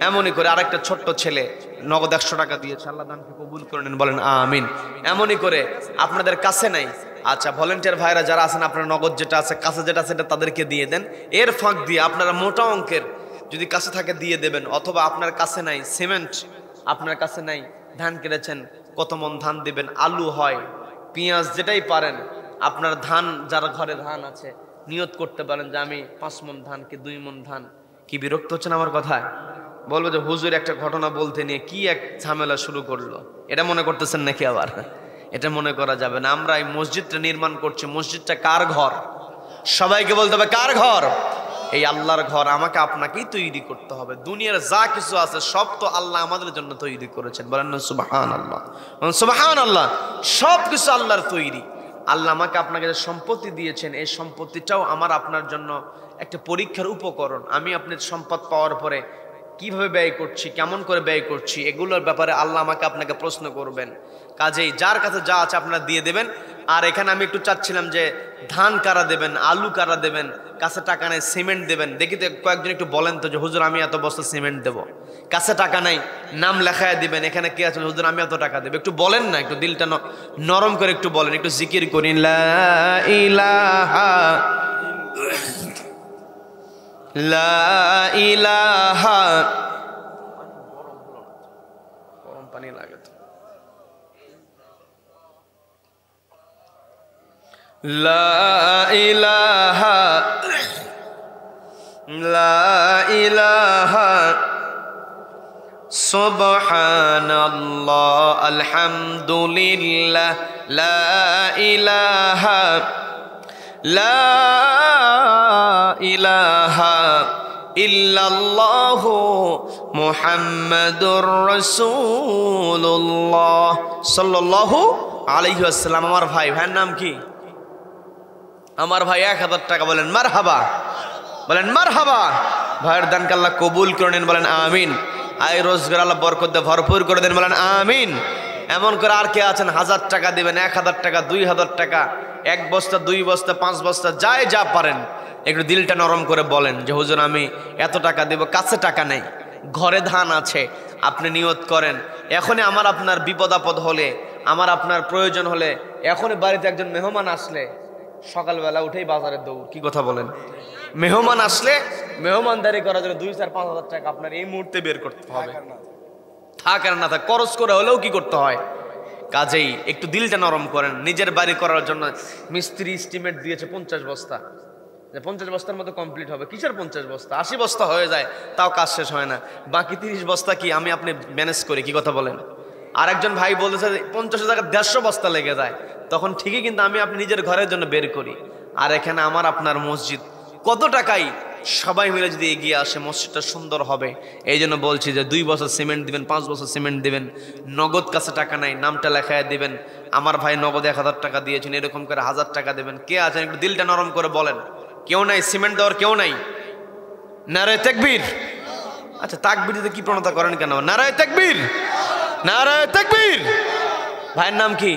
এমনই করে আরেকটা ছোট্ট ছেলে নগদ 100 টাকা দিয়েছে, আল্লাহ দানকে কবুল করে নিন, বলেন আমিন। এমনই করে আপনাদের কাছে নাই, আচ্ছা ভলেন্টিয়ার ভাইরা যারা আছেন, আপনার নগদ যেটা আছে, কাছে যেটা আছে, তাদেরকে দিয়ে দেন। এর ফাঁক দিয়ে আপনারা মোটা অঙ্কের যদি কাছে থাকে দিয়ে দেবেন। অথবা আপনার কাছে নাই সিমেন্ট, আপনার কাছে নাই, ধান কেটেছেন, কত মন ধান দিবেন, আলু হয়, পেঁয়াজ, যেটাই পারেন। আপনার ধান, যারা ঘরে ধান আছে, নিয়ত করতে পারেন যে আমি 5 মন ধান কি 2 মন ধান। কি বিরক্ত হচ্ছেন আমার কথায়? বলবো যে হুজুর একটা ঘটনা বলতে নিয়ে কি এক ঝামেলা শুরু করলো, এটা মনে করতেছেন নাকি? আবার এটা মনে করা যাবে না। আমরা এই মসজিদটা নির্মাণ করছি, মসজিদটা কার ঘর? সবাইকে বলতে হবে কার ঘর? এই আল্লাহর ঘর। আমাকে আপনাকেই তৈরি করতে হবে। দুনিয়ার যা কিছু আছে সব তো আল্লাহ আমাদের জন্য তৈরি করেছেন, বলেন না সুবহানাল্লাহ, সুবহানাল্লাহ। সব কিছু আল্লাহর তৈরি। আল্লাহ আমাকে আপনাকে যে সম্পত্তি দিয়েছেন, এই সম্পত্তিটাও আমার আপনার জন্য একটা পরীক্ষার উপকরণ। আমি আপনার সম্পদ পাওয়ার পরে কিভাবে ব্যয় করছি, কেমন করে ব্যয় করছি, এগুলোর ব্যাপারে আল্লাহ আমাকে আপনাকে প্রশ্ন করবেন। কাজেই যার কাছে যা আছে আপনারা দিয়ে দেবেন। আর এখানে আমি একটু চাচ্ছিলাম যে ধান কারা দেবেন, আলু কারা দেবেন, কাছে টাকা নেই, সিমেন্ট দেবেন। দেখি তো কয়েকজন একটু বলেন তো যে হুজুর আমি এত বস্তা সিমেন্ট দেবো, কাছে টাকা নাই, নাম লেখায় দিবেন। এখানে কে আছেন, হুজুর আমি এত টাকা দেবো, একটু বলেন না, একটু দিলটা নরম করে একটু বলেন, একটু জিকির করি, লা ইলাহা লা ইলাহা। গরম পানি লাগে তো। লা ইলাহা লা ইলাহা সুবহানাল্লাহ আলহামদুলিল্লাহ লা ইলাহা লা ইলাহা ইল্লাল্লাহু মুহাম্মাদুর রাসূলুল্লাহ সাল্লাল্লাহু আলাইহি ওয়াসাল্লাম। আমার ভাইয়ের নাম কি? আমার ভাই 1000 টাকা, বলেন মারহাবা, বলেন মারহাবা। ভাইয়ের দানকে আল্লাহ কবুল করে নেন, বলেন আমিন। আয় রোজগার আল্লাহ বরকত দিয়ে ভরপুর করে দেন, বলেন আমিন। এমন করে আর কে আছেন 1000 টাকা দিবেন, 1000 টাকা, 2000 টাকা, 1 বস্তা, 2 বস্তা, 5 বস্তা, যাই যা পারেন একটু দিলটা নরম করে বলেন যে হুজুর আমি এত টাকা দেব। কাছে টাকা নেই, ঘরে ধান আছে, আপনি নিয়ত করেন এখনই আমার আপনার বিপদ আপদ হলে, আমার আপনার প্রয়োজন হলে, এখনই বাড়িতে একজন মেহমান আসলে সকালবেলা উঠেই বাজারে দৌড়। কি কথা বলেন? মেহমান আসলে মেহমানদারি করার জন্য 2-4-5 হাজার টাকা আপনার এই মুহূর্তে বের করতে হবে, থাক আর না থাক খরচ করে হলেও কি করতে হয়। কাজেই একটু দিলটা নরম করেন। নিজের বাড়ি করার জন্য মিস্ত্রি এস্টিমেট দিয়েছে 50 বস্তা, যে 50 বস্তার মতো কমপ্লিট হবে। কিসের 50 বস্তা? 80 বস্তা হয়ে যায়, তাও কাজ শেষ হয় না। বাকি 30 বস্তা কি আমি আপনি ম্যানেজ করি। কি কথা বলেন? আর একজন ভাই বলতেছে 50 টাকা 150 বস্তা লেগে যায়, তখন ঠিকই কিন্তু আমি আপনি নিজের ঘরের জন্য বের করি। আর এখানে আমার আপনার মসজিদ কত টাকাই সবাই মিলে যদি এগিয়ে আসে মসজিদটা সুন্দর হবে। এই জন্য বলছি যে 2 বছর সিমেন্ট দিবেন, 5 বছর সিমেন্ট দিবেন, নগদ কাছে টাকা নাই, নামটা লেখায় দিবেন। আমার ভাই নগদ 1000 টাকা দিয়েছেন, এরকম করে 1000 টাকা দেবেন। কে আছেন একটু দিলটা নরম করে বলেন? কেউ নাই সিমেন্ট দেওয়ার? কেউ নাই? নারায়ে তাকবীর। আচ্ছা তাকবীর দিতে কি প্রণতা করেন কেন? নারায়ে তাকবীর, নারায়ে তাকবীর। ভাইয়ের নাম কি?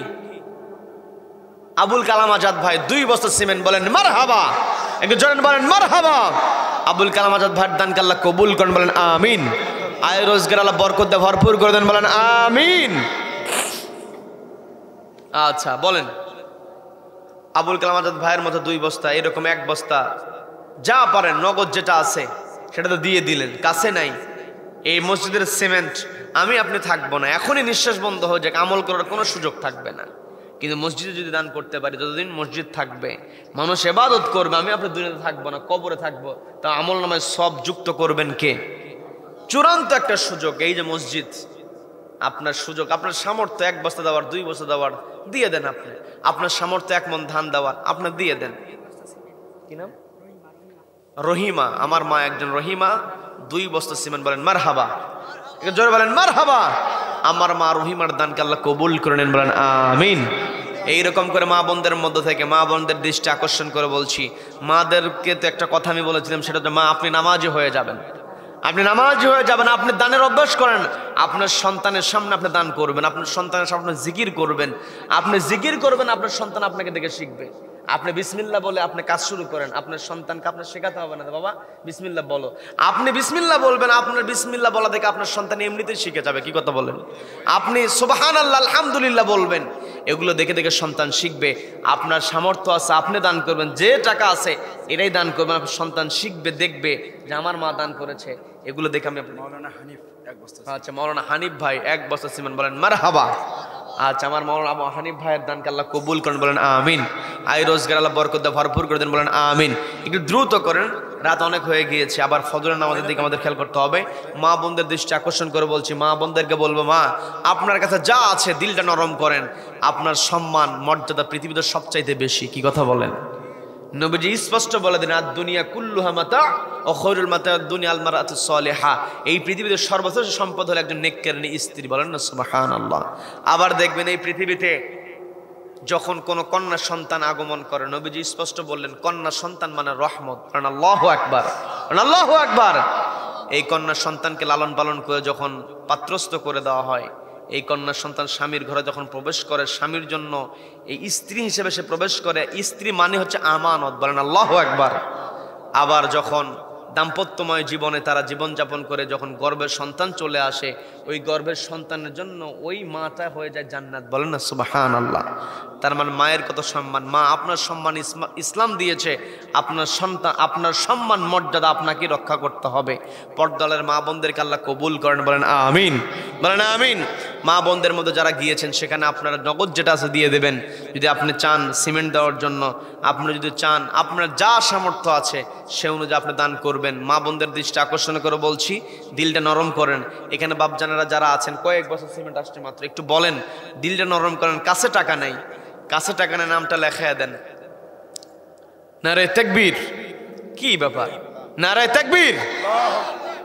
আবুল কালাম আজাদ ভাই, 2 বছর সিমেন্ট। বলেন মারহাবা, একটু জোরে বলেন মারহাবা। আবুল কালাম আজাদ ভাইয়ের দানকে আল্লাহ কবুল করেন, বলেন আমিন। আয় রোজগার আল্লাহ বরকত দিয়ে ভরপুর করে দেন, বলেন আমিন। আচ্ছা বলেন, আবুল কালাম আজাদ ভাইয়ের মতো 2 বস্তা, এরকম 1 বস্তা, যা পারেন নগদ যেটা আছে সেটা তো দিয়ে দিলেন। কাছে নাই এই মসজিদের সিমেন্ট, আমি আপনি থাকবো না, এখনই নিঃশ্বাস বন্ধ হয়ে যাক, আমল করার কোনো সুযোগ থাকবে না। কিন্তু মসজিদে যদি দান করতে পারি, যতদিন মসজিদ থাকবে মানুষ ইবাদত করবে, আমি আপনি দুনিয়াতে থাকবো না, কবরে থাকবো, তা আমল নামায় সব যুক্ত করবেন কে? চূড়ান্ত একটা সুযোগ এই যে মসজিদ, আপনার সুযোগ, আপনার সামর্থ্য 1 বস্তা দেওয়ার, 2 বস্তা দেওয়ার, দিয়ে দেন। আপনি আপনার সামর্থ্য 1 মণ ধান দেওয়ার, আপনি দিয়ে দেন। কি নাম? রহিমা, আমার মা একজন রহিমা, 2 বস্তা সিমেন্ট। বলেন মারহাবা, একটু জোরে বলেন মারহাবা। আমার মা রহিমার দানকে আল্লাহ কবুল করে নেন, বলেন আমিন। এইরকম করে মা বোনদের মধ্য থেকে, মা বোনদের দৃষ্টি আকর্ষণ করে বলছি, মাদেরকে তো একটা কথা আমি বলেছিলাম, সেটা হচ্ছে মা আপনি নামাজি হয়ে যাবেন, আপনি নামাজি হয়ে যাবেন, আপনি দানের অভ্যাস করেন। আপনার সন্তানের সামনে আপনি দান করবেন, আপনার সন্তানের সামনে জিকির করবেন, আপনি জিকির করবেন, আপনার সন্তান আপনাকে দেখে শিখবে। আপনি বিসমিল্লাহ বলে আপনি কাজ শুরু করেন, আপনার সন্তানকে আপনার শেখাতে হবে না, বাবা বিসমিল্লাহ বলো, আপনি বিসমিল্লাহ বলবেন, আপনার বিসমিল্লাহ বলা দেখে আপনার সন্তান এমনিতেই শিখে যাবে। কি কথা বলেন? আপনি সুবহানাল্লাহ আলহামদুলিল্লাহ বলবেন, এগুলো দেখে দেখে সন্তান শিখবে। আপনার সামর্থ্য আছে, আপনি দান করবেন, যে টাকা আছে এটাই দান করবেন, আপনার সন্তান শিখবে, দেখবে যে আমার মা দান করেছে, এগুলো দেখে আমি। মাওলানা হানিফ 1 বস্তা। আচ্ছা মৌলানা হানিফ ভাই 1 বস্তা সিমেন্ট। বলেন মারহাবা। আচ্ছা আমার মৌলানা হানিফ ভাইয়ের দানকে আল্লাহ কবুল করেন, বলেন আমিন। আয় রোজগার আল্লাহ বরকত দিয়ে ভরপুর করে দেন, বলেন আমিন। একটু দ্রুত করেন, রাত অনেক হয়ে গিয়েছে, আবার ফজরের নামাজের দিকে আমাদের খেয়াল করতে হবে। মা বোনদের দৃষ্টি আকর্ষণ করে বলছি, মা বোনদেরকে বলবো, মা আপনার কাছে যা আছে দিলটা নরম করেন, আপনার সম্মান মর্যাদা পৃথিবীতে সবচাইতে বেশি। কি কথা বলেন? নবীজি স্পষ্ট বলে দেন, আদ দুনিয়া কুল্লুহা মাতা ও খৈরুল মাতা দুনিয়া আল মারাতুস সালিহা। এই পৃথিবীতে সর্বশ্রেষ্ঠ সম্পদ হলো একজন নেককারিনী স্ত্রী। বলেন না সুবহানাল্লাহ। আবার দেখবেন এই পৃথিবীতে যখন কোন কন্যা সন্তান আগমন করে, নবীজি স্পষ্ট বললেন কন্যা সন্তান মানে রহমত। কারণ আল্লাহু আকবার, আল্লাহু আকবার। এই কন্যা সন্তানকে লালন পালন করে যখন পাত্রস্থ করে দেওয়া হয়, এই কন্যা সন্তান স্বামীর ঘরে যখন প্রবেশ করে, স্বামীর জন্য এই স্ত্রী হিসেবে সে প্রবেশ করে। স্ত্রী মানে হচ্ছে আমানত। বলেন আল্লাহু আকবার। আবার যখন দাম্পত্যময় জীবনে তারা জীবনযাপন করে, যখন গর্ভের সন্তান চলে আসে, ওই গর্ভের সন্তানের জন্য ওই মাটা হয়ে যায় জান্নাত। বলেন না সুবহানাল্লাহ। তার মানে মায়ের কত সম্মান, মা আপনার সম্মান ইসলাম দিয়েছে, আপনার সন্তান, আপনার সম্মান মর্যাদা আপনাকে রক্ষা করতে হবে। পর্দালের মা বোনদেরকে আল্লাহ কবুল করেন, বলেন আমিন, বলেন আমিন। মা বোনদের মধ্যে যারা গিয়েছেন সেখানে আপনারা নগদ যেটা আছে দিয়ে দেবেন। যদি আপনি চান সিমেন্ট দেওয়ার জন্য, আপনি যদি চান আপনার যা সামর্থ্য আছে সে অনুযায়ী আপনি দান করবেন। মা বোনদের দৃষ্টি আকর্ষণ করে বলছি, দিলটা নরম করেন। এখানে বাপজানেরা যারা আছেন, কয়েক বছর সিমেন্ট আসছে মাত্র, একটু বলেন, দিলটা নরম করেন। কাছে টাকা নেই, কাছে টাকা নেই, নামটা লেখায় দেন। নারায়ে তাকবীর। কি ব্যাপার? নারায়ে তাকবীর।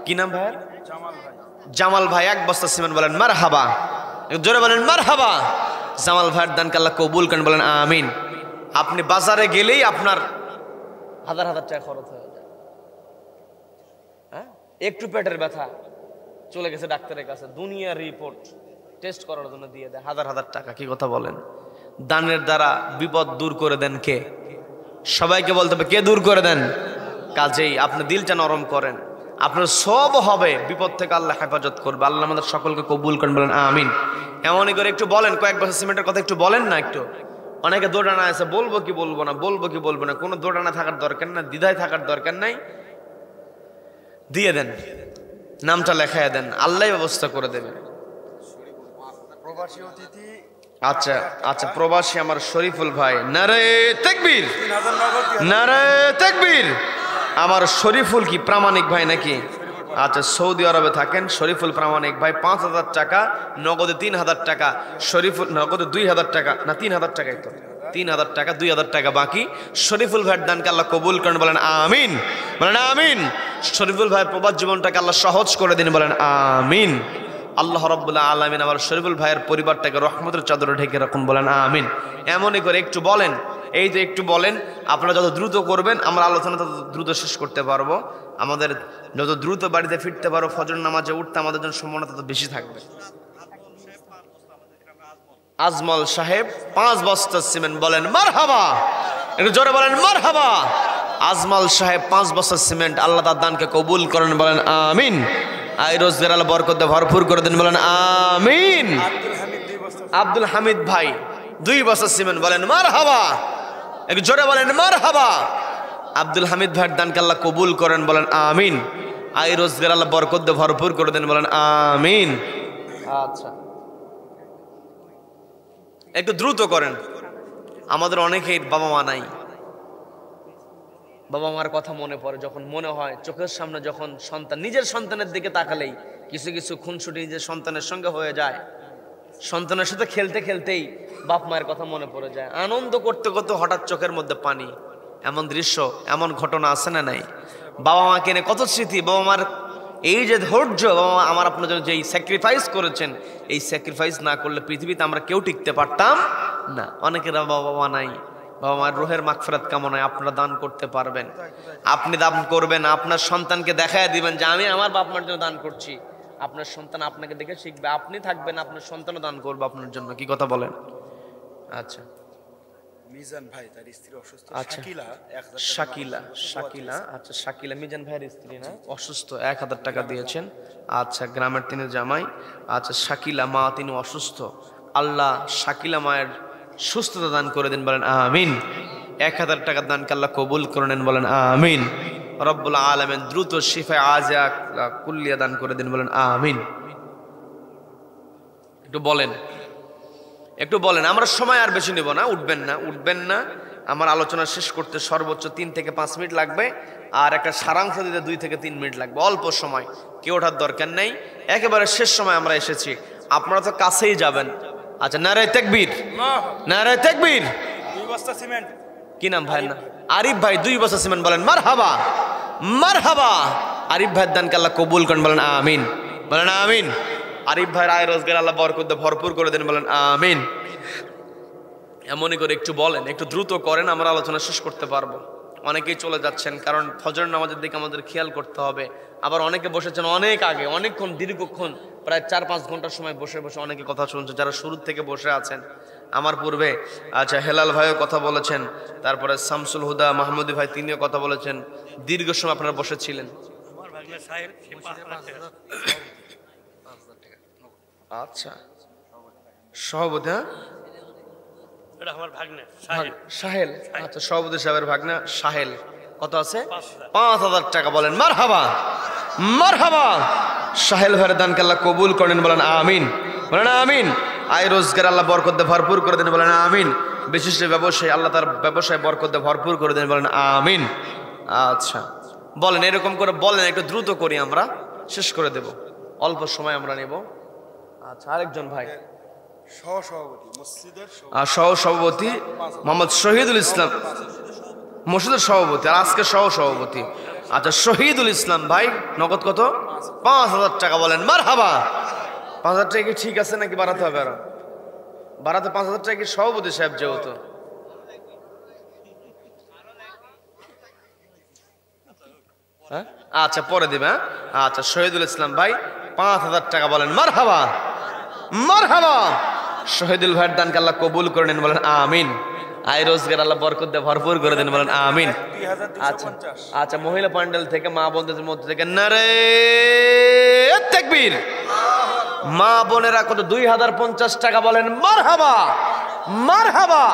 কি নাম ভাই? জামাল ভাই 1 বস্তা সিমেন্ট। বলেন মারহাবা, জোরে বলেন মারহাবা। জামাল ভাইয়ের দানকে আল্লাহ কবুল করেন, বলেন আমিন। আপনি বাজারে গেলেই আপনার হাজার হাজার টাকা খরচ হয়ে যায়। হ্যাঁ, একটু পেটের ব্যথা, চলে গেছে ডাক্তারের কাছে, দুনিয়ার রিপোর্ট টেস্ট করার জন্য দিয়ে দেয় হাজার হাজার টাকা। কি কথা বলেন? দানের দ্বারা বিপদ দূর করে দেন কে? সবাইকে বলতে হবে কে দূর করে দেন? কাজেই আপনি দিলটা নরম করেন, আপনার সব হবে, বিপদ থেকে আল্লাহ হেফাজত করবে। আল্লাহ আমাদের সকলকে কবুল করেন, বলেন আমিন। এমনই করে একটু বলেন, কয়েক বছর সিমেন্টের কথা একটু বলেন না। একটু অনেকে দোটানা আছে, বলবো কি বলবো না, বলবো কি বলবো না, কোনো দোটানা থাকার দরকার না, দ্বিধায় থাকার দরকার নাই। দিয়ে দেন, নামটা লেখায় দেন, আল্লাহ ব্যবস্থা করে দেবেন। প্রবাসী অতিথি। আচ্ছা আচ্ছা, প্রবাসী আমার শরীফুল ভাই, নারায়ে তাকবীর, নারায়ে তাকবীর। আমার শরীফুল কি প্রামাণিক ভাই নাকি? আচ্ছা, সৌদি আরবে থাকেন শরীফুল প্রামাণিক ভাই। 5000 টাকা নগদে, 3000 টাকা শরীফুল, নগদে 2000 টাকা না 3000 টাকাই তো 3000 টাকা, 2000 টাকা বাকি। শরীফুল ভাইয়ের দানকে আল্লাহ কবুল করেন, বলেন আমিন, বলেন আমিন। শরীফুল ভাইয়ের প্রবাদ জীবনটাকে আল্লাহ সহজ করে দিন, বলেন আমিন। আল্লাহ রাব্বুল আলামিন আমার শরীফুল ভাইয়ের পরিবারটাকে রহমতের চাদরে ঢেকে রাখুন, বলেন আমিন। এমনই করে একটু বলেন, এই যে একটু বলেন। আপনারা যত দ্রুত করবেন আমরা আলোচনা তত দ্রুত শেষ করতে পারবো। আমাদের যত দ্রুত বাড়িতে ফিরতে পারো, ফজর নামাজে উঠতে আমাদের জন্য সম্ভাবনা তত বেশি থাকবে। আজমল সাহেব 5 বস্তা সিমেন্ট, বলেন মারহাবা, একটু জোরে বলেন মারহাবা। আজমল সাহেব 5 বস্তা সিমেন্ট, আল্লাহ তার দানকে কবুল করেন, বলেন আমিন। আয় রোজগার আল্লাহ বরকতে ভরপুর করে দেন, বলেন আমিন। আব্দুল হামিদ ভাই 2 বস্তা সিমেন্ট, বলেন মারহাবা, একটু জোরে বলেন মারহাবা। আব্দুল হামিদ ভাইয়ের দানকে আল্লাহ কবুল করেন, বলেন আমিন। আয় রোজগার আল্লাহ বরকতে ভরপুর করে দেন, বলেন আমিন। আচ্ছা, একটু দ্রুত করেন। আমাদের অনেকেই বাবা মা নাই। বাবা মার কথা মনে পড়ে, যখন মনে হয় চোখের সামনে যখন সন্তান, নিজের সন্তানের দিকে তাকালেই কিছু কিছু খুনসুটি নিজের সন্তানের সঙ্গে হয়ে যায়। সন্তানের সাথে খেলতে খেলতেই বাপ মায়ের কথা মনে পড়ে যায়। আনন্দ করতে করতে হঠাৎ চোখের মধ্যে পানি। এমন দৃশ্য, এমন ঘটনা আছে না নাই? বাবা মাকে নিয়ে কত স্মৃতি। বাবা মার এই যে ধৈর্য, বাবা মা আমার আপনার জন্য যেই স্যাক্রিফাইস করেছেন, এই স্যাক্রিফাইস না করলে পৃথিবীতে আমরা কেউ টিকতে পারতাম না। অনেকের বাবা মা নাই। বাবা মায়ের রুহের মাগফিরাত কামনায় আপনারা দান করতে পারবেন। আপনি দান করবেন, আপনার সন্তানকে দেখায় দিবেন যে আমি আমার বাপ মার জন্য দান করছি। আপনার সন্তান আপনাকে দেখে শিখবে। আপনি থাকবেন, আপনার সন্তানও দান করবে আপনার জন্য। কি কথা বলেন? আচ্ছা, মিজান ভাই তার স্ত্রী অসুস্থ। আচ্ছা শাকিলা, আচ্ছা শাকিলা মিজান ভাইয়ের স্ত্রী না, অসুস্থ, 1000 টাকা দিয়েছেন। আচ্ছা, গ্রামের তিনি জামাই। আচ্ছা, শাকিলা মা তিনি অসুস্থ। আল্লাহ শাকিলা মায়ের সুস্থতা দান করে দিন, বলেন আমিন। 1000 টাকার দানকে আল্লাহ কবুল করে নেন, বলেন আমিন। রব্বুল আলামিন দ্রুত শিফায়ে আজিলা কুল্লিয়া দান করে দিন, বলেন আমিন। একটু বলেন, একটু বলেন। আমরা সময় আর বেশি নেব না, উঠবেন না। আমার আলোচনা শেষ করতে সর্বোচ্চ 3 থেকে 5 মিনিট লাগবে, আর একটা সারাংশ দিতে 2 থেকে 3 মিনিট লাগবে। অল্প সময়, কেউ ওঠার দরকার নেই। একেবারে শেষ সময় আমরা এসেছি, আপনারা তো কাছেই যাবেন। আচ্ছা, নারায়ে তাকবীর, নারায়ে তাকবীর। 2 বস্তা সিমেন্ট। কি নাম ভাই? না আরিফ ভাই 2 বস্তা সিমেন্ট, বলেন মারহাবা, মারহাবা। আরিফ ভাইয়ের দানকে আল্লাহ কবুল করেন, বলেন আমিন, বলেন আমিন। আরিফ ভাইয়ের আয় রোজগার আল্লাহ বরকত ভরপুর করে দেন, বলেন আমিন। এমনই করে একটু বলেন, একটু দ্রুত করেন, আমরা আলোচনা শেষ করতে পারবো। অনেকেই চলে যাচ্ছেন, কারণ ফজর নামাজের দিকে আমাদের খেয়াল করতে হবে। আবার অনেকে বসেছেন অনেক আগে, অনেকক্ষণ, দীর্ঘক্ষণ, প্রায় 4-5 ঘন্টার সময় বসে বসে অনেকে কথা শুনছে, যারা শুরুর থেকে বসে আছেন আমার পূর্বে। আচ্ছা, হেলাল ভাইও কথা বলেছেন, তারপরে শামসুল হুদা মাহমুদি ভাই তিনিও কথা বলেছেন। দীর্ঘ সময় আপনারা বসেছিলেন। আচ্ছা, সভাপতি, হ্যাঁ সাহেল। আচ্ছা, সভাপতি সাহেবের ভাগনা সাহেল কত আছে? 5000 টাকা, বলেন মারহাবা, মারহাবা। সাহেল ভাইয়ের দানকে আল্লাহ কবুল করেন, বলেন আমিন, বলেন আমিন। আয় রোজগার আল্লাহ বরকত দিয়ে ভরপুর করে দেন, বলেন আমিন। বিশিষ্ট ব্যবসায়ী আল্লাহ তার ব্যবসায় বরকত দিয়ে ভরপুর করে দেন, বলেন আমিন। আচ্ছা, বলেন, এরকম করে বলেন, একটু দ্রুত করি, আমরা শেষ করে দেব, অল্প সময় আমরা নেব। আচ্ছা, আরেকজন ভাই সহসভাপতি মোহাম্মদ শহীদুল ইসলাম, মসজিদের সভাপতি, আর আজকে সহসভাপতি। আচ্ছা, শহীদুল ইসলাম ভাই নগদ কত? 5000 টাকা, বলেন মারহাবা। 5000 টাকা কি ঠিক আছে নাকি বাড়াতে হবে? আরো বাড়াতে 5000 টাকা কি? সভাপতি সাহেব যেহেতু। হ্যাঁ, আচ্ছা পরে দিবে। আচ্ছা, শহীদুল ইসলাম ভাই 5000 টাকা, বলেন মারহাবা, মারহাবা। শহীদুল ভাইয়ের দানকে আল্লাহ কবুল করে নেন, বলেন আমিন। আয় রোজগার আল্লাহ বরকত দিয়ে ভরপুর করে দেন, বলেন আমিন। আচ্ছা, আচ্ছা, মহিলা প্যান্ডেল থেকে মা বোনদের মধ্যে থেকে নারায়ে তাকবীর। মা বোনেরা কত? 2050 টাকা, বলেন মারহাবা, মারহাবা।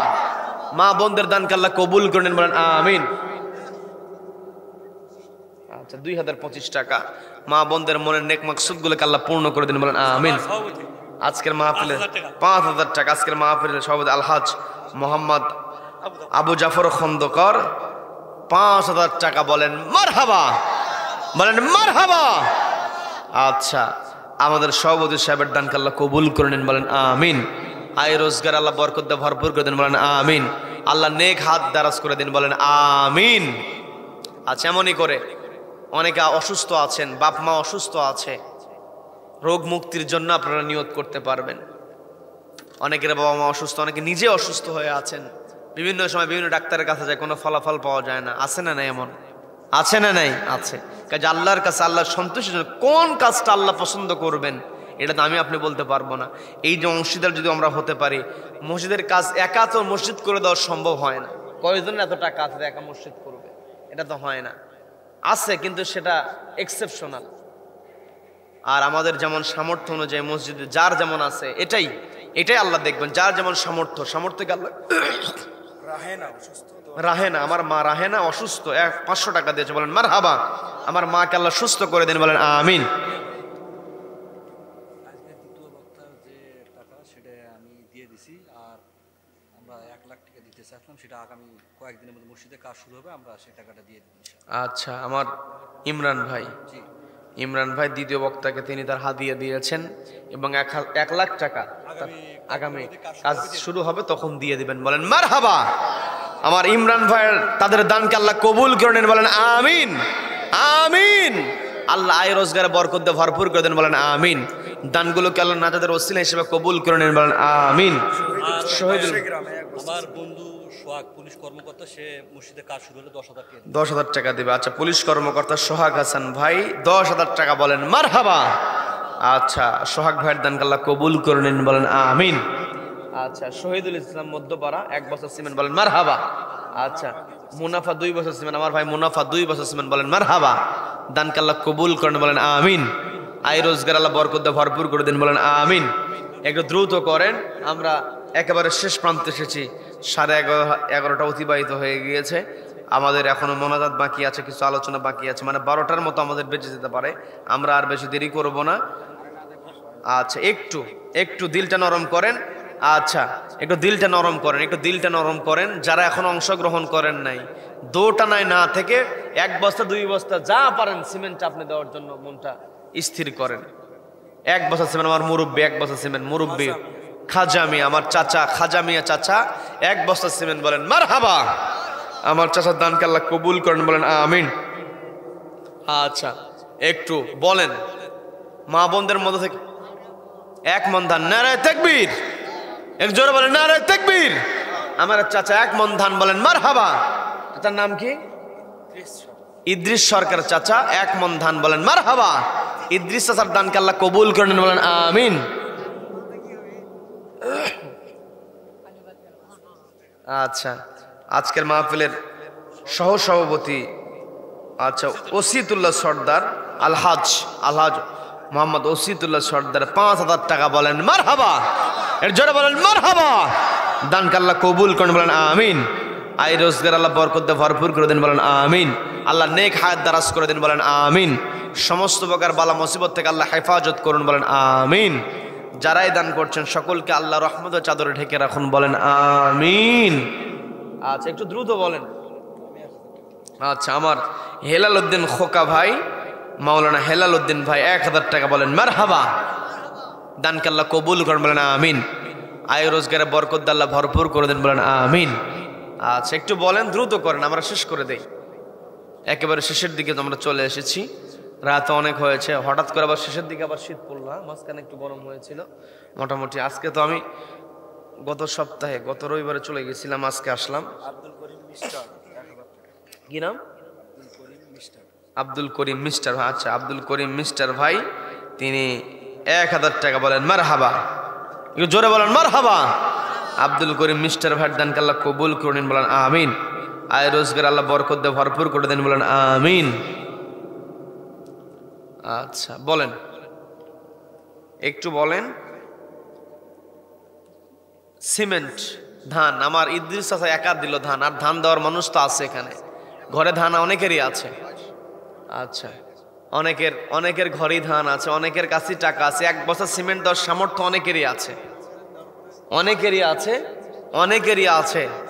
মা বোনদের দানকে আল্লাহ কবুল করে নেন, বলেন আমিন। আচ্ছা, 2025 টাকা। মা বোনদের মনের নেক মাকসুদ গুলোকে আল্লাহ পূর্ণ করে দেন, বলেন আমিন। আজকের মাহফিলে 5000 টাকা। আজকের মাহফিলে সভাপতি আলহাজ মোহাম্মদ আবু জাফর খন্দকার 5000 টাকা, বলেন মারহাবা, বলেন মারহাবা। আচ্ছা, আমাদের সভাপতি সাহেবের দানকে আল্লাহ কবুল করে নেন, বলেন আমিন। আয় রোজগার আল্লাহ বরকত দিয়ে ভরপুর করে দিন, বলেন আমিন। আল্লাহ নেক হাত দারাজ করে দিন, বলেন আমিন। আচ্ছা, এমনই করে অনেকে অসুস্থ আছেন, বাপ মা অসুস্থ আছে, রোগ মুক্তির জন্য আপনারা নিয়ত করতে পারবেন। অনেকের বাবা মা অসুস্থ, অনেকে নিজে অসুস্থ হয়ে আছেন, বিভিন্ন সময় বিভিন্ন ডাক্তারের কাছে যায়, কোনো ফলাফল পাওয়া যায় না। আছে না নাই? এমন আছে না নাই? আছে। কাজে আল্লাহর কাছে আল্লাহর সন্তুষ্টির জন্য কোন কাজটা আল্লাহ পছন্দ করবেন এটা তো আমি আপনি বলতে পারবো না। এই যে অংশীদার যদি আমরা হতে পারি, মসজিদের কাজ একা তো মসজিদ করে দেওয়া সম্ভব হয় না। কয়জন এত টাকা আছে একা মসজিদ করবে? এটা তো হয় না। আছে, কিন্তু সেটা এক্সেপশনাল। আর আমাদের যেমন সামর্থ্য অনুযায়ী মসজিদে যার যেমন আছে, এটাই আল্লাহ দেখবেন। যার যেমন সামর্থ্যকে আল্লাহ রাহেনা, আমার মা রাহেনা অসুস্থ, 500 টাকা দিয়েছে, বলেন মারহাবা। আমার মাকে আল্লাহ সুস্থ করে দেন, বলেন আমিন। আচ্ছা, আমার ইমরান ভাই দ্বিতীয় বক্তাকে তিনি তার হাদিয়া দিয়েছেন এবং 1 লাখ টাকা আগামী কাজ শুরু হবে তখন দিয়ে দিবেন, বলেন মারহাবা। আমার ইমরান ভাইয়ের তাদের দানকে আল্লাহ কবুল করে নেন, বলেন আমিন আমিন। আল্লাহ আয় রোজগারে বরকত দিয়ে ভরপুর করে দেন, বলেন আমিন। দানগুলোকে আল্লাহ নাজাতের ওসিলা হিসেবে কবুল করে নেন, বলেন আমিন। শহীদুল আমার বন্ধু সোহাগ পুলিশ কর্মকর্তা, সে মসজিদে কাজ শুরু হলে 10,000 টাকা 10,000 টাকা দেবে। আচ্ছা, পুলিশ কর্মকর্তা সোহাগ হাসান ভাই 10,000 টাকা, বলেন মারহাবা। আচ্ছা, সোহাগ ভাইয়ের দানকে আল্লাহ কবুল করে নিন, বলেন আমিন। আচ্ছা, শহীদুল ইসলাম মধ্যপাড়া 1 বছর সিমেন্ট, বলেন মারহাবা। আচ্ছা, মুনাফা 2 বছর সিমেন্ট, আমার ভাই মুনাফা 2 বছর সিমেন্ট, বলেন মারহাবা। দানকে আল্লাহ কবুল করেন, বলেন আমিন। আয় রোজগার আল্লাহ বরকত দিয়ে ভরপুর করে দিন, বলেন আমিন। একটু দ্রুত করেন, আমরা একেবারে শেষ প্রান্তে এসেছি। 11:30 অতিবাহিত হয়ে গিয়েছে। আমাদের এখনো মোনাজাত বাকি আছে, কিছু আলোচনা বাকি আছে, মানে 12টার মতো আমাদের বেঁচে যেতে পারে। আমরা আর বেশি দেরি করব না। আচ্ছা, একটু দিলটা নরম করেন। আচ্ছা, একটু দিলটা নরম করেন। যারা এখন অংশগ্রহণ করেন নাই, দোটানায় না থেকে 1 বস্তা 2 বস্তা যা পারেন সিমেন্ট আপনি দেওয়ার জন্য মনটা স্থির করেন। 1 বস্তা সিমেন্ট, আমার মুরব্বী 1 বস্তা সিমেন্ট, মুরব্বী খাজা মিয়া, আমার চাচা খাজা মিয়া চাচা 1 বস্তা সিমেন্ট, বলেন মারহাবা। আমার চাচার দানকে আল্লাহ কবুল করেন, বলেন আমিন। আচ্ছা, একটু বলেন মা বোনদের মধ্যে থেকে 1 মন ধান, নারায়ে তাকবীর। এক জোরে বলেন নারায়ে তাকবীর। আমার চাচা 1 মন ধান, বলেন মারহাবা। চাচার নাম কি? ইদ্রিস সরকার চাচা 1 মন ধান, বলেন মারহাবা। ইদ্রিস চাচার দানকে আল্লাহ কবুল করেন, বলেন আমিন। আচ্ছা, আজকের মাহফিলের সহ সভাপতি আচ্ছা ওসিতুল্লাহ সর্দার আলহাজ মোহাম্মদ ওসিতুল্লাহ সর্দার 5,000 টাকা, বলেন মারহাবা। এর জোরে বলেন মারহাবা। দানকে আল্লাহ কবুল করেন, বলেন আমিন। আয় রোজগার আল্লাহ বরকত দিয়ে ভরপুর করে দেন, বলেন আমিন। আল্লাহ নেক হায়াত দারাজ করে দেন, বলেন আমিন। সমস্ত প্রকার বালা মুসিবত থেকে আল্লাহ হেফাজত করুন, বলেন আমিন। যারাই দান করছেন সকলকে আল্লাহ রহমতের চাদরে ঢেকে রাখুন, বলেন আমিন। আচ্ছা, একটু দ্রুত বলেন। আচ্ছা, আমার হেলাল উদ্দিন খোকা ভাই, মাওলানা হেলাল উদ্দিন ভাই 1,000 টাকা, বলেন মারহাবা। দানকে আল্লাহ কবুল করেন, বলেন আমিন। আয় রোজগারে বরকত দিয়ে আল্লাহ ভরপুর করে দেন, বলেন আমিন। আচ্ছা, একটু বলেন, দ্রুত করেন, আমরা শেষ করে দেই। একেবারে শেষের দিকে তো আমরা চলে এসেছি, রাত অনেক হয়েছে। হঠাৎ করে আবার শেষের দিকে আবার শীত পড়লো, মাঝখানে একটু গরম হয়েছিল মোটামুটি। আজকে তো আমি গত রবিবারে চলে গেছিলাম, আজকে আসলাম। কি নাম? আব্দুল করিম মিস্টার। আচ্ছা, আব্দুল করিম মিস্টার ভাই তিনি 1,000 টাকা, বলেন মারহাবা। একটু জোরে বলেন মারহাবা। আব্দুল করিম মিস্টার ভাই দানকে আল্লাহ কবুল করে নিন, বলেন আমিন। আয় রোজগার আল্লাহ বরকত দিয়ে ভরপুর করে দেন, বলেন আমিন। আচ্ছা, বলেন, একটু বলেন। সিমেন্ট, ধান, আমার ইদ্রিস চাচা একা দিল ধান, আর ধান দেওয়ার মানুষ তো আছে এখানে, ঘরে ধান অনেকেরই আছে। আচ্ছা, অনেকের ঘরেই ধান আছে, অনেকের কাছেই টাকা আছে। 1 বছর সিমেন্ট দেওয়ার সামর্থ্য অনেকেরই আছে,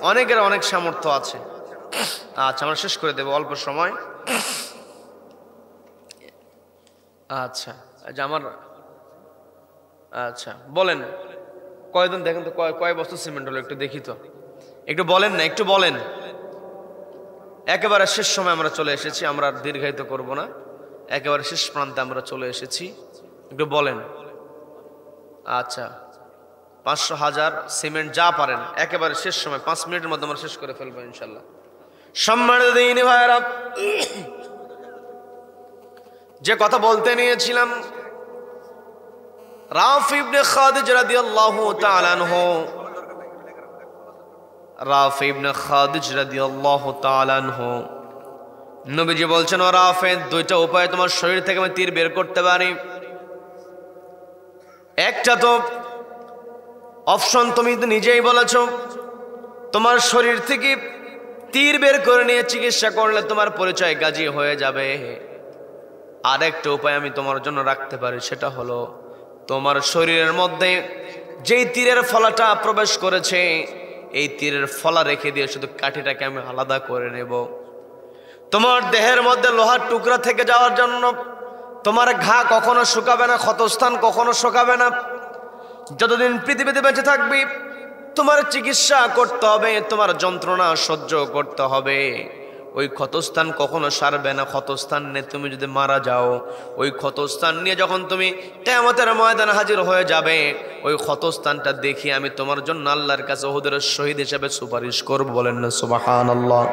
অনেকের অনেক সামর্থ্য আছে। আচ্ছা, আমরা শেষ করে দেব অল্প সময়। আচ্ছা, আমার আচ্ছা বলেন কয়দিন দেখেন তো কয় বস্তা সিমেন্ট হলো একটু দেখি তো, একটু বলেন না, একটু বলেন। একেবারে শেষ সময় আমরা চলে এসেছি, আমরা আর দীর্ঘায়িত করব না, একেবারে শেষ প্রান্তে আমরা চলে এসেছি, একটু বলেন। আচ্ছা 500,000 সিমেন্ট যা পারেন, একেবারে শেষ সময় 5 মিনিটের মধ্যে আমরা শেষ করে ফেলবো ইনশাল্লাহ। সম্মানিত দিনী ভাইরা, যে কথা বলতে নিয়েছিলাম, রাফি ইবনে খাদিজ রাদিয়াল্লাহু তাআলা আনহু, রাফি ইবনে খাদিজ রাদিয়াল্লাহু তাআলা আনহু, নবীজি বলছেন, ও রাফি, দুইটা উপায়ে তোমার শরীর থেকে আমি তীর বের করতে পারি। একটা তো অপশন তুমি নিজেই বলেছো, তোমার শরীর থেকে তীর বের করে নিয়ে চিকিৎসা করলে তোমার পরিচয় গাজী হয়ে যাবে। আরেকটা উপায় আমি তোমার জন্য রাখতে পারি, সেটা হলো তোমার শরীরের মধ্যে যেই তীরের ফলাটা প্রবেশ করেছে, এই তীরের ফলা রেখে দিয়ে শুধু কাঠিটাকে আমি আলাদা করে নেব। তোমার দেহের মধ্যে লোহার টুকরা থেকে যাওয়ার জন্য তোমার ঘা কখনো শুকাবে না, ক্ষতস্থান কখনো শুকাবে না। যতদিন পৃথিবীতে বেঁচে থাকবি তোমার চিকিৎসা করতে হবে, তোমার যন্ত্রণা সহ্য করতে হবে। ওই ক্ষতস্থান কখনো সারবে না। ক্ষতস্থান নিয়ে তুমি যদি মারা যাও, ওই ক্ষতস্থান নিয়ে যখন তুমি কিয়ামতের ময়দানে হাজির হয়ে যাবে, ওই ক্ষতস্থানটা দেখি আমি তোমার জন্য আল্লাহর কাছে উহুদের শহীদ হিসেবে সুপারিশ করব। বলেন না সুবহানাল্লাহ?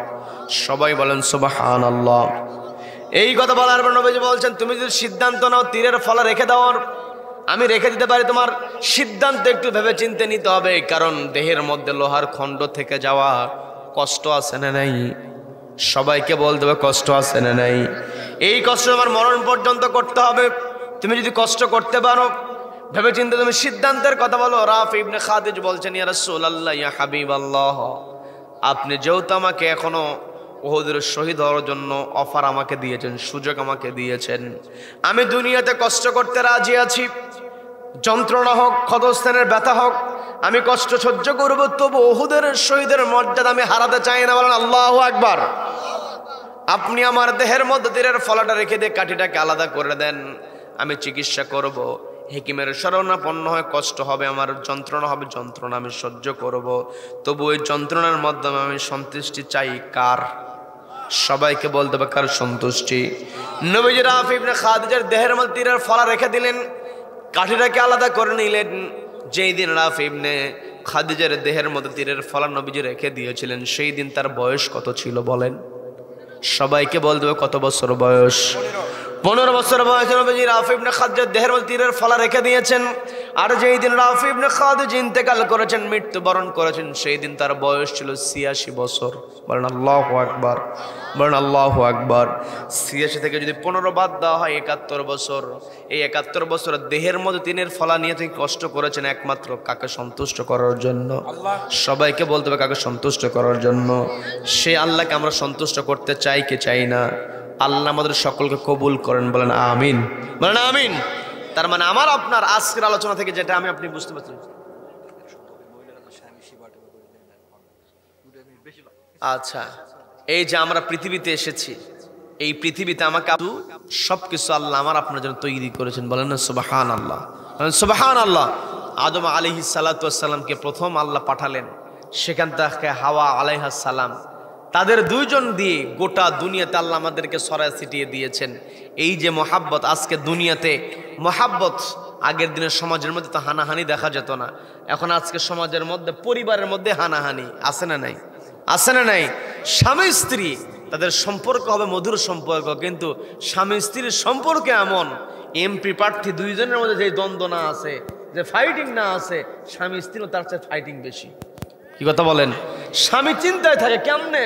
সবাই বলেন সুবহানাল্লাহ। এই কথা বলার পর নবীজি বলছেন, তুমি যদি সিদ্ধান্ত নাও তীরের ফলা রেখে দাও, আমি রেখে দিতে পারি। তোমার সিদ্ধান্ত একটু ভেবে চিন্তে নিতে হবে, কারণ দেহের মধ্যে লোহার খণ্ড থেকে যাওয়া কষ্ট আছে না নাই? সবাইকে বলতে হবে কষ্ট আছে না নাই? এই কষ্ট আমার মরণ পর্যন্ত করতে হবে। তুমি যদি কষ্ট করতে পারো, ভেবে চিন্তে তুমি সিদ্ধান্তের কথা বলো। রাফি ইবনে খাদিজ বলছেন, ইয়া রাসূলুল্লাহ, ইয়া হাবিবাল্লাহ, আপনি যেহেতু আমাকে এখনো উহুদের শহীদ হওয়ার জন্য অফার আমাকে দিয়েছেন, সুযোগ আমাকে দিয়েছেন, আমি দুনিয়াতে কষ্ট করতে রাজি আছি। যন্ত্রণা হোক, ক্ষতস্থানের ব্যথা হোক, আমি কষ্ট সহ্য করব, তবু উহুদের শহীদের মর্যাদা আমি হারাতে চাই না। বলেন আল্লাহু আকবার। আপনি আমার দেহের মধ্যে তীরের ফলাটা রেখে দিয়ে কাঠিটাকে আলাদা করে দেন, আমি চিকিৎসা করব। হেকিমের শরণাপন্ন হয়, কষ্ট হবে, আমার যন্ত্রণা হবে, যন্ত্রণা আমি সহ্য করব, তবু ওই যন্ত্রণার মাধ্যমে আমি সন্তুষ্টি চাই। কার? সবাইকে বলতে হবে কার সন্তুষ্টি? নবীজি রাফি ইবনে খাদিজার দেহের মধ্যে তীরের ফলা রেখে দিলেন, কাঠিটাকে আলাদা করে নিলেন। যেই দিন রাফি ইবনে খাদিজার দেহের মধ্যে তীরের ফলা নবীজি রেখে দিয়েছিলেন, সেই দিন তার বয়স কত ছিল বলেন? সবাইকে বলতে হবে কত বছর বয়স? 15 বছর বয়সে নবীজি রাফি ইবনে খাদিজার দেহের মধ্যে তীরের ফলা রেখে দিয়েছেন। আর যেই দিন রাফি ইবনে খাদিজা ইন্তেকাল করেছেন, মৃত্যুবরণ করেছেন, সেই দিন তার বয়স ছিল 86 বছর। বলেন আল্লাহু আকবার, বলেন আল্লাহু আকবার। 86 থেকে যদি 15 বাদ দেওয়া হয় 71 বছর। এই 71 বছর দেহের মধ্যে তীরের ফলা নিয়ে তিনি কষ্ট করেছেন একমাত্র কাকে সন্তুষ্ট করার জন্য? সবাইকে বলতে হবে কাকে সন্তুষ্ট করার জন্য? সে আল্লাহকে আমরা সন্তুষ্ট করতে চাই কি চাই না? আল্লাহ আমাদের সকলকে কবুল করেন। বলেন আমিন, বলেন আমিন। তার মানে আমার আপনার আজকের আলোচনা থেকে যেটা আমি আপনি বুঝতে পারছেন, আচ্ছা, এই যে আমরা পৃথিবীতে এসেছি, এই পৃথিবীতে আমাকে সবকিছু আল্লাহ আমার আপনার জন্য তৈরি করেছেন। বলেন না সুবহানাল্লাহ, সুবহানাল্লাহ। আদম আলাইহিস সালাতু ওয়াস সালামকে প্রথম আল্লাহ পাঠালেন, সেখান থেকে হাওয়া আলাইহিস সালাম, তাদের দুইজন দিয়ে গোটা দুনিয়াতে আল্লাহ আমাদেরকে ছড়ায় ছিটিয়ে দিয়েছেন। এই যে মহাব্বত, আজকে দুনিয়াতে মহাব্বত, আগের দিনের সমাজের মধ্যে তো হানাহানি দেখা যেত না, এখন আজকে সমাজের মধ্যে পরিবারের মধ্যে হানাহানি আছে না নাই? আছে না নাই? স্বামী স্ত্রী তাদের সম্পর্ক হবে মধুর সম্পর্ক, কিন্তু স্বামী স্ত্রীর সম্পর্কে এমন এমপি প্রার্থী দুইজনের মধ্যে যে দ্বন্দ্ব না আছে, যে ফাইটিং না আছে, স্বামী স্ত্রীও তার চেয়ে ফাইটিং বেশি। কি কথা বলেন? স্বামী চিন্তায় থাকে কেমনে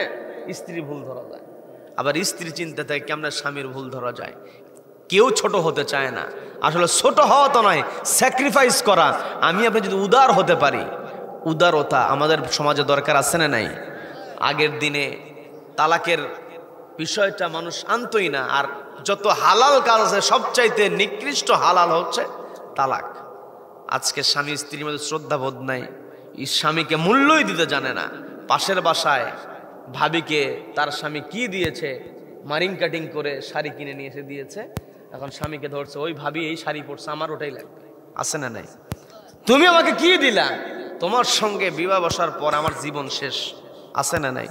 স্ত্রী ভুল ধরা যায়, আবার স্ত্রী চিন্তায় থাকে কেমনে স্বামীর ভুল ধরা যায়। কেউ ছোট হতে চায় না। আসলে ছোট হওয়া তো নয়, স্যাক্রিফাইস করা। আমি আপনি যদি উদার হতে পারি, উদারতা আমাদের সমাজে দরকার আছে না নাই? আগের দিনে তালাকের বিষয়টা মানুষ আনতই না, আর যত হালাল কাজ আছে সবচাইতে নিকৃষ্ট হালাল হচ্ছে তালাক। আজকে স্বামী স্ত্রীর মধ্যে শ্রদ্ধাবোধ নাই, স্বামীকে মূল্যই দিতে জানে না। পাশের বাসায় ভাবিকে তার স্বামী কি দিয়েছে, মারিং কাটিং করে শাড়ি কিনে নিয়ে এসে দিয়েছে, এখন স্বামীকে ধরছে, ওই ভাবি এই শাড়ি পরছে, আমার ওটাই লাগবে। আছে না নাই? তুমি আমাকে কি দিলা? তোমার সঙ্গে বিবাহ বসার পর আমার জীবন শেষ। আছে না নাই?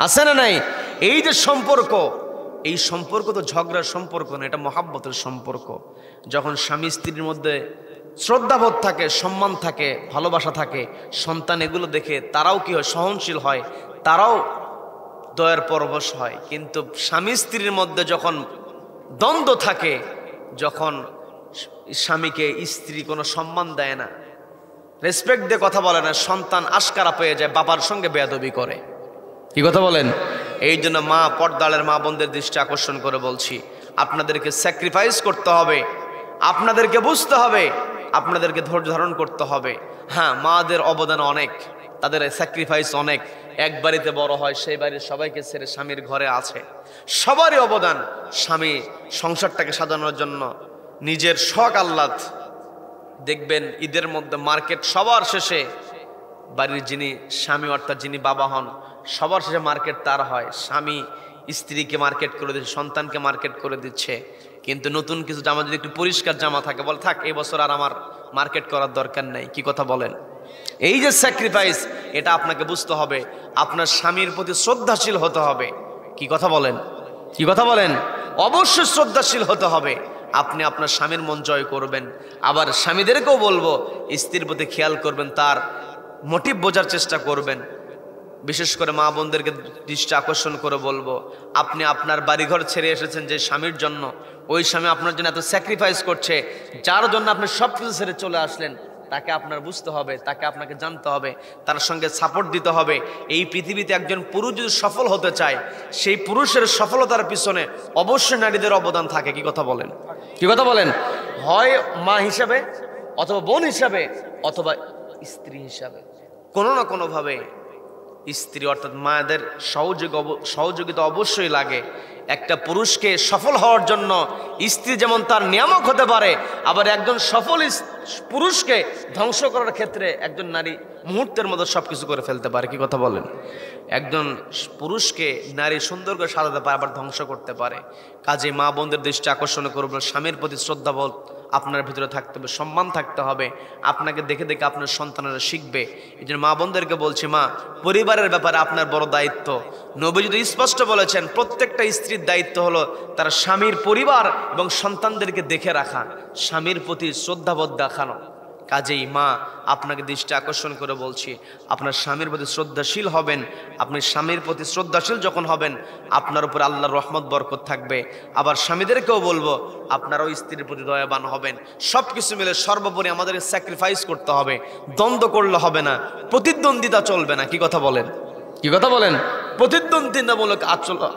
আছে না নাই? এই যে সম্পর্ক, এই সম্পর্ক তো ঝগড়ার সম্পর্ক না, এটা মহাব্বতের সম্পর্ক। যখন স্বামী স্ত্রীর মধ্যে শ্রদ্ধাবোধ থাকে, সম্মান থাকে, ভালোবাসা থাকে, সন্তান এগুলো দেখে তারাও কি হয়, সহনশীল হয়, তারাও দয়ার পরবশ হয়। কিন্তু স্বামী স্ত্রীর মধ্যে যখন দ্বন্দ্ব থাকে, যখন স্বামীকে স্ত্রী কোনো সম্মান দেয় না, রেসপেক্ট দিয়ে কথা বলে না, সন্তান আশকারা পেয়ে যায়, বাবার সঙ্গে বেয়াদবি করে। কি কথা বলেন? এই জন্য মা, পর্দালের মা বোনদের দৃষ্টি আকর্ষণ করে বলছি, আপনাদেরকে স্যাক্রিফাইস করতে হবে, আপনাদেরকে বুঝতে হবে, আপনাদেরকে ধৈর্য ধারণ করতে হবে। হ্যাঁ, মাদের অবদান অনেক, তাদের স্যাক্রিফাইস অনেক। এক বাড়িতে বড় হয়, সেই বাড়ির সবাইকে ছেড়ে স্বামীর ঘরে আছে, সবারই অবদান। স্বামী সংসারটাকে সাজানোর জন্য নিজের শখ আহ্লাদ, দেখবেন ঈদের মধ্যে মার্কেট সবার শেষে, বাড়ির যিনি স্বামী অর্থাৎ যিনি বাবা হন, সবার শেষে মার্কেট তার হয়। স্বামী স্ত্রীকে মার্কেট করে দিচ্ছে, সন্তানকে মার্কেট করে দিচ্ছে। কিন্তু নতুন কিছু জামা যদি একটু পরিষ্কার জামা থাকে, বলে থাক এই বছর আর আমার মার্কেট করার দরকার নেই। কি কথা বলেন? এই যে স্যাক্রিফাইস, এটা আপনাকে বুঝতে হবে। আপনার স্বামীর প্রতি শ্রদ্ধাশীল হতে হবে। কি কথা বলেন? কি কথা বলেন? অবশ্যই শ্রদ্ধাশীল হতে হবে। আপনি আপনার স্বামীর মন জয় করবেন। আবার স্বামীদেরকেও বলবো, স্ত্রীর প্রতি খেয়াল করবেন, তার মোটিভ বোঝার চেষ্টা করবেন। বিশেষ করে মা বোনদেরকে দৃষ্টি আকর্ষণ করে বলবো, আপনি আপনার বাড়িঘর ছেড়ে এসেছেন যে স্বামীর জন্য, ওই স্বামী আপনার জন্য এত স্যাক্রিফাইস করছে, যার জন্য আপনি সব কিছু ছেড়ে চলে আসলেন, তাকে আপনার বুঝতে হবে, তাকে আপনাকে জানতে হবে, তার সঙ্গে সাপোর্ট দিতে হবে। এই পৃথিবীতে একজন পুরুষ যদি সফল হতে চায়, সেই পুরুষের সফলতার পিছনে অবশ্যই নারীদের অবদান থাকে। কি কথা বলেন? কি কথা বলেন? হয় মা হিসাবে, অথবা বোন হিসাবে, অথবা স্ত্রী হিসাবে, কোনো না কোনোভাবে স্ত্রী অর্থাৎ মায়েদের সহযোগিতা অবশ্যই লাগে। একটা পুরুষকে সফল হওয়ার জন্য স্ত্রী যেমন তার নিয়ামক হতে পারে, আবার একজন সফল পুরুষকে ধ্বংস করার ক্ষেত্রে একজন নারী মুহূর্তের মধ্যে সবকিছু করে ফেলতে পারে। কি কথা বলেন? একজন পুরুষকে নারী সুন্দর করে সাজাতে পারে, আবার ধ্বংস করতে পারে। কাজে মা বোনদের দৃষ্টি আকর্ষণ করবেন, স্বামীর প্রতি শ্রদ্ধাবোধ আপনার ভিতরে থাকতে হবে, সম্মান থাকতে হবে। আপনাকে দেখে দেখে আপনার সন্তানেরা শিখবে। এই জন্য মা বোনদেরকে বলছি, মা, পরিবারের ব্যাপারে আপনার বড় দায়িত্ব। নবী যদি স্পষ্ট বলেছেন, প্রত্যেকটা স্ত্রীর দায়িত্ব হলো তার স্বামীর পরিবার এবং সন্তানদেরকে দেখে রাখা, স্বামীর প্রতি শ্রদ্ধাবোধ দেখানো। কাজেই মা, আপনাকে দৃষ্টি আকর্ষণ করে বলছি, আপনার স্বামীর প্রতি শ্রদ্ধাশীল হবেন। আপনি স্বামীর প্রতি শ্রদ্ধাশীল যখন হবেন, আপনার উপর আল্লাহর রহমত বরকত থাকবে। আবার স্বামীদেরকেও বলবো, আপনারাও স্ত্রীর প্রতি দয়াবান হবেন। সব কিছু মিলে সর্বোপরি আমাদের স্যাক্রিফাইস করতে হবে। দ্বন্দ্ব করলে হবে না, প্রতিদ্বন্দ্বিতা চলবে না। কি কথা বলেন? কি কথা বলেন? প্রতিদ্বন্দ্বিতামূলক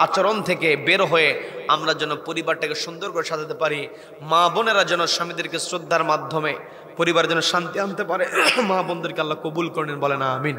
আচরণ থেকে বের হয়ে আমরা যেন পরিবারটাকে সুন্দর করে সাজাতে পারি। মা বোনেরা যেন স্বামীদেরকে শ্রদ্ধার মাধ্যমে পরিবারের জন্য শান্তি আনতে পারে। মা বোনদেরকে আল্লাহ কবুল করেন, বলেন আমিন।